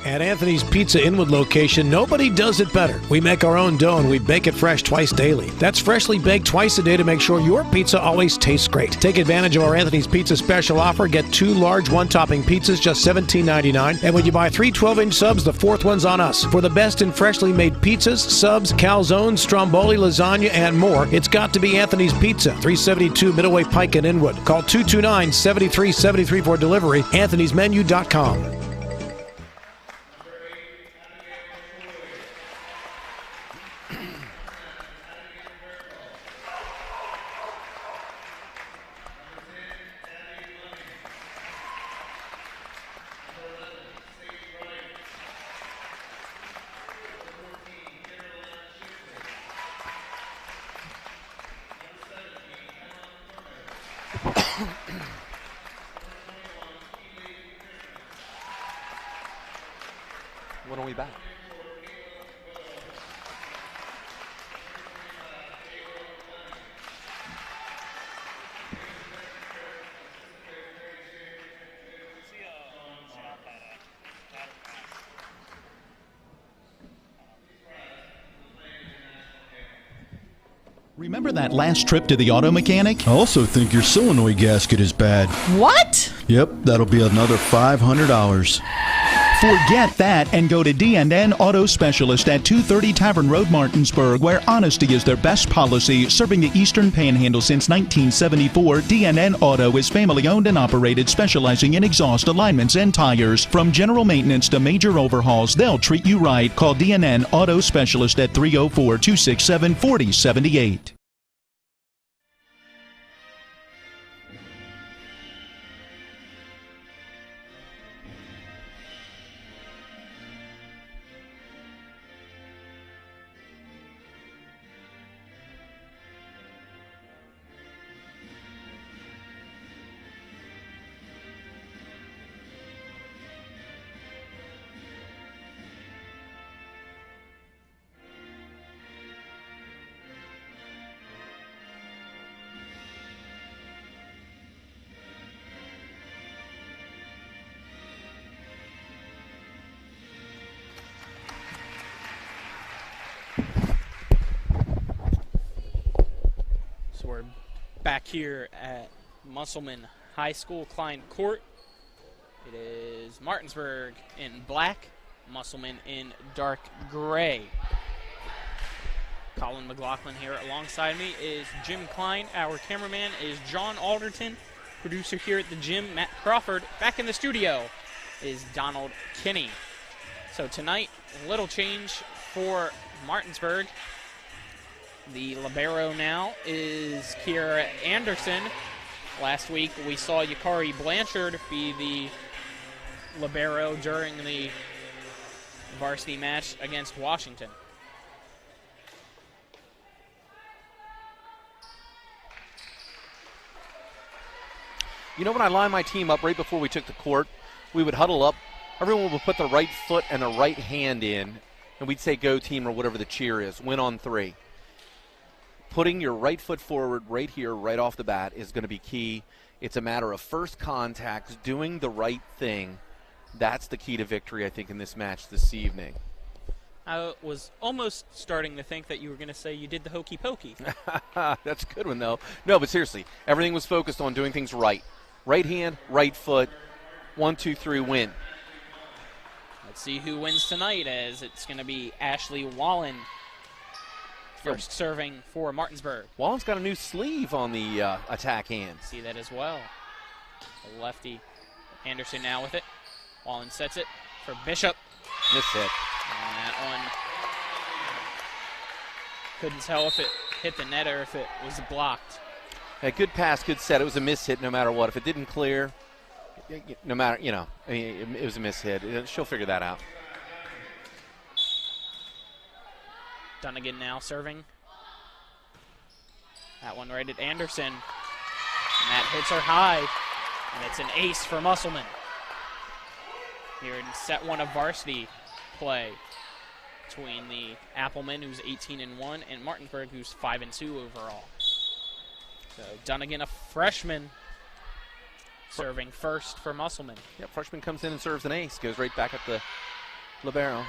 At Anthony's Pizza Inwood location, nobody does it better. We make our own dough and we bake it fresh twice daily. That's freshly baked twice a day to make sure your pizza always tastes great. Take advantage of our Anthony's Pizza special offer. Get 2 large one-topping pizzas, just $17.99. And when you buy 3 12-inch subs, the 4th one's on us. For the best in freshly made pizzas, subs, calzones, stromboli, lasagna, and more, it's got to be Anthony's Pizza, 372 Middleway Pike in Inwood. Call 229-7373 for delivery, anthonysmenu.com. When are we back? Remember that last trip to the auto mechanic? I also think your solenoid gasket is bad. What? Yep, that'll be another $500. Forget that and go to D&N Auto Specialist at 230 Tavern Road, Martinsburg, where honesty is their best policy. Serving the Eastern Panhandle since 1974, D&N Auto is family-owned and operated, specializing in exhaust alignments and tires. From general maintenance to major overhauls, they'll treat you right. Call D&N Auto Specialist at 304-267-4078. So we're back here at Musselman High School, Klein Court. It is Martinsburg in black, Musselman in dark gray. Colin McLaughlin here alongside me is Jim Klein. Our cameraman is John Alderton. Producer here at the gym, Matt Crawford. Back in the studio is Donald Kinney. So tonight, a little change for Martinsburg. The libero now is Kiera Anderson. Last week we saw Yakari Blanchard be the libero during the varsity match against Washington. You know, when I lined my team up right before we took the court, we would huddle up. Everyone would put the right foot and the right hand in, and we'd say go team or whatever the cheer is, win on 3. Putting your right foot forward right here, right off the bat, is going to be key. It's a matter of first contact, doing the right thing. That's the key to victory, I think, in this match this evening. I was almost starting to think that you were going to say you did the hokey pokey. That's a good one, though. No, but seriously, everything was focused on doing things right. Right hand, right foot, 1, 2, 3, win. Let's see who wins tonight, as it's going to be Ashley Wallen first serving for Martinsburg. Wallen's got a new sleeve on the attack hand. See that as well. The lefty Anderson now with it. Wallen sets it for Bishop. Miss hit. And that one, couldn't tell if it hit the net or if it was blocked. A good pass, good set. It was a miss hit no matter what. If it didn't clear, no matter, you know, I mean, it was a miss hit. She'll figure that out. Dunnigan now serving. That one right at Anderson. And that hits her high. And it's an ace for Musselman. Here in set 1 of varsity play between the Applemen, who's 18-1, and Martinsburg, who's 5-2 overall. So Dunnigan, a freshman, serving first for Musselman. Yep, freshman comes in and serves an ace. Goes right back at the libero.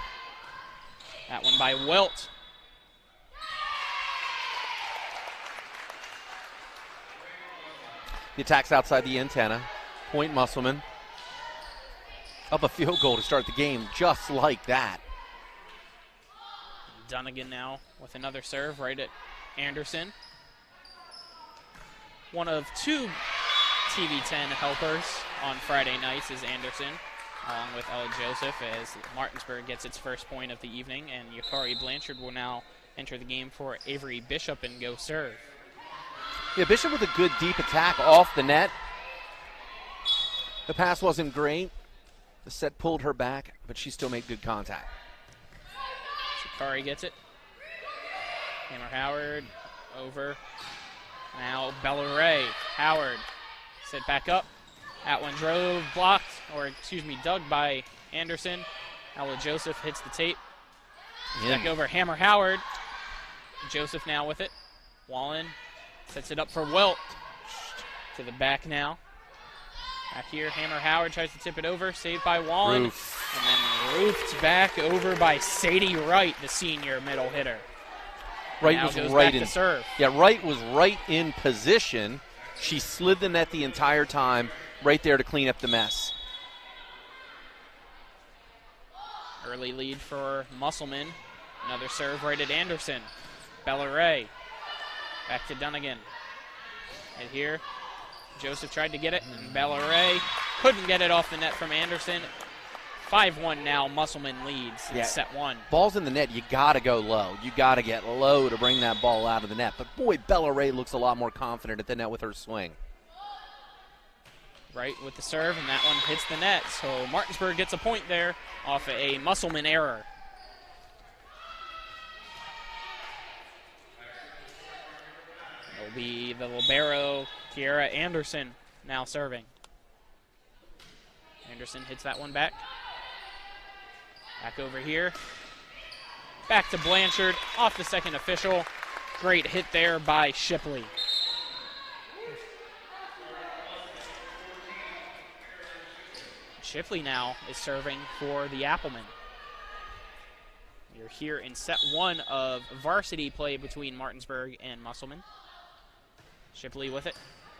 That one by Welt. The attack's outside the antenna. Point Musselman. Up a field goal to start the game, just like that. Dunnigan now with another serve right at Anderson. One of 2 TV10 helpers on Friday nights is Anderson, along with Ella Joseph, as Martinsburg gets its first point of the evening, and Yakari Blanchard will now enter the game for Avery Bishop and go serve. Yeah, Bishop with a good deep attack off the net. The pass wasn't great. The set pulled her back, but she still made good contact. Yakari gets it. Hammer Howard over. Now Bella Ray. Howard set back up. That one drove, blocked, or excuse me, dug by Anderson. Ella Joseph hits the tape. Back over Hammer Howard. Joseph now with it. Wallen sets it up for Welt. To the back now. Back here, Hammer Howard tries to tip it over. Saved by Wallen. Roof. And then roofed back over by Sadie Wright, the senior middle hitter. Wright was right in serve. Yeah, Wright was right in position. She slid the net the entire time, right there to clean up the mess. Early lead for Musselman. Another serve right at Anderson. Bella Ray. Back to Dunnigan. And here, Joseph tried to get it, and Bella Ray couldn't get it off the net from Anderson. 5-1 now, Musselman leads in set 1. Ball's in the net, you got to go low. You got to get low to bring that ball out of the net. But boy, Bella Ray looks a lot more confident at the net with her swing. Right with the serve, and that one hits the net. So Martinsburg gets a point there off a Musselman error. It'll be the libero, Kiera Anderson, now serving. Anderson hits that one back. Back over here. Back to Blanchard, off the second official. Great hit there by Shipley. Shipley now is serving for the Applemen. You're here in set 1 of varsity play between Martinsburg and Musselman. Shipley with it.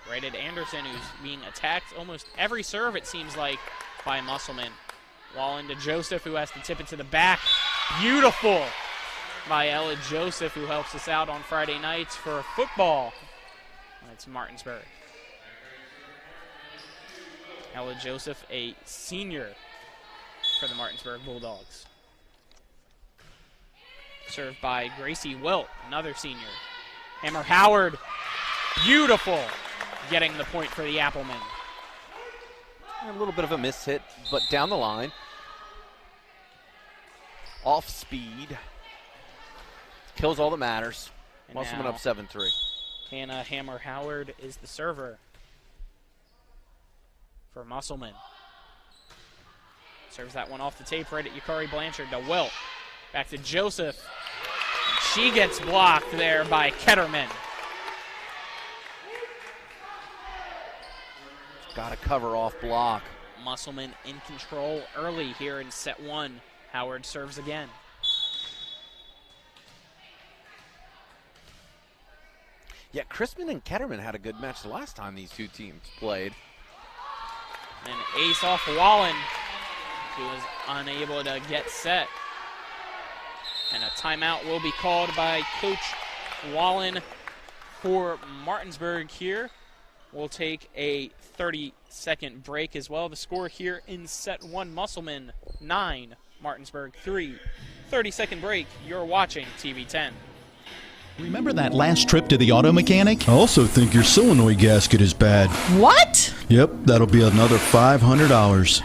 Right at Anderson, who's being attacked almost every serve, it seems like, by Musselman. Wallen to Joseph, who has to tip it to the back. Beautiful by Ella Joseph, who helps us out on Friday nights for football. That's Martinsburg. Ella Joseph, a senior for the Martinsburg Bulldogs. Served by Gracie Wilt, another senior. Hammer Howard, beautiful, getting the point for the Applemen. A little bit of a miss hit, but down the line. Off speed. Kills all that matters. Musselman up 7-3. Hannah Hammer Howard is the server for Musselman. Serves that one off the tape right at Yukari Blanchard to Wilt. Back to Joseph. She gets blocked there by Ketterman. Got to cover off block. Musselman in control early here in set one. Howard serves again. Yeah, Chrisman and Ketterman had a good match the last time these two teams played. And ace off Wallen, who was unable to get set. And a timeout will be called by Coach Wallen for Martinsburg here. We'll take a 30-second break as well. The score here in set one, Musselman 9, Martinsburg 3. 30-second break. You're watching TV 10. Remember that last trip to the auto mechanic? I also think your solenoid gasket is bad. What? Yep, that'll be another $500.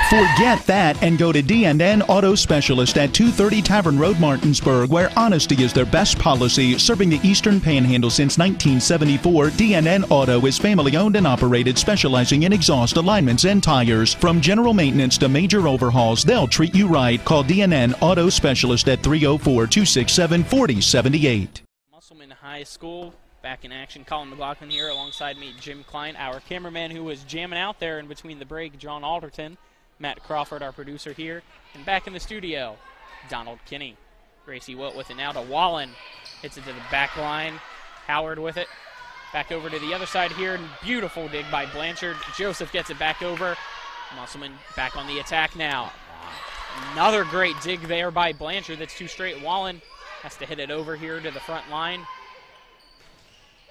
Forget that and go to D&N Auto Specialist at 230 Tavern Road, Martinsburg, where honesty is their best policy. Serving the Eastern Panhandle since 1974, D&N Auto is family-owned and operated, specializing in exhaust alignments and tires. From general maintenance to major overhauls, they'll treat you right. Call D&N Auto Specialist at 304-267-4078. Musselman High School back in action. Colin McLaughlin here alongside me, Jim Klein, our cameraman who was jamming out there in between the break, John Alderton. Matt Crawford, our producer here. And back in the studio, Donald Kinney. Gracie Wilt with it now to Wallen. Hits it to the back line. Howard with it. Back over to the other side here. Beautiful dig by Blanchard. Joseph gets it back over. Musselman back on the attack now. Another great dig there by Blanchard. That's two straight. Wallen has to hit it over here to the front line.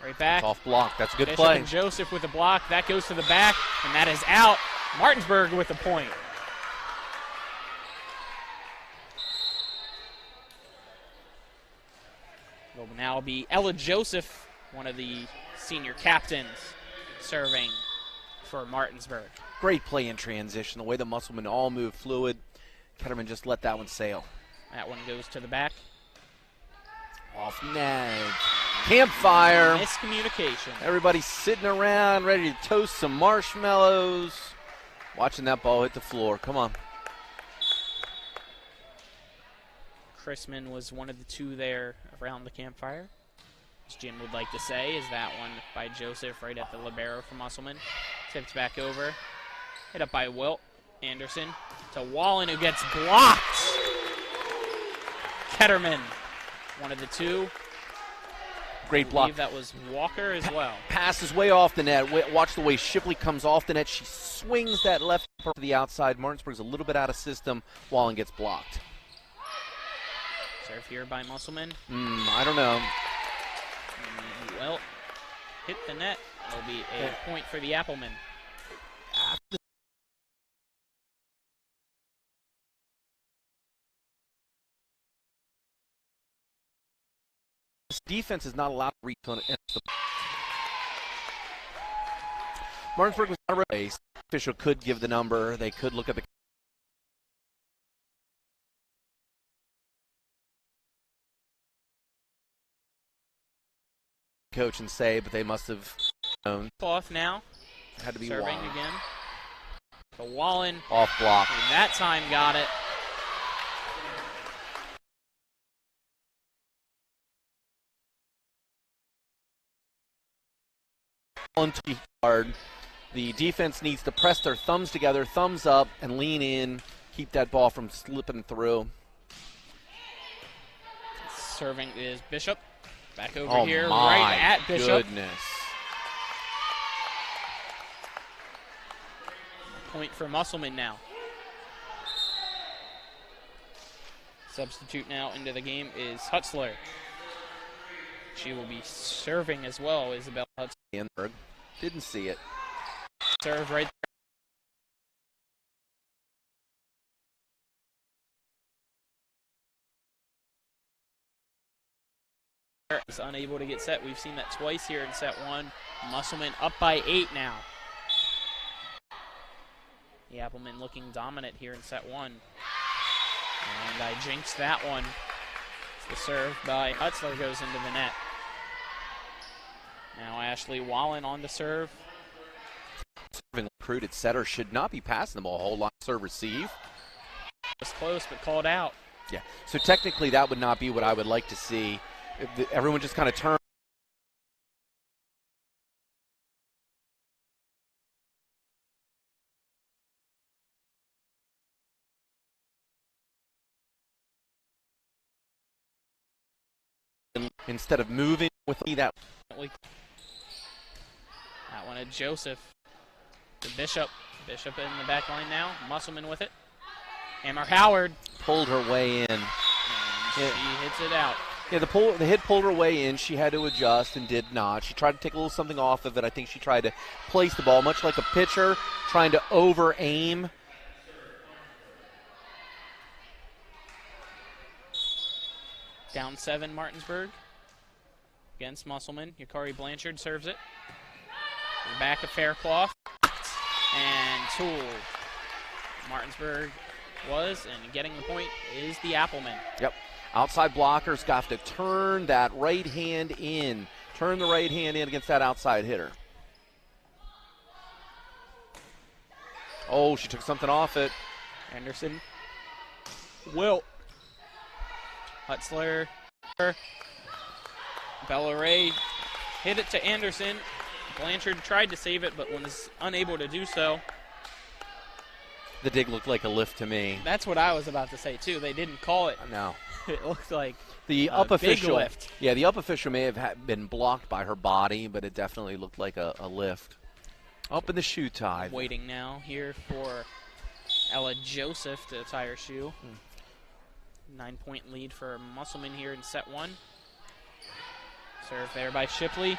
Right back. It's off block. That's a good Bishop play. And Joseph with the block. That goes to the back, and that is out. Martinsburg with the point. It will now be Ella Joseph, one of the senior captains, serving for Martinsburg. Great play in transition. The way the Musselmen all move fluid. Ketterman just let that one sail. That one goes to the back. Off net. Campfire. Miscommunication. Everybody's sitting around ready to toast some marshmallows. Watching that ball hit the floor. Come on. Chrisman was one of the two there around the campfire. As Jim would like to say, is that one by Joseph right at the libero for Musselman. Tipped back over. Hit up by Wilt. Anderson to Wallen, who gets blocked. Ketterman, one of the two. Great block. That was Walker as well. Pass is way off the net. Watch the way Shipley comes off the net. She swings that left to the outside. Martinsburg's a little bit out of system. Wallen gets blocked. Serve here by Musselman. I don't know. Well, hit the net. It'll be a point for the Applemen. This defense is not allowed to reach on it. Martinsburg was not a race. Official could give the number. They could look at the coach and say, but they must have known. Off now. Had to be serving Wallen. again. To Wallen. Off block. And that time got it. Too hard. The defense needs to press their thumbs together, thumbs up, and lean in. Keep that ball from slipping through. Serving is Bishop. Back over here, my right at Bishop. Goodness. point for Musselman now. Substitute now into the game is Hutzler. She will be serving as well, Isabel Hutzler. Didn't see it. Serve right there. Is unable to get set. We've seen that twice here in set 1. Musselman up by 8 now. The Applemen looking dominant here in set 1. And I jinxed that one. The serve by Hutzler goes into the net. Now Ashley Wallen on the serve. Serving recruited setter should not be passing them a whole lot. Serve receive. Was close but called out. Yeah, so technically that would not be what I would like to see. If everyone just kind of turned. Instead of moving with that. That one at Joseph. To Bishop. Bishop in the back line now. Musselman with it. Hammer Howard. Pulled her way in. And she hits it out. Yeah, the hit pulled her way in. She had to adjust and did not. She tried to take a little something off of it. I think she tried to place the ball, much like a pitcher, trying to over-aim. Down 7, Martinsburg. Against Musselman. Yakari Blanchard serves it. Back of Faircloth. And Toole. Martinsburg was, and getting the point is the Applemen. Yep. Outside blockers got to turn that right hand in. Turn the right hand in against that outside hitter. Oh, she took something off it. Anderson. Wilt. Hutzler. Bellaray hit it to Anderson. Blanchard tried to save it, but was unable to do so. The dig looked like a lift to me. That's what I was about to say, too. They didn't call it. No. It looked like the a up official, big lift. Yeah, the up official may have been blocked by her body, but it definitely looked like a lift. Up in the shoe tie. Waiting now here for Ella Joseph to tie her shoe. 9-point lead for Musselman here in set 1. Serve there by Shipley.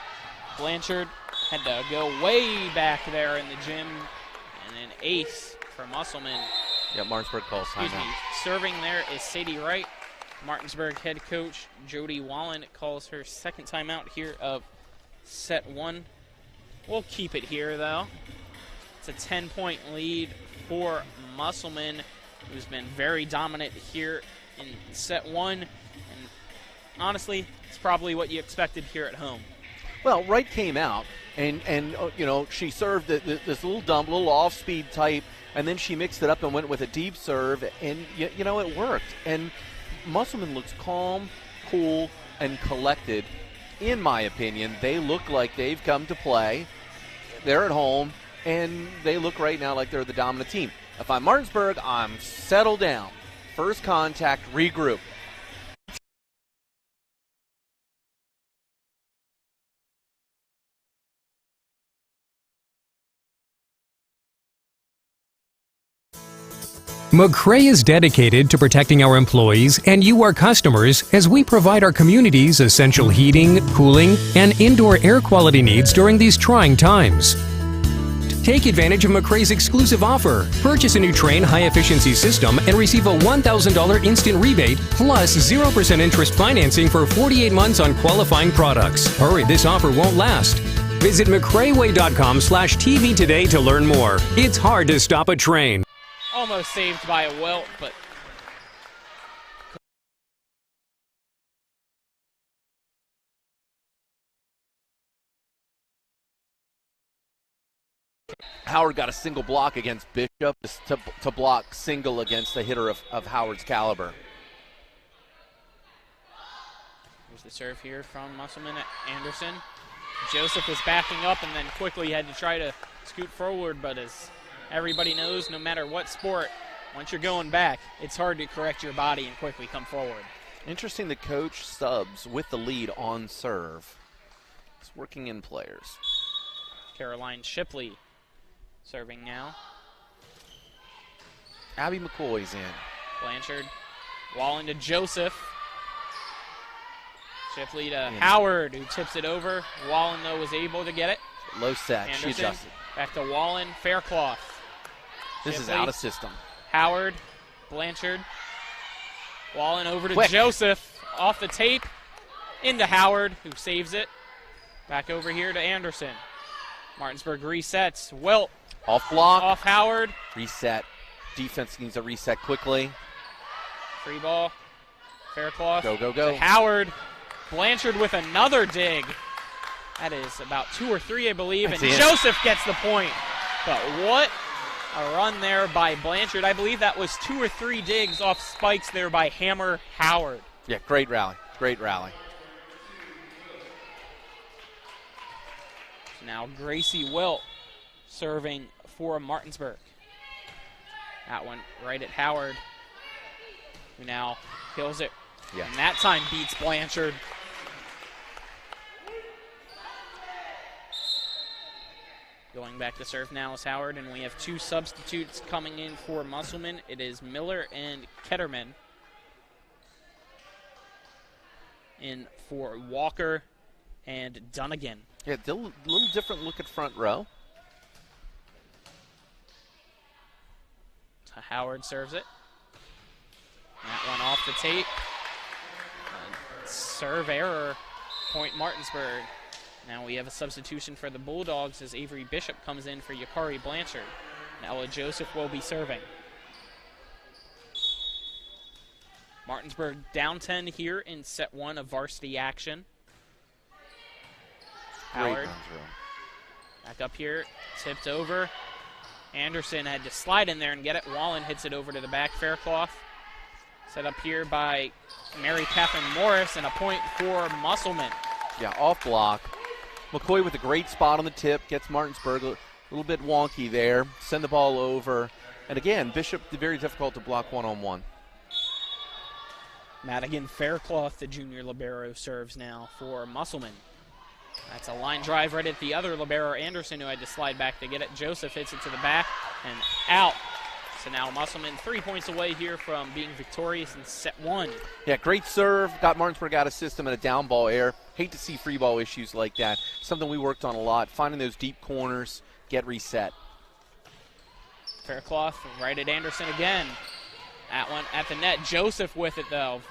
Blanchard had to go way back there in the gym. And an ace for Musselman. Yeah, Martinsburg calls timeout. Excuse me. Serving there is Sadie Wright. Martinsburg head coach Jody Wallen calls her second timeout here of set 1. We'll keep it here, though. It's a 10-point lead for Musselman, who's been very dominant here in set 1. And honestly, it's probably what you expected here at home. Well, Wright came out, and you know, she served this little dump, little off-speed type, and then she mixed it up and went with a deep serve, and, you know, it worked. And Musselman looks calm, cool, and collected. In my opinion, they look like they've come to play. They're at home, and they look right now like they're the dominant team. If I'm Martinsburg, I'm settled down. First contact, regroup. McCrae is dedicated to protecting our employees and you, our customers, as we provide our communities essential heating, cooling, and indoor air quality needs during these trying times. Take advantage of McCrae's exclusive offer. Purchase a new Train high-efficiency system and receive a $1,000 instant rebate plus 0% interest financing for 48 months on qualifying products. Hurry, this offer won't last. Visit McCraeWay.com/TV today to learn more. It's hard to stop a train. Almost saved by a Wilt, but Howard got a single block against Bishop to block single against a hitter of Howard's caliber. Here's the serve here from Musselman at Anderson. Joseph was backing up and then quickly had to try to scoot forward, but as everybody knows, no matter what sport, once you're going back, it's hard to correct your body and quickly come forward. Interesting, the coach subs with the lead on serve. He's working in players. Caroline Shipley serving now. Abby McCoy's in. Blanchard, Wallen to Joseph. Shipley to Howard, who tips it over. Wallen, though, was able to get it. Low set. Anderson, She adjusted. back to Wallen. Faircloth. This Shipley, is out of system. Howard, Blanchard. Wallen over to Quick. Joseph. Off the tape. Into Howard, who saves it. Back over here to Anderson. Martinsburg resets. Wilt. Off block. Off Howard. Reset. Defense needs a reset quickly. Free ball. Faircloth. Go, go, go. To Howard. Blanchard with another dig. That is about 2 or 3, I believe. That's and it. Joseph gets the point. But what a run there by Blanchard. I believe that was 2 or 3 digs off spikes there by Hammer Howard. Yeah, great rally. Great rally. Now Gracie Wilt serving for Martinsburg. That one right at Howard, who now kills it. Yeah. And that time beats Blanchard. Going back to serve now is Howard, and we have 2 substitutes coming in for Musselman. It is Miller and Ketterman. In for Walker and Dunnigan. Yeah, a little different look at front row. Howard serves it. That one off the tape. Serve error, point Martinsburg. Now we have a substitution for the Bulldogs as Avery Bishop comes in for Yakari Blanchard. Now Ella Joseph will be serving. Martinsburg down 10 here in set 1 of varsity action. Howard back up here, tipped over. Anderson had to slide in there and get it. Wallen hits it over to the back. Faircloth set up here by Mary Catherine Morris, and a point for Musselman. Yeah, off block. McCoy with a great spot on the tip, gets Martinsburg a little bit wonky there. Send the ball over. And again, Bishop, very difficult to block one-on-one. Madigan Faircloth, the junior libero, serves now for Musselman. That's a line drive right at the other libero, Anderson, who had to slide back to get it. Joseph hits it to the back and out. So now Musselman 3 points away here from being victorious in set 1. Yeah, great serve. Got Martinsburg out of system and a down ball error. Hate to see free ball issues like that. Something we worked on a lot. Finding those deep corners, get reset. Faircloth right at Anderson again. That one at the net. Joseph with it, though.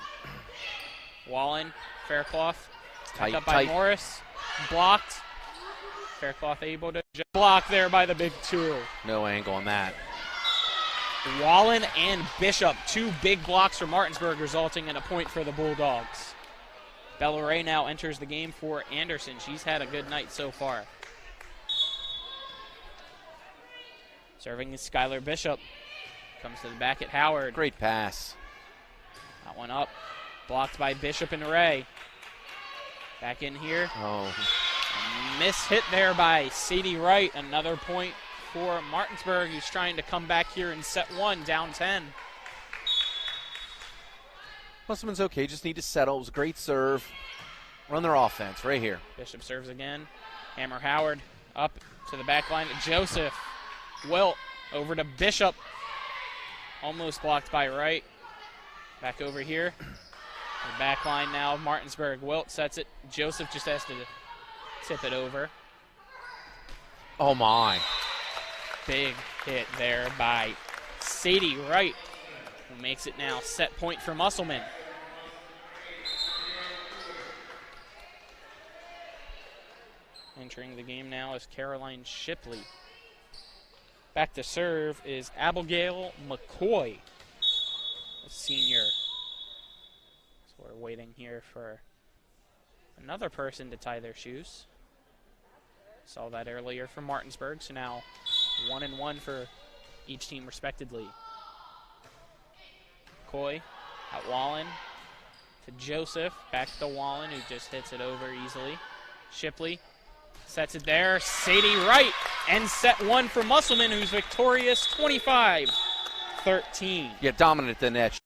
Wallen, Faircloth. Tight, up by Morris. Blocked. Faircloth able to block there by the big 2. No angle on that. Wallen and Bishop, 2 big blocks for Martinsburg, resulting in a point for the Bulldogs. Bella Ray now enters the game for Anderson. She's had a good night so far. Serving is Skylar Bishop. Comes to the back at Howard. Great pass. That one up. Blocked by Bishop and Ray. Back in here. Oh. A miss hit there by Sadie Wright. Another point for Martinsburg, who's trying to come back here in set 1, down 10. Musselman's okay, just need to settle. It was a great serve. Run their offense right here. Bishop serves again. Hammer Howard up to the back line to Joseph. Wilt over to Bishop. Almost blocked by Wright. Back over here. The back line now, Martinsburg. Wilt sets it. Joseph just has to tip it over. Oh, my. Big hit there by Sadie Wright, who makes it now set point for Musselman. Entering the game now is Caroline Shipley. Back to serve is Abigail McCoy, a senior. So we're waiting here for another person to tie their shoes. Saw that earlier from Martinsburg, so now 1-1 for each team respectively. McCoy at Wallen to Joseph, back to Wallen, who just hits it over easily. Shipley sets it there. Sadie Wright ends set 1 for Musselman, who's victorious 25-13. Yeah, dominant at the net.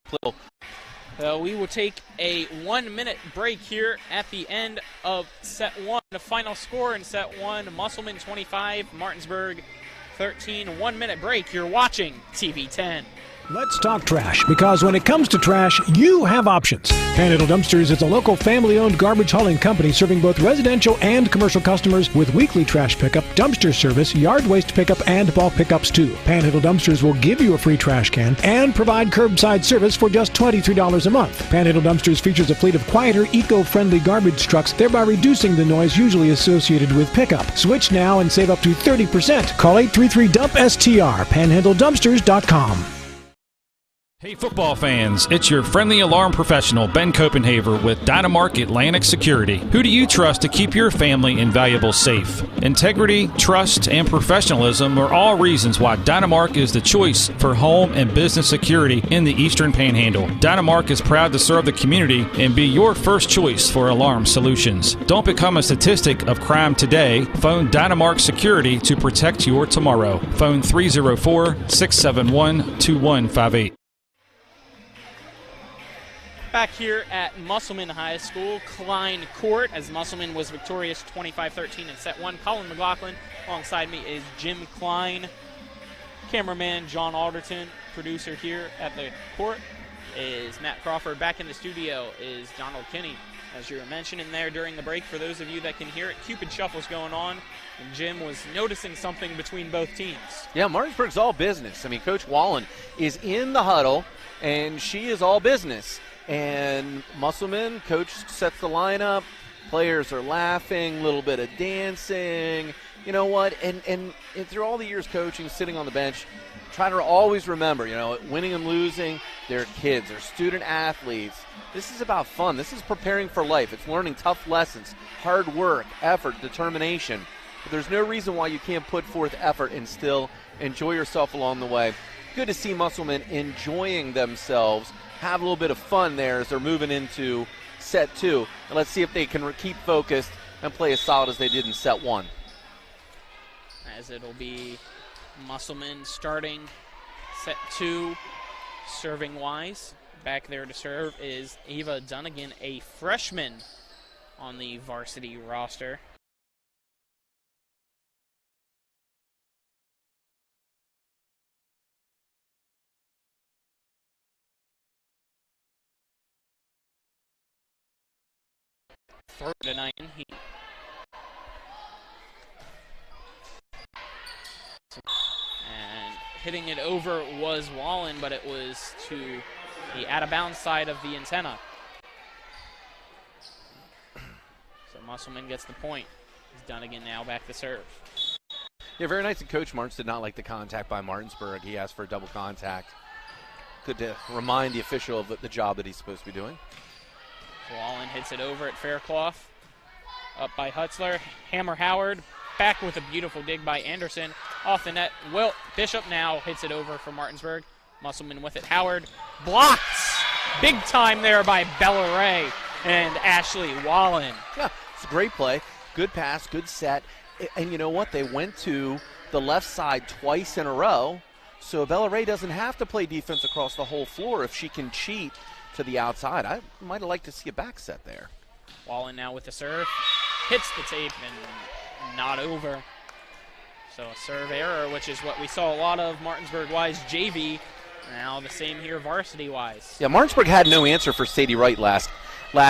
So we will take a 1-minute break here at the end of set 1. The final score in set 1, Musselman 25, Martinsburg 13. 1-minute break. You're watching TV 10. Let's talk trash, because when it comes to trash, you have options. Panhandle Dumpsters is a local family-owned garbage hauling company serving both residential and commercial customers with weekly trash pickup, dumpster service, yard waste pickup, and bulk pickups too. Panhandle Dumpsters will give you a free trash can and provide curbside service for just $23 a month. Panhandle Dumpsters features a fleet of quieter, eco-friendly garbage trucks, thereby reducing the noise usually associated with pickup. Switch now and save up to 30%. Call 833-DUMP-STR, panhandledumpsters.com. Hey football fans, it's your friendly alarm professional, Ben Copenhaver with Dynamark Atlantic Security. Who do you trust to keep your family and valuables safe? Integrity, trust, and professionalism are all reasons why Dynamark is the choice for home and business security in the Eastern Panhandle. Dynamark is proud to serve the community and be your first choice for alarm solutions. Don't become a statistic of crime today. Phone Dynamark Security to protect your tomorrow. Phone 304-671-2158. Back here at Musselman High School, Klein Court, as Musselman was victorious 25-13 in set one. Colin McLaughlin alongside me is Jim Klein. Cameraman John Alderton, producer here at the court is Matt Crawford. Back in the studio is Donald Kinney. As you were mentioning there during the break, for those of you that can hear it, Cupid Shuffle's going on, and Jim was noticing something between both teams. Yeah, Martinsburg's all business. I mean, Coach Wallen is in the huddle, and she is all business. And Musselman, coach sets the lineup, players are laughing, a little bit of dancing, you know what, and through all the years coaching, sitting on the bench, try to always remember, you know, winning and losing, they're kids, they're student athletes. This is about fun. This is preparing for life. It's learning tough lessons, hard work, effort, determination. But there's no reason why you can't put forth effort and still enjoy yourself along the way. Good to see Musselman enjoying themselves, have a little bit of fun there as they're moving into set two. And let's see if they can keep focused and play as solid as they did in set one. As it'll be Musselman starting set two, serving-wise. Back there to serve is Ava Dunnigan, a freshman on the varsity roster. Throw tonight. And hitting it over was Wallen, but it was to the out-of-bounds side of the antenna. So Musselman gets the point. Dunnigan now back to serve. Yeah, very nice. And Coach Martins did not like the contact by Martinsburg. He asked for a double contact. Good to remind the official of the job that he's supposed to be doing. Wallen hits it over at Faircloth. Up by Hutzler. Hammer Howard. Back with a beautiful dig by Anderson. Off the net. Wilt Bishop now hits it over for Martinsburg. Musselman with it. Howard blocks. Big time there by Bella Ray and Ashley Wallen. Yeah, it's a great play. Good pass, good set. And you know what? They went to the left side twice in a row. So Bella Ray doesn't have to play defense across the whole floor if she can cheat to the outside. I might have liked to see a back set there. Wallen now with the serve. Hits the tape and not over. So a serve error, which is what we saw a lot of Martinsburg-wise JV. Now the same here varsity-wise. Yeah, Martinsburg had no answer for Sadie Wright last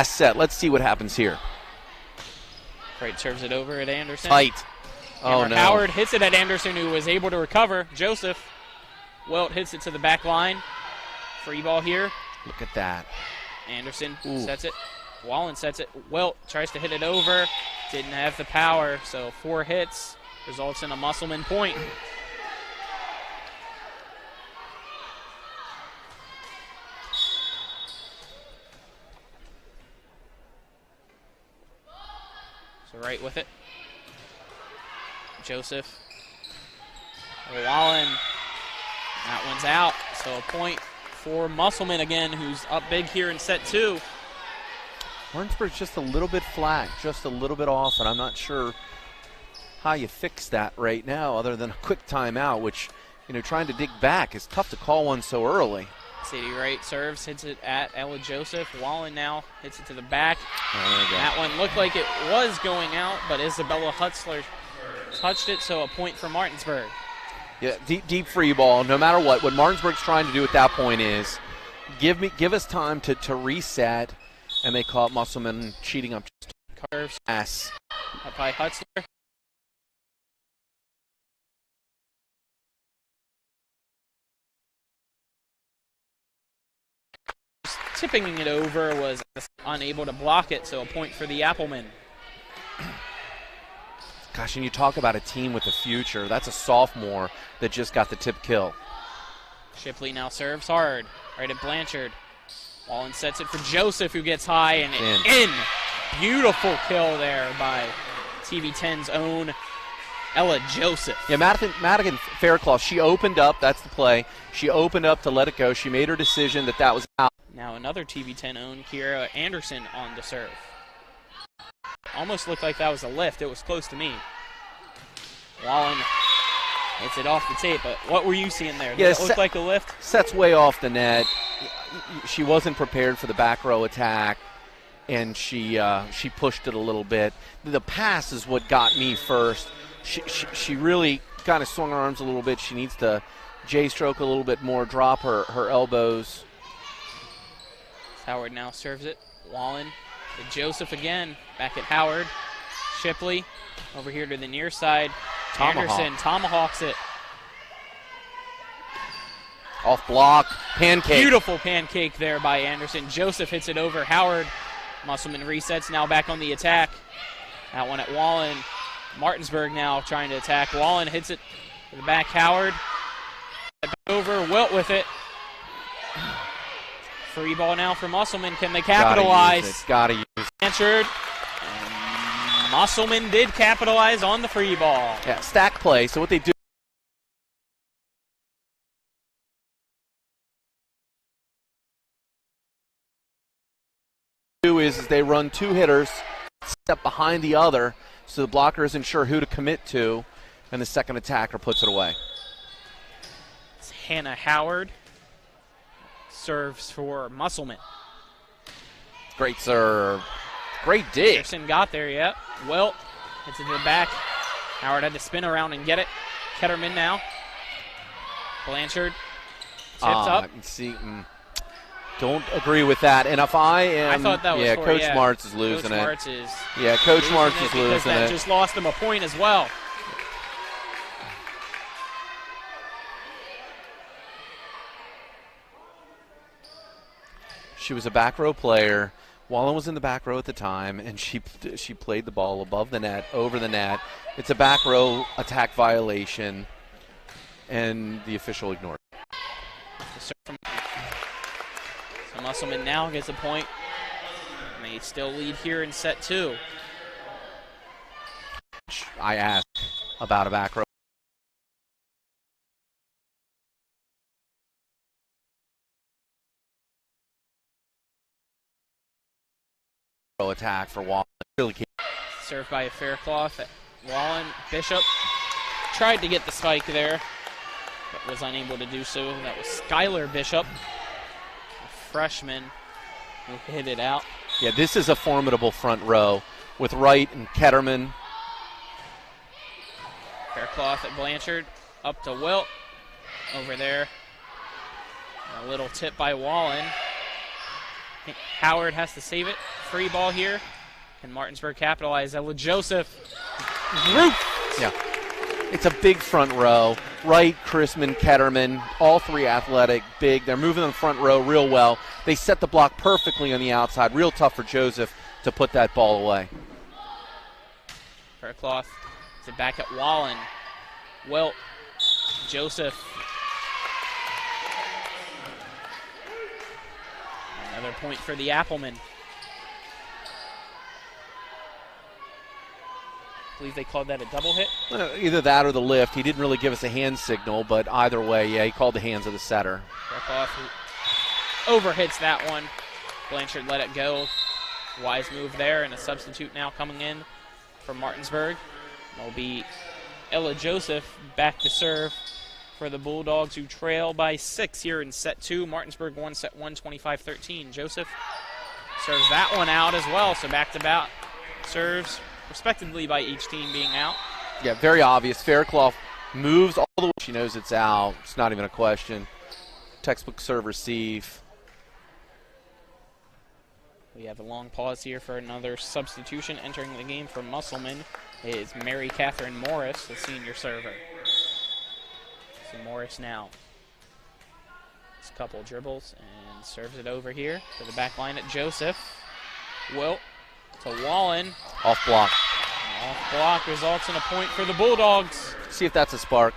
set. Let's see what happens here. Wright serves it over at Anderson. Tight. Oh, no. Howard hits it at Anderson, who was able to recover. Joseph Wilt hits it to the back line. Free ball here. Look at that. Anderson sets it. Wallen sets it. Wilt tries to hit it over. Didn't have the power, so 4 hits. Results in a Musselman point. So right with it. Joseph. Wallen. That one's out. So a point for Musselman again, who's up big here in set 2. Martinsburg's just a little bit flat, just a little bit off, and I'm not sure how you fix that right now other than a quick timeout, which, you know, trying to dig back is tough to call one so early. Sadie Wright serves, hits it at Ella Joseph. Wallen now hits it to the back. That one looked like it was going out, but Isabella Hutzler touched it, so a point for Martinsburg. Yeah, deep free ball. No matter what Martinsburg's trying to do at that point is give us time to reset, and they caught Musselman cheating up. Curves. Yes. Up by Hutzler. Tipping it over, was unable to block it, so a point for the Applemen. Gosh, and you talk about a team with a future. That's a sophomore that just got the tip kill. Shipley now serves hard, right at Blanchard. Wallen sets it for Joseph, who gets high and in. Beautiful kill there by TV10's own Ella Joseph. Yeah, Madigan Faircloth, she opened up. That's the play. She opened up to let it go. She made her decision that was out. Now another TV10 own Kiera Anderson on the serve. Almost looked like that was a lift. It was close to me. Wallen hits it off the tape, but what were you seeing there? Did it look like a lift? Sets way off the net. She wasn't prepared for the back row attack, and she pushed it a little bit. The pass is what got me first. She really kind of swung her arms a little bit. She needs to J-stroke a little bit more, drop her elbows. Howard now serves it. Wallen to Joseph again. Back at Howard. Shipley over here to the near side. Anderson tomahawks it. Off block. Pancake. Beautiful pancake there by Anderson. Joseph hits it over Howard. Musselman resets, now back on the attack. That one at Wallen. Martinsburg now trying to attack. Wallen hits it to the back. Howard. Over. Wilt with it. Free ball now for Musselman. Can they capitalize? Gotta use it. Blanchard. Musselman did capitalize on the free ball. Yeah, stack play. So what they do is they run two hitters, step behind the other, so the blocker isn't sure who to commit to, and the second attacker puts it away. It's Hannah Howard. Serves for Musselman. Great serve. Great dig. Anderson got there, yep. Wilt hits it to the back. Howard had to spin around and get it. Ketterman now. Blanchard tips up. See, don't agree with that. And if I am, I thought that was Coach Martz is losing it. Coach Martz is losing it. That just lost him a point as well. She was a back row player. Wallen was in the back row at the time, and she played the ball above the net, over the net. It's a back row attack violation, and the official ignored it. So Musselman now gets a point. And they still lead here in set two. I asked about a back row. Attack for Wallen. Really served by a Faircloth. Wallen, Bishop tried to get the spike there, but was unable to do so. That was Skylar Bishop, a freshman, who hit it out. Yeah, this is a formidable front row with Wright and Ketterman. Faircloth at Blanchard, up to Wilt, over there. And a little tip by Wallen. Howard has to save it. Free ball here. Can Martinsburg capitalize? Ella Joseph. Yeah. It's a big front row. Wright, Chrisman, Ketterman, all three athletic, big. They're moving in the front row real well. They set the block perfectly on the outside. Real tough for Joseph to put that ball away. Faircloth to back at Wallen. Wilt. Joseph. Another point for the Applemen. I believe they called that a double hit. Either that or the lift. He didn't really give us a hand signal, but either way, yeah, he called the hands of the setter. Brekoff overhits that one. Blanchard let it go. Wise move there, and a substitute now coming in for Martinsburg. It'll be Ella Joseph back to serve for the Bulldogs, who trail by 6 here in set 2. Martinsburg won set 1, 25-13. Joseph serves that one out as well, so back-to-back serves respectively by each team being out. Yeah, very obvious. Faircloth Moves all the way. She knows it's out. It's not even a question. Textbook serve receive. We have a long pause here for another substitution. Entering the game for Musselman is Mary Catherine Morris, the senior server. So Morris now. It's a couple dribbles and serves it over here to the back line at Joseph. Wilt to Wallen. Off block. Off block results in a point for the Bulldogs. See if that's a spark.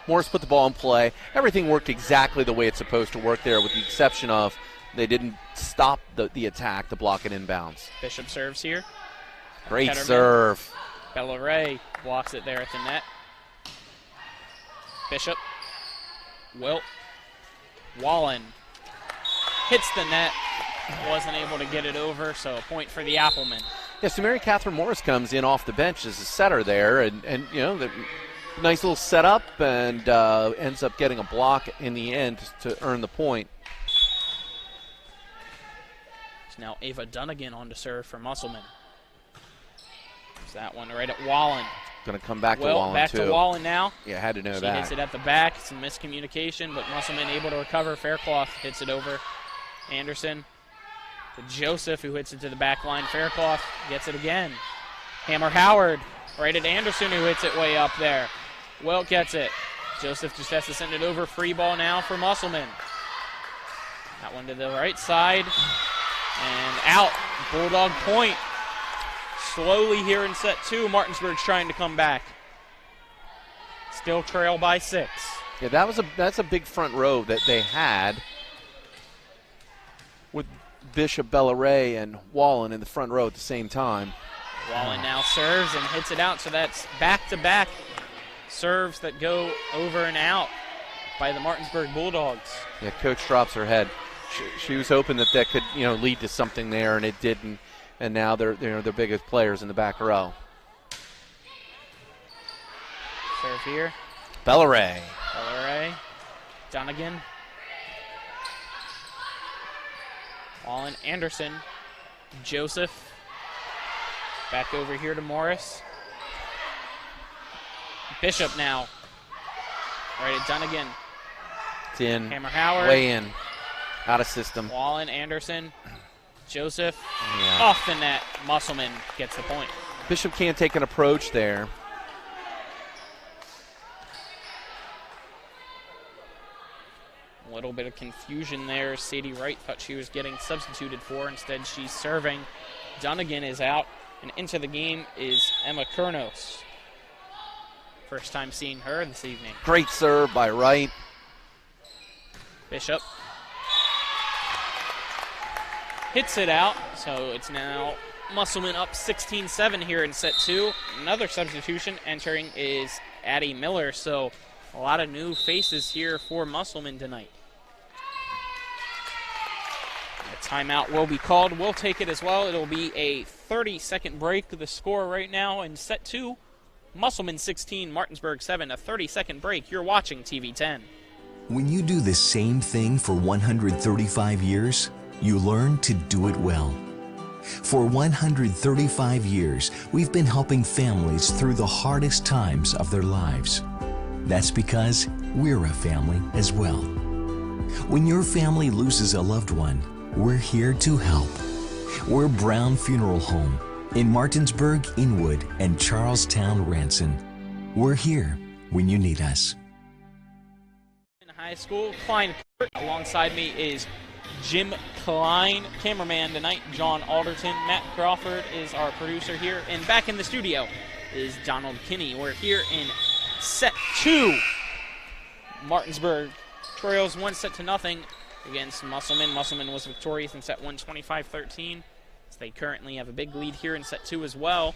Morris put the ball in play. Everything worked exactly the way it's supposed to work there, with the exception of they didn't stop the attack, the block and inbounds. Bishop serves here. Great Ketterman. serve. Bella Ray blocks it there at the net. Bishop. Wilt. Wallen hits the net. Wasn't able to get it over, so a point for the Applemen. Yeah, so Mary Catherine Morris comes in off the bench as a setter there, and you know, the nice little setup, and ends up getting a block in the end to earn the point. It's now Ava Dunnigan on to serve for Musselman. There's that one right at Wallen. Going to come back to Wallen, back too. to Wallen now. Yeah, had to know she that. Hits it at the back. Some miscommunication, but Musselman able to recover. Faircloth hits it over. Anderson to Joseph, who hits it to the back line. Faircloth gets it again. Hammer Howard right at Anderson, who hits it way up there. Wilt gets it. Joseph just has to send it over. Free ball now for Musselman. That one to the right side. And out. Bulldog point. Slowly here in set 2. Martinsburg's trying to come back. Still trail by 6. Yeah, that's a big front row that they had with Bishop, Bella Ray, and Wallen in the front row at the same time. Wallen now serves and hits it out, so that's back-to-back serves that go over and out by the Martinsburg Bulldogs. Yeah, coach drops her head. She was hoping that could, lead to something there, and it didn't. And now they're the biggest players in the back row. Serve here. Bella Ray. Bella Ray. Dunnigan. Wallen, Anderson. Joseph. Back over here to Morris. Bishop now. Right at Dunnigan. It's in. Hammer Howard. Way in. Out of system. Wallen, Anderson. Joseph. Yeah. Off the net. Musselman gets the point. Bishop can't take an approach there. A little bit of confusion there. Sadie Wright thought she was getting substituted for. Instead, she's serving. Dunnigan is out. And into the game is Emma Kurnos. First time seeing her this evening. Great serve by Wright. Bishop hits it out, so it's now Musselman up 16-7 here in set 2. Another substitution entering is Addie Miller, so a lot of new faces here for Musselman tonight. A timeout will be called. We'll take it as well. It'll be a 30-second break. The score right now in set 2, Musselman 16, Martinsburg 7, a 30-second break. You're watching TV 10. When you do the same thing for 135 years, you learn to do it well. For 135 years, we've been helping families through the hardest times of their lives. That's because we're a family as well. When your family loses a loved one, we're here to help. We're Brown Funeral Home in Martinsburg, Inwood, and Charlestown, Ranson. We're here when you need us. In high school, Klein alongside me is Jim Klein, cameraman tonight, John Alderton. Matt Crawford is our producer here. And back in the studio is Donald Kinney. We're here in set 2. Martinsburg trails 1-0 against Musselman. Musselman was victorious in set 1, 25-13. So they currently have a big lead here in set 2 as well.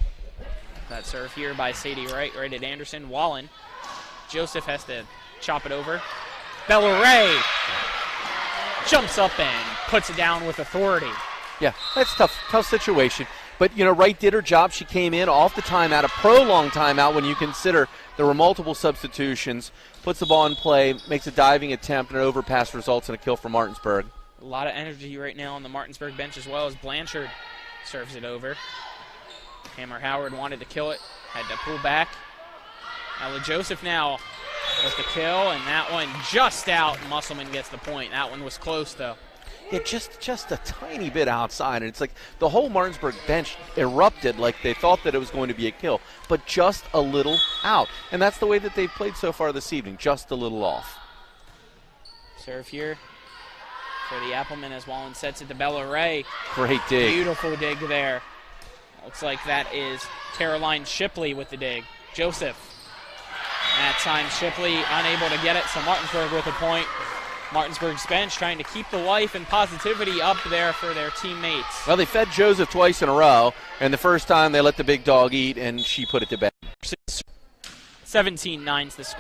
That serve here by Sadie Wright, right at Anderson. Wallen. Joseph has to chop it over. Bella Ray jumps up and puts it down with authority. Yeah, that's tough situation. But, Wright did her job. She came in off the timeout, a prolonged timeout when you consider there were multiple substitutions, puts the ball in play, makes a diving attempt, and an overpass results in a kill for Martinsburg. A lot of energy right now on the Martinsburg bench as well as Blanchard serves it over. Hammer Howard wanted to kill it. Had to pull back. Ella Joseph now with the kill, and that one just out. Musselman gets the point. That one was close, though. Yeah, just a tiny bit outside, and it's like the whole Martinsburg bench erupted like they thought that it was going to be a kill, but just a little out. And that's the way that they've played so far this evening, just a little off. Serve here for the Applemen as Wallen sets it to Bella Ray. Great dig. Beautiful dig there. Looks like that is Caroline Shipley with the dig. Joseph. That time Shipley unable to get it, so Martinsburg with a point. Martinsburg's bench trying to keep the life and positivity up there for their teammates. Well, they fed Joseph twice in a row, and the first time they let the big dog eat, and she put it to bed. 17-9's the score.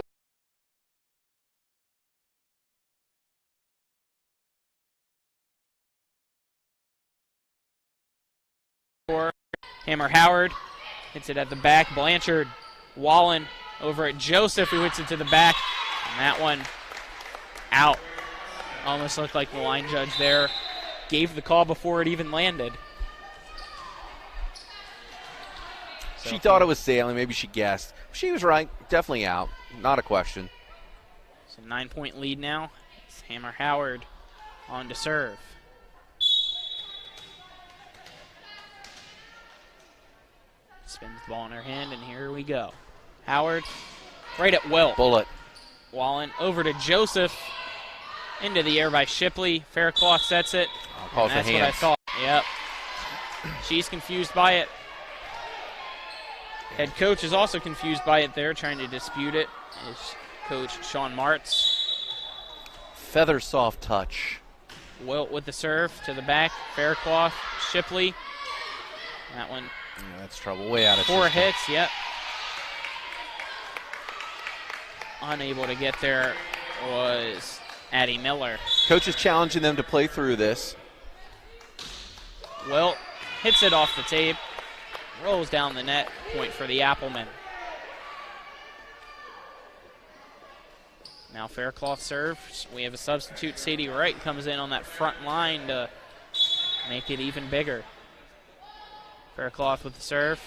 Hammer Howard hits it at the back. Blanchard, Wallen over at Joseph, who hits it to the back, and that one out. Almost looked like the line judge there gave the call before it even landed. She thought it was sailing. Maybe she guessed. She was right. Definitely out. Not a question. It's a 9-point lead now. It's Hammer Howard on to serve. Spins the ball in her hand, and here we go. Howard right at Wilt. Bullet. Wallen over to Joseph. Into the air by Shipley. Faircloth sets it. Calls that's the what I hands. thought. Yep. She's confused by it. Head coach is also confused by it there, trying to dispute it. Is Coach Sean Martz. Feather soft touch. Wilt with the serve to the back. Faircloth. Shipley. That one. Yeah, that's trouble. Way out of 4 system. hits. Yep. Unable to get there was Addie Miller. Coach is challenging them to play through this. Wilt hits it off the tape, rolls down the net, point for the Applemen. Now Faircloth serves. We have a substitute. Sadie Wright comes in on that front line to make it even bigger. Faircloth with the serve.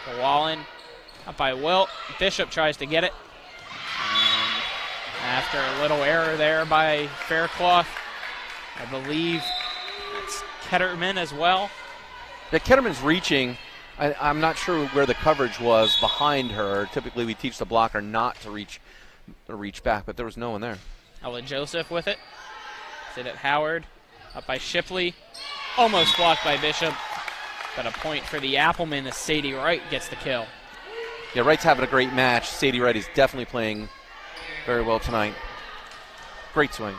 To Wallen, up by Wilt. Bishop tries to get it. After a little error there by Faircloth, I believe that's Ketterman as well. Yeah, Ketterman's reaching. I'm not sure where the coverage was behind her. Typically we teach the blocker not to reach back, but there was no one there. Ella Joseph with it. Sit at Howard. Up by Shipley. Almost blocked by Bishop. But a point for the Applemen as Sadie Wright gets the kill. Yeah, Wright's having a great match. Sadie Wright is definitely playing very well tonight. Great swing.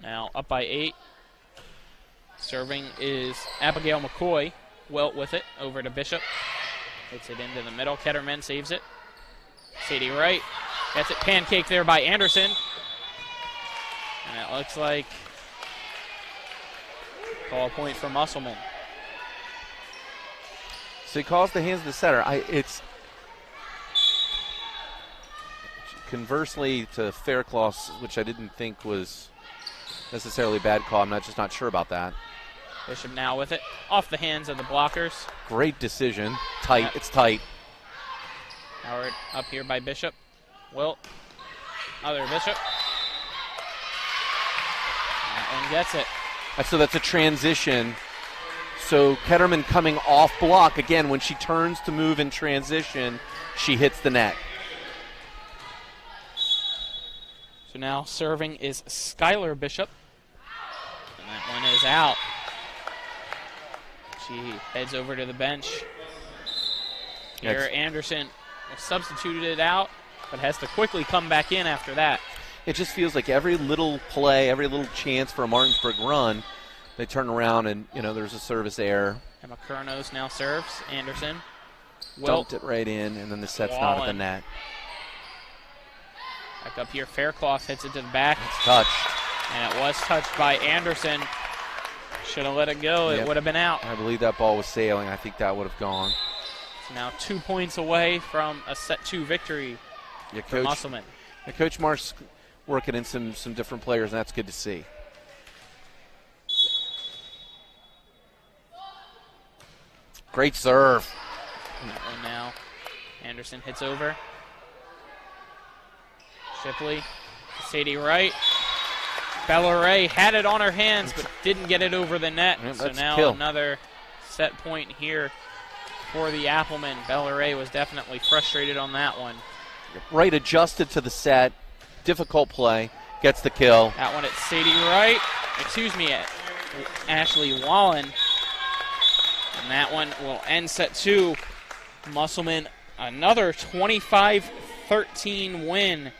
Now up by 8. Serving is Abigail McCoy. Wilt with it over to Bishop. Hits it into the middle. Ketterman saves it. Sadie Wright gets it. Pancake there by Anderson. And it looks like call point for Musselman. So he calls the hands of the setter. It's conversely to Faircloth, which I didn't think was necessarily a bad call. I'm just not sure about that. Bishop now with it. Off the hands of the blockers. Great decision. Tight. Yep. It's tight. Howard up here by Bishop. Wilt. Other Bishop. That one gets it. So that's a transition. So Ketterman coming off block. Again, when she turns to move in transition, she hits the net. So now serving is Skylar Bishop. And that one is out. She heads over to the bench. Here Anderson substituted it out, but has to quickly come back in after that. It just feels like every little play, every little chance for a Martinsburg run, they turn around and, there's a service error. Emma Kurnos now serves. Anderson. Dumped it right in, and then the set's not at the net. Back up here, Faircloth hits it to the back. It's touched. And it was touched by Anderson. Should have let it go. Yep. It would have been out. I believe that ball was sailing. I think that would have gone. So now 2 points away from a set 2 victory for Musselman. Coach Marsh working in some different players, and that's good to see. Great serve. That one now. Anderson hits over. Shipley. Sadie Wright. Bellaray had it on her hands but didn't get it over the net. So now another set point here for the Applemen. Bellaray was definitely frustrated on that one. Wright adjusted to the set. Difficult play. Gets the kill. That one at Sadie Wright. Ashley Wallen. And that one will end set 2. Musselman, another 25-13 win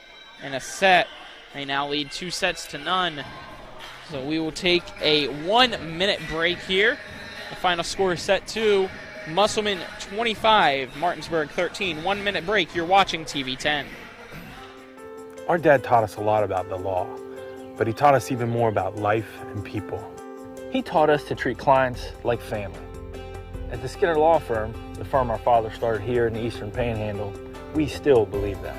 in a set. They now lead 2-0. So we will take a 1-minute break here. The final score is set 2. Musselman 25, Martinsburg 13. 1-minute break. You're watching TV 10. Our dad taught us a lot about the law, but he taught us even more about life and people. He taught us to treat clients like family. At the Skinner Law Firm, the firm our father started here in the Eastern Panhandle, we still believe that.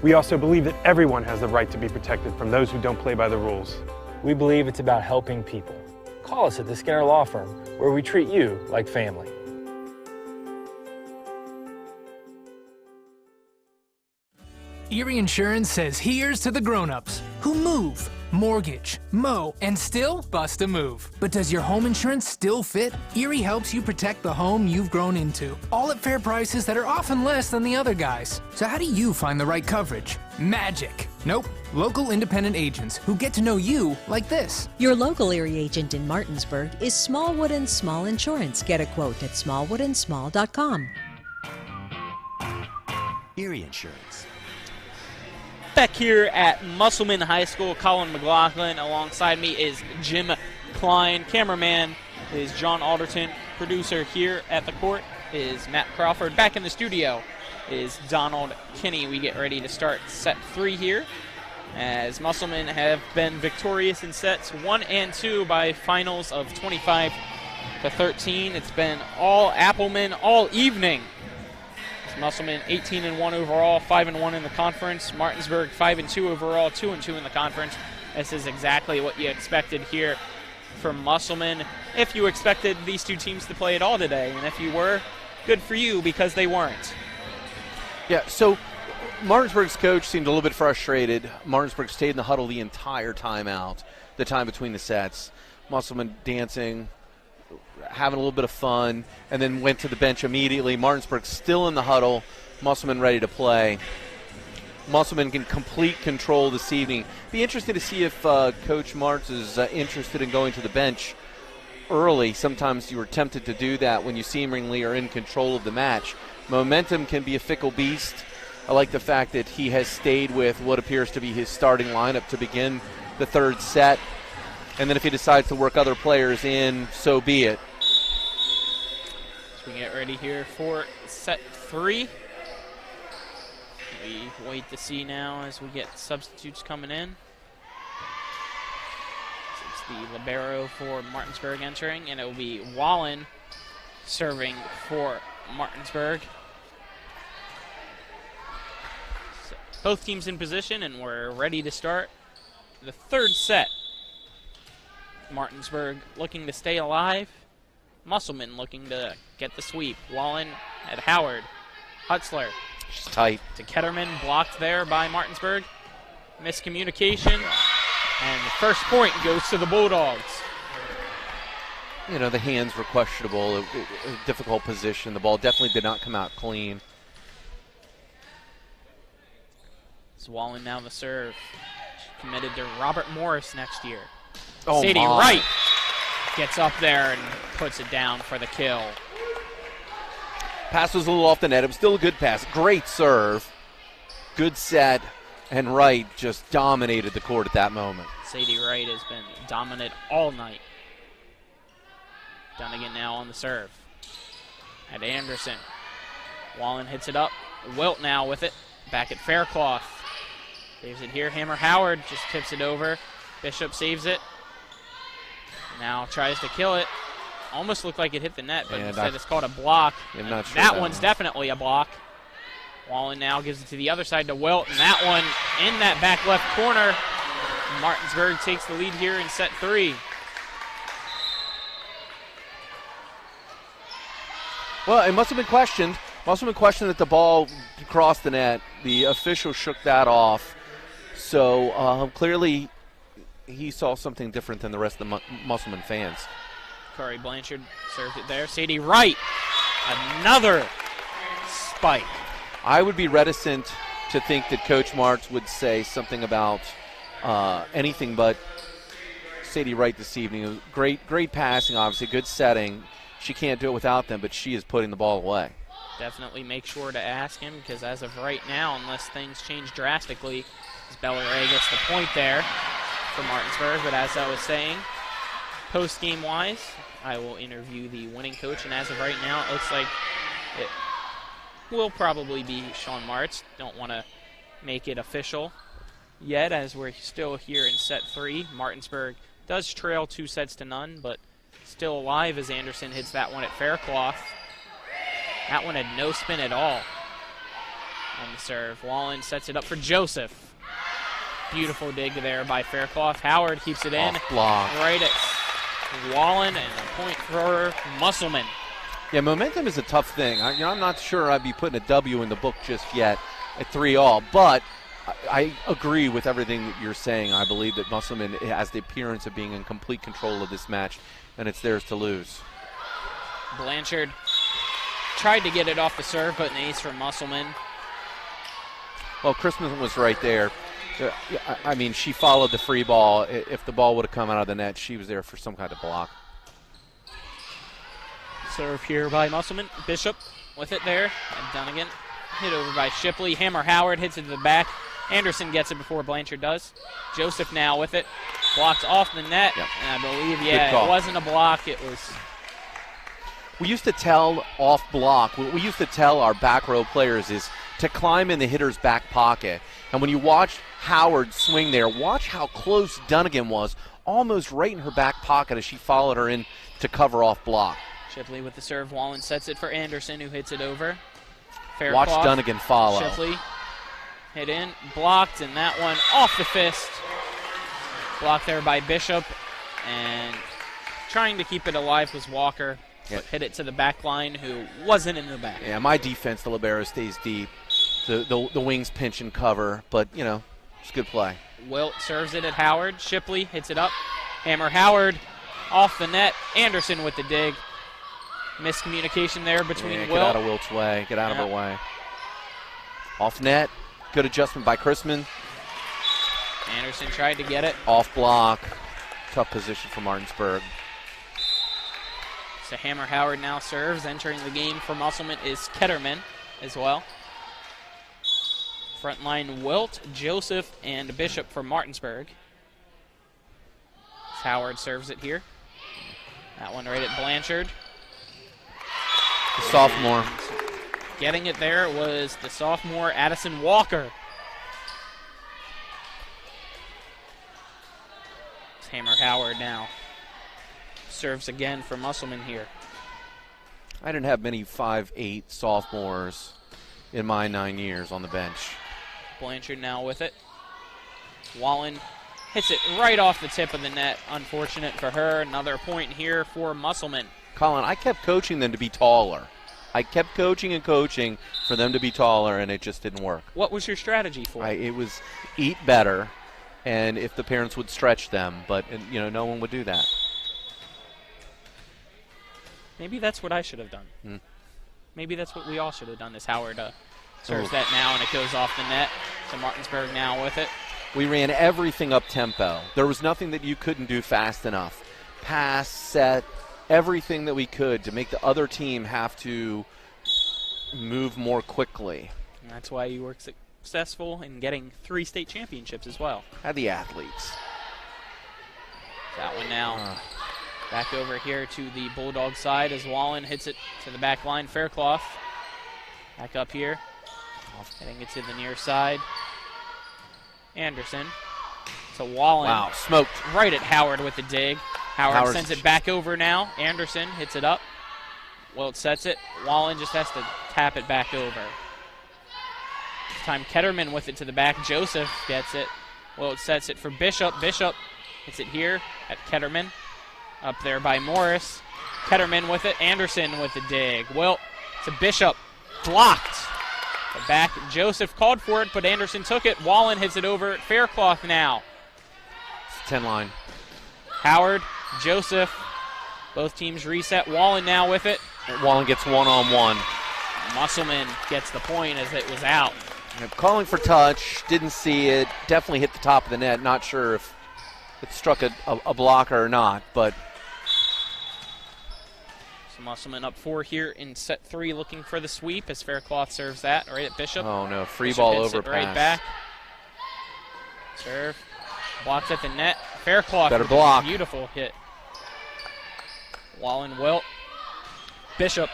We also believe that everyone has the right to be protected from those who don't play by the rules. We believe it's about helping people. Call us at the Skinner Law Firm, where we treat you like family. Erie Insurance says here's to the grown-ups who move, mortgage, mow, and still bust a move. But does your home insurance still fit? Erie helps you protect the home you've grown into, all at fair prices that are often less than the other guys. So how do you find the right coverage? Magic. Nope. Local independent agents who get to know you like this. Your local Erie agent in Martinsburg is Smallwood & Small Insurance. Get a quote at smallwoodandsmall.com. Erie Insurance. Back here at Musselman High School, Colin McLaughlin. Alongside me is Jim Klein. Cameraman is John Alderton. Producer here at the court is Matt Crawford. Back in the studio is Donald Kinney. We get ready to start set 3 here, as Musselman have been victorious in sets 1 and 2 by finals of 25-13. It's been all Applemen all evening. Musselman 18-1 overall, 5-1 in the conference. Martinsburg 5-2 overall, 2-2 in the conference. This is exactly what you expected here from Musselman. If you expected these two teams to play at all today, and if you were, good for you, because they weren't. Yeah, so Martinsburg's coach seemed a little bit frustrated. Martinsburg stayed in the huddle the entire time out, the time between the sets. Musselman dancing, having a little bit of fun, and then went to the bench immediately. Martinsburg still in the huddle. Musselman ready to play. Musselman can complete control this evening. Be interesting to see if Coach Martz is interested in going to the bench early. Sometimes you are tempted to do that when you seemingly are in control of the match. Momentum can be a fickle beast. I like the fact that he has stayed with what appears to be his starting lineup to begin the third set. And then if he decides to work other players in, so be it. So we get ready here for set 3. We wait to see now as we get substitutes coming in. It's the libero for Martinsburg entering, and it will be Wallen serving for Martinsburg. So both teams in position, and we're ready to start the third set. Martinsburg looking to stay alive. Musselman looking to get the sweep. Wallen at Howard. Hutzler. She's tight. To Ketterman, blocked there by Martinsburg. Miscommunication. And the first point goes to the Bulldogs. You know, the hands were questionable. A difficult position. The ball definitely did not come out clean. It's Wallen now the serve. Committed to Robert Morris next year. Oh, Sadie my. Wright gets up there and puts it down for the kill. Pass was a little off the net. It was still a good pass. Great serve. Good set. And Wright just dominated the court at that moment. Sadie Wright has been dominant all night. Dunnigan now on the serve. At Anderson. Wallen hits it up. Wilt now with it. Back at Faircloth. Saves it here. Hammer Howard just tips it over. Bishop saves it. Now tries to kill it. Almost looked like it hit the net, but instead it's called a block. I'm not sure that one's definitely a block. Wallen now gives it to the other side to Wilt, and that one in that back left corner. Martinsburg takes the lead here in set 3. Well, it must have been questioned. That the ball crossed the net. The official shook that off. So clearly he saw something different than the rest of the Musselman fans. Corey Blanchard served it there. Sadie Wright, another spike. I would be reticent to think that Coach Martz would say something about anything but Sadie Wright this evening. Great passing, obviously, good setting. She can't do it without them, but she is putting the ball away. Definitely make sure to ask him, because as of right now, unless things change drastically, Bellaray gets the point there for Martinsburg. But as I was saying, post-game wise, I will interview the winning coach, and as of right now, it looks like it will probably be Sean Martz. Don't want to make it official yet, as we're still here in set 3. Martinsburg does trail 2-0, but still alive as Anderson hits that one at Faircloth. That one had no spin at all on the serve. Wallen sets it up for Joseph. Beautiful dig there by Faircloth. Howard keeps it in. Off block. Right at Wallen, and a point for Musselman. Yeah, momentum is a tough thing. I'm not sure I'd be putting a W in the book just yet at 3-all, but I agree with everything that you're saying. I believe that Musselman has the appearance of being in complete control of this match, and it's theirs to lose. Blanchard tried to get it off the serve, but an ace from Musselman. Well, Christmas was right there. I mean, she followed the free ball. If the ball would have come out of the net, she was there for some kind of block. Serve here by Musselman. Bishop with it there. And Dunnigan hit over by Shipley. Hammer Howard hits it to the back. Anderson gets it before Blanchard does. Joseph now with it. Blocks off the net. Yep. And I believe, it wasn't a block. It was... We used to tell off block, what we used to tell our back row players is to climb in the hitter's back pocket. And when you watch Howard swing there, watch how close Dunnigan was, almost right in her back pocket as she followed her in to cover off block. Shipley with the serve. Wallen sets it for Anderson, who hits it over. Fair watch cloth. Dunnigan follow. Shipley hit in, blocked, and that one off the fist. Blocked there by Bishop, and trying to keep it alive was Walker. But hit it to the back line, who wasn't in the back. Yeah, my defense, the libero stays deep. The wings pinch and cover, but, you know, it's good play. Wilt serves it at Howard. Shipley hits it up. Hammer Howard off the net. Anderson with the dig. Miscommunication there between Wilt. Get out of Wilt's way. Get out of her way. Off net. Good adjustment by Chrisman. Anderson tried to get it. Off block. Tough position for Martinsburg. So Hammer Howard now serves. Entering the game for Musselman is Ketterman as well. Front line Wilt, Joseph, and Bishop for Martinsburg. Howard serves it here. That one right at Blanchard. The sophomore. Getting it there was the sophomore Addison Walker. It's Hammer Howard now. Serves again for Musselman here. I didn't have many 5'8" sophomores in my 9 years on the bench. Blanchard now with it. Wallen hits it right off the tip of the net. Unfortunate for her. Another point here for Musselman. Colin, I kept coaching them to be taller. I kept coaching and coaching for them to be taller, and it just didn't work. What was your strategy for it? It was eat better, and if the parents would stretch them, but you know, no one would do that. Maybe that's what I should have done. Maybe that's what we all should have done. Is Howard serves that now, and it goes off the net. So Martinsburg now with it. We ran everything up tempo. There was nothing that you couldn't do fast enough. Pass, set, everything that we could to make the other team have to move more quickly. And that's why you were successful in getting 3 state championships as well. Had the athletes. That one now. Back over here to the Bulldog side as Wallen hits it to the back line. Faircloth. Back up here. Hitting it to the near side. Anderson. So Wallen. Wow, smoked. Right at Howard with the dig. Howard sends it back over now. Anderson hits it up. Wilt sets it. Wallen just has to tap it back over. This time Ketterman with it to the back. Joseph gets it. Wilt sets it for Bishop. Bishop hits it here at Ketterman. Up there by Morris. Ketterman with it. Anderson with the dig. Wilt to Bishop. Blocked. The back, Joseph called for it, but Anderson took it. Wallen hits it over at Faircloth now. It's 10 line. Howard, Joseph. Both teams reset. Wallen now with it. Wallen gets one-on-one. Musselman gets the point as it was out. Calling for touch, didn't see it, definitely hit the top of the net. Not sure if it struck a blocker or not, but. So Musselman up 4 here in set 3, looking for the sweep as Faircloth serves that right at Bishop. Oh no, free Bishop ball hits over it right pass. back. Serve. Blocks at the net. Faircloth. Better block. Beautiful hit. Wallen, Wilt. Bishop.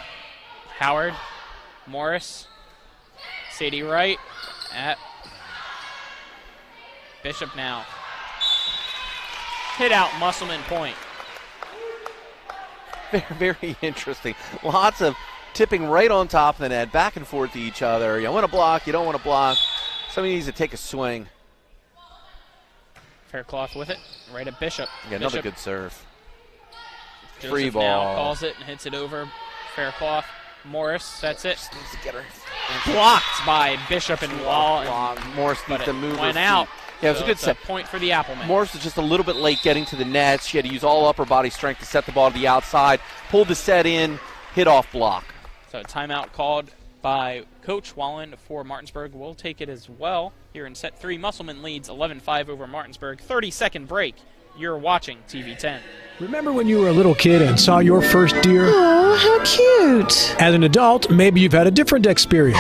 Howard. Morris. Sadie Wright at Bishop now. Hit out, Musselman point. Very, very interesting. Lots of tipping right on top of the net, back and forth to each other. You want to block, you don't want to block. Somebody needs to take a swing. Faircloth with it, right at Bishop. Yeah, another Bishop. good serve. Joseph Free ball. now calls it and hits it over. Faircloth. Morris sets it. Needs to get her. Blocked by Bishop and Wall. Morris But needs to it move went her out. feet. Yeah, it was So a good it's set. Point for the Appleman. Morris was just a little bit late getting to the net. She had to use all upper body strength to set the ball to the outside. Pulled the set in, hit off block. So timeout called by Coach Wallen for Martinsburg. We'll take it as well. Here in set 3, Musselman leads 11-5 over Martinsburg. 30-second break. You're watching TV10. Remember when you were a little kid and saw your first deer? Oh, how cute. As an adult, maybe you've had a different experience.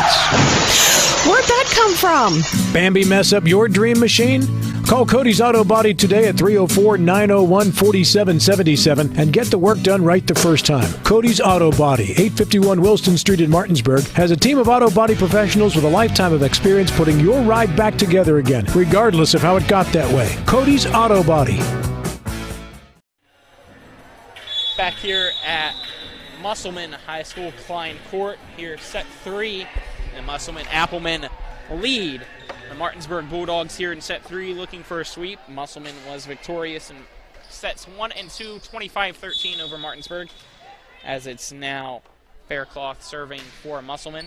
Where'd that come from? Bambi mess up your dream machine? Call Cody's Auto Body today at 304-901-4777 and get the work done right the first time. Cody's Auto Body, 851 Wilston Street in Martinsburg, has a team of auto body professionals with a lifetime of experience putting your ride back together again, regardless of how it got that way. Cody's Auto Body. Back here at Musselman High School Klein Court. Here set 3. And Musselman Appleman lead the Martinsburg Bulldogs here in set 3, looking for a sweep. Musselman was victorious in sets 1 and 2, 25-13 over Martinsburg, as it's now Faircloth serving for Musselman.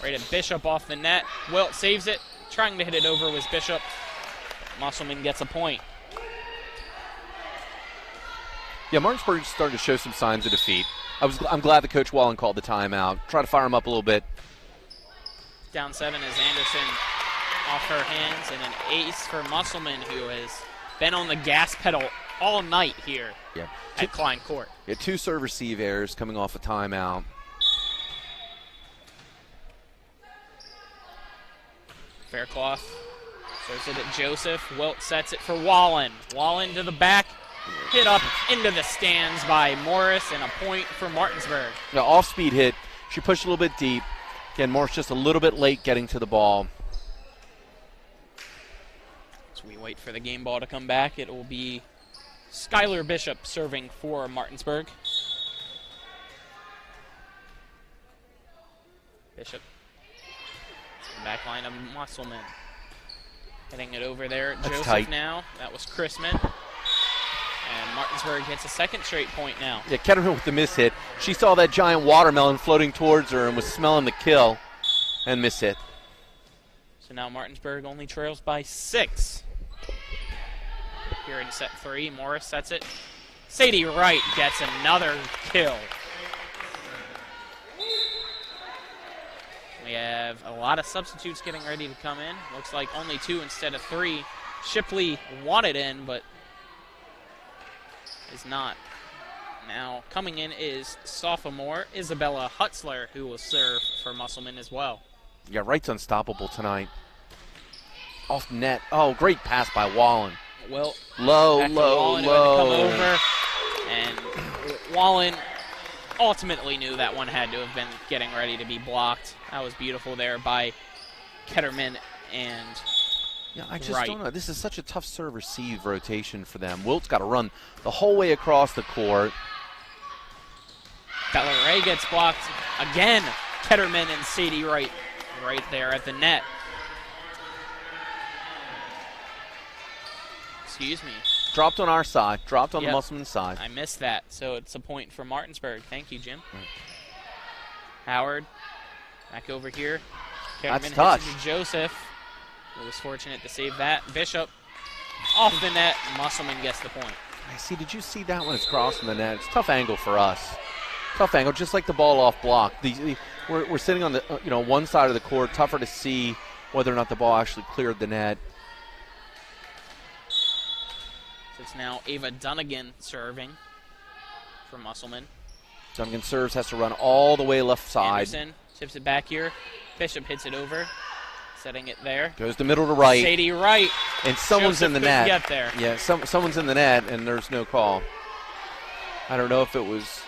Right at Bishop off the net. Wilt saves it. Trying to hit it over was Bishop. Musselman gets a point. Yeah, Martinsburg started to show some signs of defeat. I'm glad that Coach Wallen called the timeout. Try to fire him up a little bit. Down 7 as Anderson off her hands, and an ace for Musselman, who has been on the gas pedal all night here at Klein Court. Yeah, 2 serve-receive errors coming off a timeout. Faircloth serves it at Joseph. Wilt sets it for Wallen. Wallen to the back. Hit up into the stands by Morris, and a point for Martinsburg. Now, off-speed hit. She pushed a little bit deep. Again, Morris just a little bit late getting to the ball. As we wait for the game ball to come back, it will be Skylar Bishop serving for Martinsburg. Bishop. Back line of Musselman. Hitting it over there. That's Joseph tight. now. That was Chrisman. And Martinsburg gets a second straight point now. Yeah, Ketterman with the miss hit. She saw that giant watermelon floating towards her and was smelling the kill and miss hit. So now Martinsburg only trails by 6. Here in set 3, Morris sets it. Sadie Wright gets another kill. We have a lot of substitutes getting ready to come in. Looks like only 2 instead of 3. Shipley wanted in, but is not. Now coming in is sophomore Isabella Hutzler, who will serve for Musselman as well. Yeah, Wright's unstoppable tonight. Off net. Oh, great pass by Wallen. Well, low, back to low, Wallen, low. who had to come over, and Wallen ultimately knew that one had to have been getting ready to be blocked. That was beautiful there by Ketterman and Yeah, I just Wright. don't know. This is such a tough serve-receive rotation for them. Wilt's got to run the whole way across the court. Ray gets blocked again. Ketterman and Sadie Wright right there at the net. Excuse me. Dropped on our side. Dropped on the Yep. Musselman side. I missed that, so it's a point for Martinsburg. Thank you, Jim. Howard back over here. That's Kerriman touch. hits it to Joseph, who was fortunate to save that. Bishop off the net. Musselman gets the point. I see. Did you see that when it's crossing the net? It's a tough angle for us. Tough angle, just like the ball off block. We're sitting on the one side of the court. Tougher to see whether or not the ball actually cleared the net. So it's now Ava Dunnigan serving for Musselman. Dunnigan serves, has to run all the way left side. Anderson tips it back here. Bishop hits it over, setting it there. Goes to middle to right. Sadie Wright. And someone's Joseph in the couldn't net. get there. Yeah, someone's in the net, and there's no call. I don't know if it was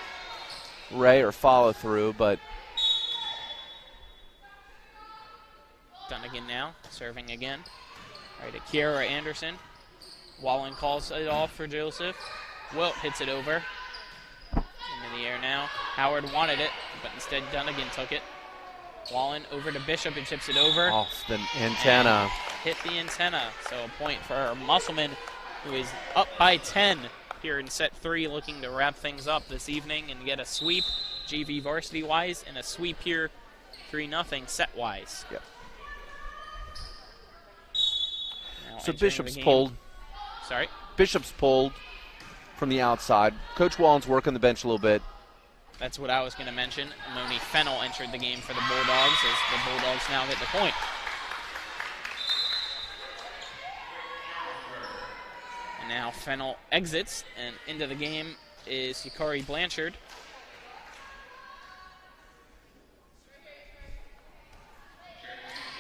Ray or follow through, but Dunnigan now serving again. Right at Kiara Anderson. Wallen calls it off for Joseph. Wilt hits it over. Into the air now. Howard wanted it, but instead Dunnigan took it. Wallen over to Bishop and chips it over. off the antenna. Hit the antenna. So a point for Musselman, who is up by 10 here in set 3, looking to wrap things up this evening and get a sweep GV varsity-wise and a sweep here 3-0 set-wise. Yep. Now So entering Bishop's the game. pulled. Sorry? Bishop's pulled from the outside. Coach Wallen's working the bench a little bit. That's what I was going to mention. Moni Fennell entered the game for the Bulldogs as the Bulldogs now get the point. And now Fennell exits, and into the game is Yukari Blanchard.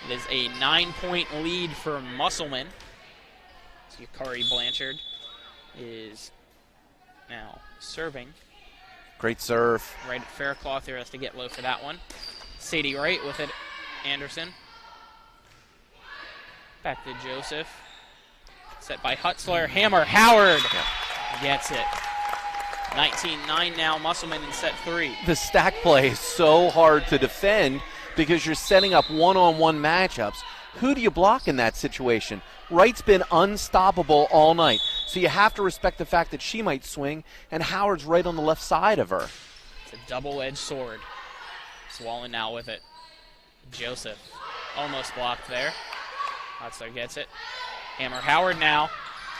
It is a 9-point lead for Musselman. So Yukari Blanchard is now serving. Great serve. Right at Faircloth here, has to get low for that one. Sadie Wright with it. Anderson. Back to Joseph. Set by Hutzler. Hammer. Howard gets it. 19-9 now. Musselman in set 3. The stack play is so hard to defend because you're setting up one-on-one matchups. Who do you block in that situation? Wright's been unstoppable all night, so you have to respect the fact that she might swing, and Howard's right on the left side of her. It's a double-edged sword. Swollen now with it. Joseph almost blocked there. Hutzler gets it. Hammer Howard now.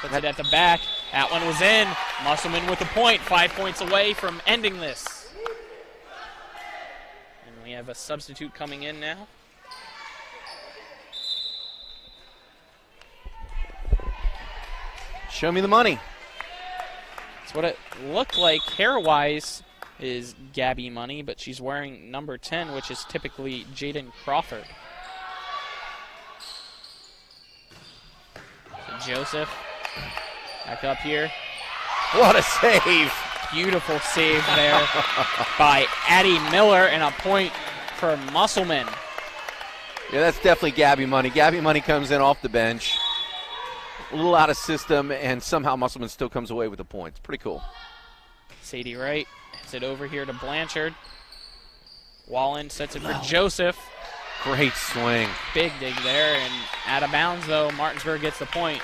Puts it at the back. That one was in. Musselman with the point. 5 points away from ending this. And we have a substitute coming in now. Show me the money. That's what it looked like hair-wise is Gabby Money, but she's wearing number 10, which is typically Jaden Crawford. So Joseph back up here. What a save. Beautiful save there by Addie Miller, and a point for Musselman. Yeah, that's definitely Gabby Money. Gabby Money comes in off the bench. A little out of system, and somehow Musselman still comes away with the points. Pretty cool. Sadie Wright hits it over here to Blanchard. Wallen sets it for Joseph. Great swing. Big dig there, and out of bounds, though. Martinsburg gets the point.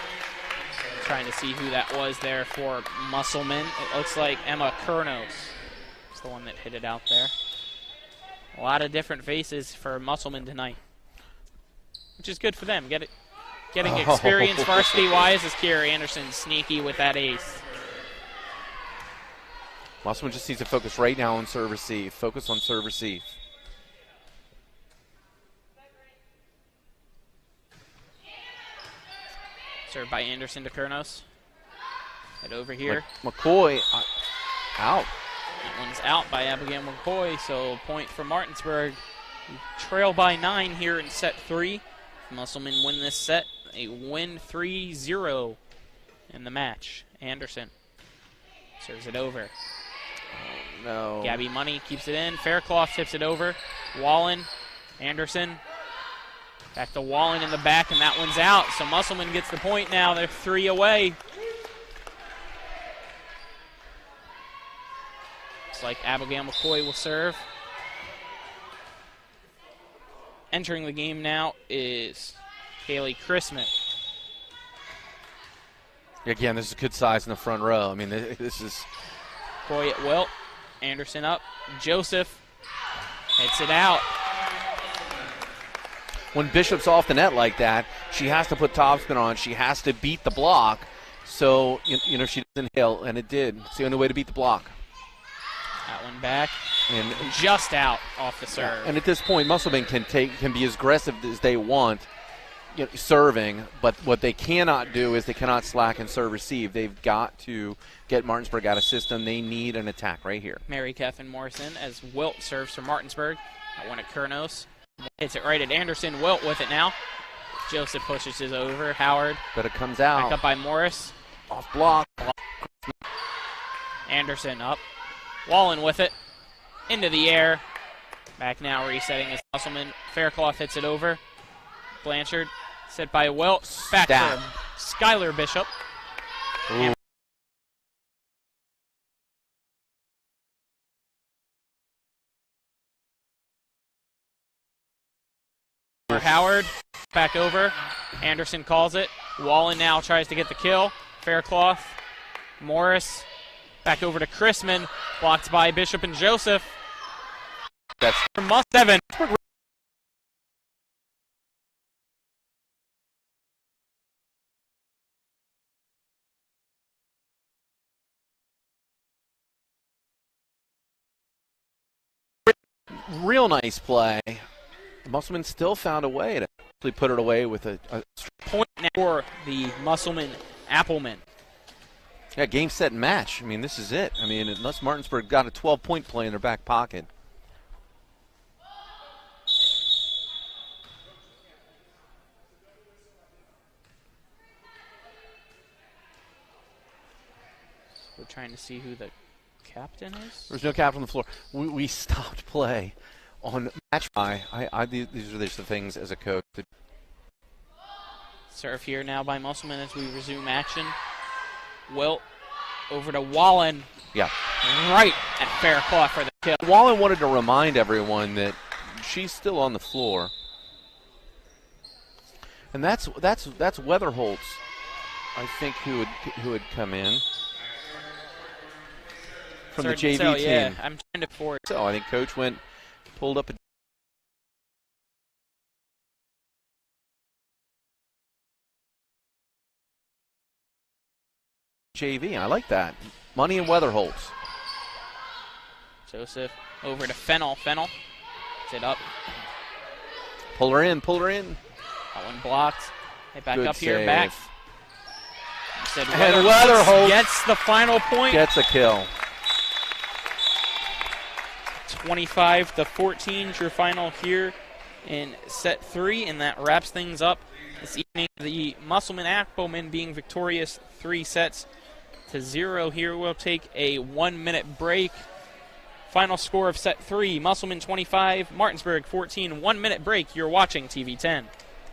Trying to see who that was there for Musselman. It looks like Emma Kurnos is the one that hit it out there. A lot of different faces for Musselman tonight, which is good for them. Getting experience varsity-wise as Kiera Anderson sneaky with that ace. Musselman just needs to focus right now on serve receive. Focus on serve receive. Served by Anderson to Kurnos. Head over here. McCoy out. That one's out by Abigail McCoy, so point for Martinsburg. We trail by 9 here in set 3. Musselman win this set. A win 3-0 in the match. Anderson serves it over. Oh, no. Gabby Money keeps it in. Faircloth tips it over. Wallen, Anderson. Back to Wallen in the back, and that one's out. So Musselman gets the point now. They're 3 away. Looks like Abigail McCoy will serve. Entering the game now is Kaylee Chrisman. Again, this is good size in the front row. I mean, this is... McCoy at Wilt. Anderson up. Joseph Hits it out. When Bishop's off the net like that, she has to put topspin on. She has to beat the block. So, she doesn't hail, and it did. It's the only way to beat the block. That one back. And just out off the serve. And at this point, Musselman can be as aggressive as they want, serving, but what they cannot do is they cannot slack and serve receive. They've got to get Martinsburg out of system. They need an attack right here. Mary Catherine Morrison as Wilt serves for Martinsburg. That one at Kurnos. Hits it right at Anderson. Wilt with it now. Joseph pushes it over. Howard. But it comes out. Back up by Morris. Off block. Anderson up. Wallen with it. Into the air. Back now resetting as Musselman. Faircloth hits it over. Blanchard. Set by Wilt. Back to Skylar Bishop. Howard. Back over. Anderson calls it. Wallen now tries to get the kill. Faircloth. Morris. Back over to Chrisman. Blocked by Bishop and Joseph. That's Must 7. Real nice play. Musselman still found a way to actually put it away with a point for the Musselman Appleman. Yeah, game, set, and match. I mean, this is it. I mean, unless Martinsburg got a 12-point play in their back pocket. We're trying to see who the captain is. There's no captain on the floor. We stopped play on match by. These are the things as a coach. Serve here now by Musselman as we resume action. Wilt over to Wallen. Yeah. Right at Faircloth for the kill. Wallen wanted to remind everyone that she's still on the floor. And that's Weatherholtz, I think, who would come in from the JV team. Yeah, I'm trying to forward. So I think Coach pulled up a JV. I like that. Money and Weatherholtz. Joseph over to Fennell. Fennell. Sit up. Pull her in. That one blocked. Hey, back Good up here. save. Back. And Weatherholtz gets the final point. Gets a kill. 25-14 is your final here in set 3, and that wraps things up this evening. The Musselman Appleman being victorious 3-0 here. We'll take a 1-minute break. Final score of set 3, Musselman 25, Martinsburg 14. 1-minute break. You're watching TV 10.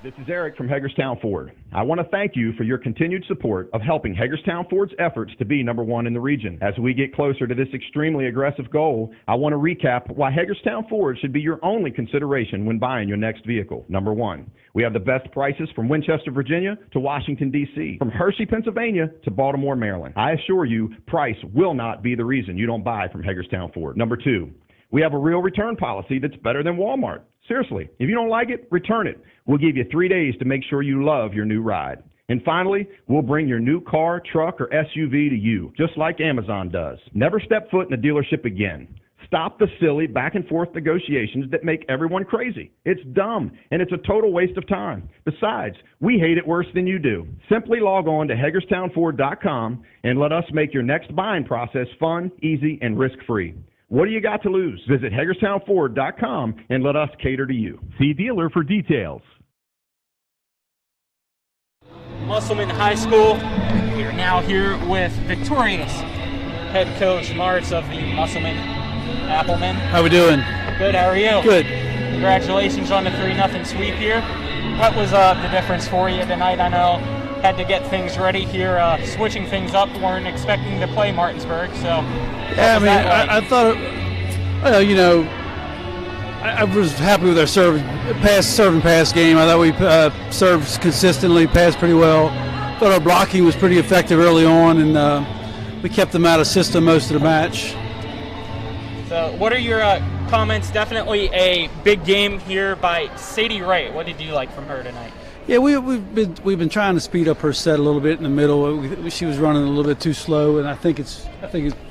This is Eric from Hagerstown Ford. I want to thank you for your continued support of helping Hagerstown Ford's efforts to be #1 in the region. As we get closer to this extremely aggressive goal, I want to recap why Hagerstown Ford should be your only consideration when buying your next vehicle. Number 1, we have the best prices from Winchester, Virginia to Washington, D.C., from Hershey, Pennsylvania to Baltimore, Maryland. I assure you, price will not be the reason you don't buy from Hagerstown Ford. Number 2, we have a real return policy that's better than Walmart. Seriously, if you don't like it, return it. We'll give you 3 days to make sure you love your new ride. And finally, we'll bring your new car, truck, or SUV to you, just like Amazon does. Never step foot in a dealership again. Stop the silly back and forth negotiations that make everyone crazy. It's dumb, and it's a total waste of time. Besides, we hate it worse than you do. Simply log on to HagerstownFord.com and let us make your next buying process fun, easy, and risk-free. What do you got to lose? Visit HagerstownFord.com and let us cater to you. See dealer for details. Musselman High School. We are now here with victorious head coach Martz of the Musselman Appleman. How we doing? Good, how are you? Good. Congratulations on the 3-0 sweep here. What was the difference for you tonight? I know had to get things ready here, switching things up. Weren't expecting to play Martinsburg, so. Yeah, I mean, I thought, I was happy with our serve and pass game. I thought we served consistently, passed pretty well. Thought our blocking was pretty effective early on, and we kept them out of system most of the match. So what are your comments. Definitely a big game here by Sadie Wright. What did you like from her tonight? Yeah, we've been trying to speed up her set a little bit in the middle. She was running a little bit too slow, and I think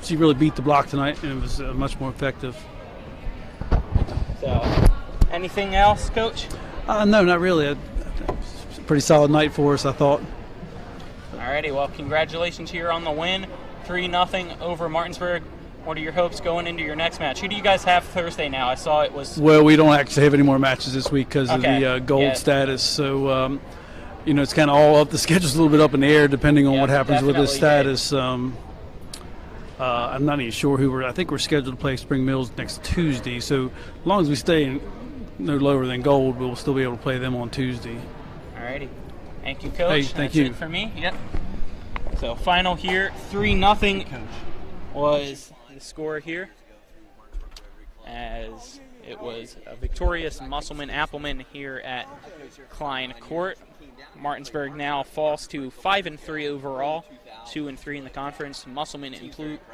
she really beat the block tonight, and it was much more effective. So, anything else, Coach? No, not really. A pretty solid night for us, I thought. Alrighty, well, congratulations here on the win, 3-0 over Martinsburg. What are your hopes going into your next match? Who do you guys have Thursday now? I saw it was... Well, we don't actually have any more matches this week because of the gold status. So, it's kind of all up. The schedule's a little bit up in the air depending on what happens with this status. I'm not even sure I think we're scheduled to play Spring Mills next Tuesday. So as long as we stay no lower than gold, we'll still be able to play them on Tuesday. Alrighty. Thank you, Coach. Hey, thank That's you. it for me. Yep. So final here, 3-0 was the score here, as it was a victorious Musselman-Appleman here at Klein Court. Martinsburg now falls to 5-3 overall, 2-3 in the conference. Musselman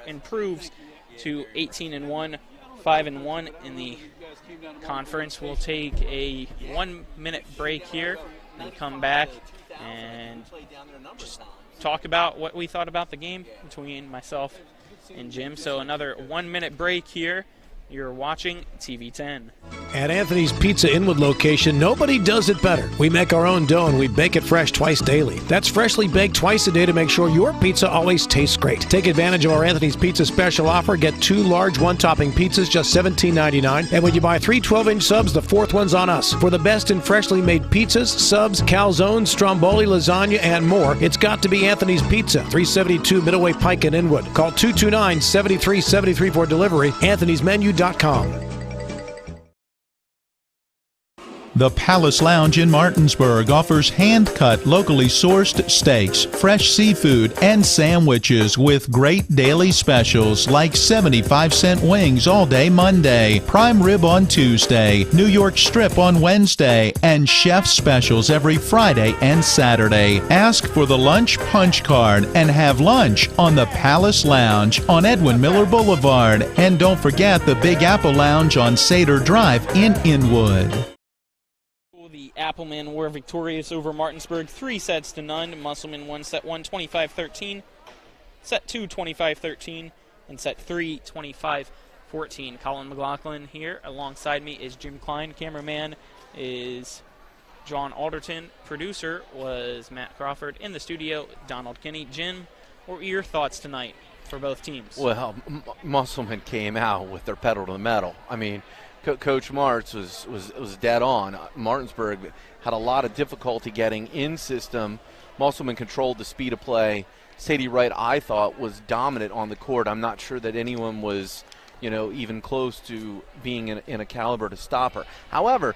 improves to 18-1, 5-1 in the conference. We'll take a 1-minute break here and come back and just talk about what we thought about the game between myself and Jim. So another 1-minute break here. You're watching TV 10. At Anthony's Pizza Inwood location, nobody does it better. We make our own dough and we bake it fresh twice daily. That's freshly baked twice a day to make sure your pizza always tastes great. Take advantage of our Anthony's Pizza special offer. Get 2 large one-topping pizzas, just $17.99. And when you buy 3 12-inch subs, the 4th one's on us. For the best in freshly made pizzas, subs, calzones, stromboli, lasagna, and more, it's got to be Anthony's Pizza, 372 Middleway Pike in Inwood. Call 229-7373 for delivery. Anthony'sMenu.com. The Palace Lounge in Martinsburg offers hand-cut, locally sourced steaks, fresh seafood, and sandwiches with great daily specials like 75-cent wings all day Monday, prime rib on Tuesday, New York strip on Wednesday, and chef specials every Friday and Saturday. Ask for the lunch punch card and have lunch on the Palace Lounge on Edwin Miller Boulevard. And don't forget the Big Apple Lounge on Sater Drive in Inwood. The Applemen were victorious over Martinsburg 3-0. Musselman won set 1 25-13, set 2 25-13, and set 3 25-14. Colin McLaughlin here. Alongside me is Jim Klein. Cameraman is John Alderton. Producer was Matt Crawford. In the studio, Donald Kinney. Jim, what were your thoughts tonight for both teams? Well, Musselman came out with their pedal to the metal. I mean, Coach Martz was dead on. Martinsburg had a lot of difficulty getting in system. Musselman controlled the speed of play. Sadie Wright, I thought, was dominant on the court. I'm not sure that anyone was, even close to being in a caliber to stop her. However,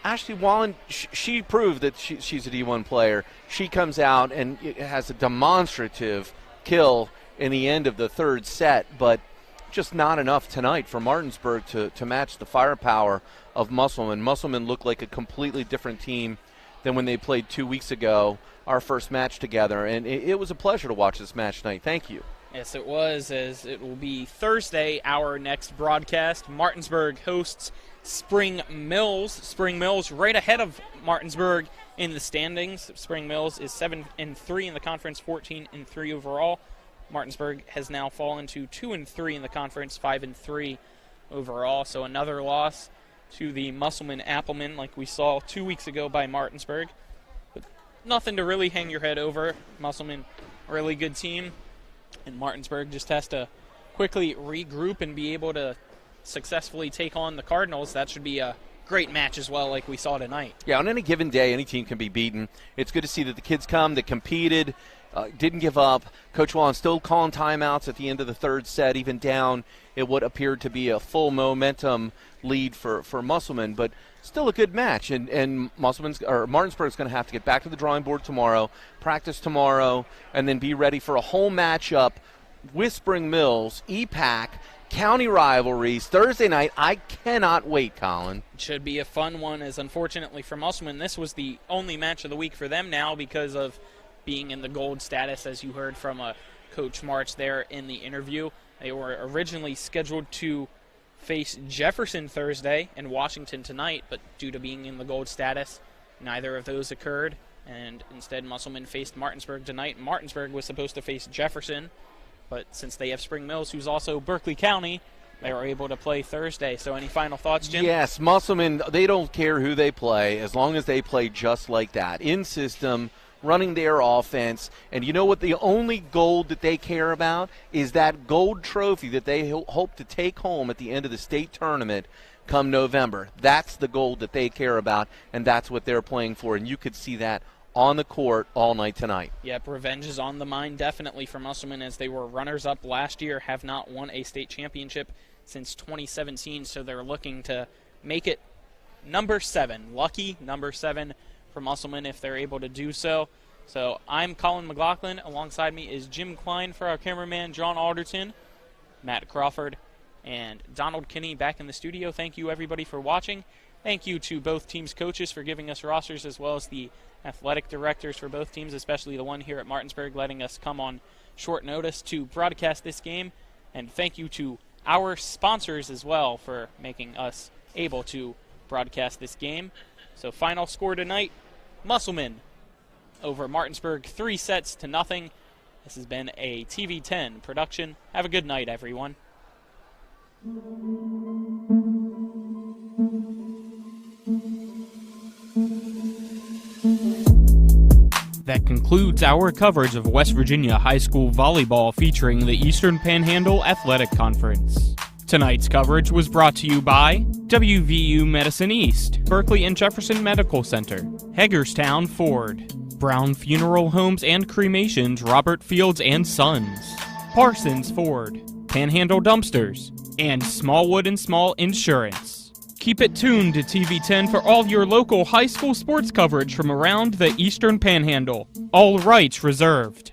Ashley Wallen, she proved that she's a D1 player. She comes out and has a demonstrative kill in the end of the third set, but just not enough tonight for Martinsburg to match the firepower of Musselman. Musselman looked like a completely different team than when they played 2 weeks ago, our first match together, and it was a pleasure to watch this match tonight. Thank you. Yes, it was, as it will be Thursday, our next broadcast. Martinsburg hosts Spring Mills. Spring Mills right ahead of Martinsburg in the standings. Spring Mills is 7-3 in the conference, 14-3 overall. Martinsburg has now fallen to 2-3 in the conference, 5-3 overall. So another loss to the Musselman-Appleman like we saw 2 weeks ago by Martinsburg. But nothing to really hang your head over. Musselman, really good team. And Martinsburg just has to quickly regroup and be able to successfully take on the Cardinals. That should be a great match as well, like we saw tonight. Yeah, on any given day, any team can be beaten. It's good to see that the kids come, that competed, didn't give up. Coach Wallen still calling timeouts at the end of the third set, even down at what appeared to be a full momentum lead for Musselman, but still a good match. And Martinsburg's going to have to get back to the drawing board tomorrow, practice tomorrow, and then be ready for a home matchup with Spring Mills, EPAC, county rivalries, Thursday night. I cannot wait, Colin. It should be a fun one, as unfortunately for Musselman, this was the only match of the week for them now because of being in the gold status, as you heard from Coach March there in the interview. They were originally scheduled to face Jefferson Thursday and Washington tonight, but due to being in the gold status, neither of those occurred, and instead Musselman faced Martinsburg tonight. Martinsburg was supposed to face Jefferson, but since they have Spring Mills, who's also Berkeley County, they were able to play Thursday. So any final thoughts, Jim? Yes, Musselman, they don't care who they play as long as they play just like that, in system, running their offense. And you know what? The only gold that they care about is that gold trophy that they hope to take home at the end of the state tournament come November. That's the gold that they care about, and that's what they're playing for. And you could see that on the court all night tonight. Yep, revenge is on the mind definitely for Musselman, as they were runners-up last year, have not won a state championship since 2017, so they're looking to make it number 7. Lucky number 7 for Musselman if they're able to do so. So I'm Colin McLaughlin. Alongside me is Jim Klein for our cameraman, John Alderton, Matt Crawford, and Donald Kinney back in the studio. Thank you, everybody, for watching. Thank you to both teams' coaches for giving us rosters, as well as the athletic directors for both teams, especially the one here at Martinsburg, letting us come on short notice to broadcast this game. And thank you to our sponsors as well for making us able to broadcast this game. So final score tonight, Musselman over Martinsburg, 3-0. This has been a TV10 production. Have a good night, everyone. That concludes our coverage of West Virginia high school volleyball featuring the Eastern Panhandle Athletic Conference. Tonight's coverage was brought to you by WVU Medicine East, Berkeley and Jefferson Medical Center, Hagerstown Ford, Brown Funeral Homes and Cremations, Robert Fields and Sons, Parsons Ford, Panhandle Dumpsters, and Smallwood and Small Insurance. Keep it tuned to TV10 for all your local high school sports coverage from around the Eastern Panhandle. All rights reserved.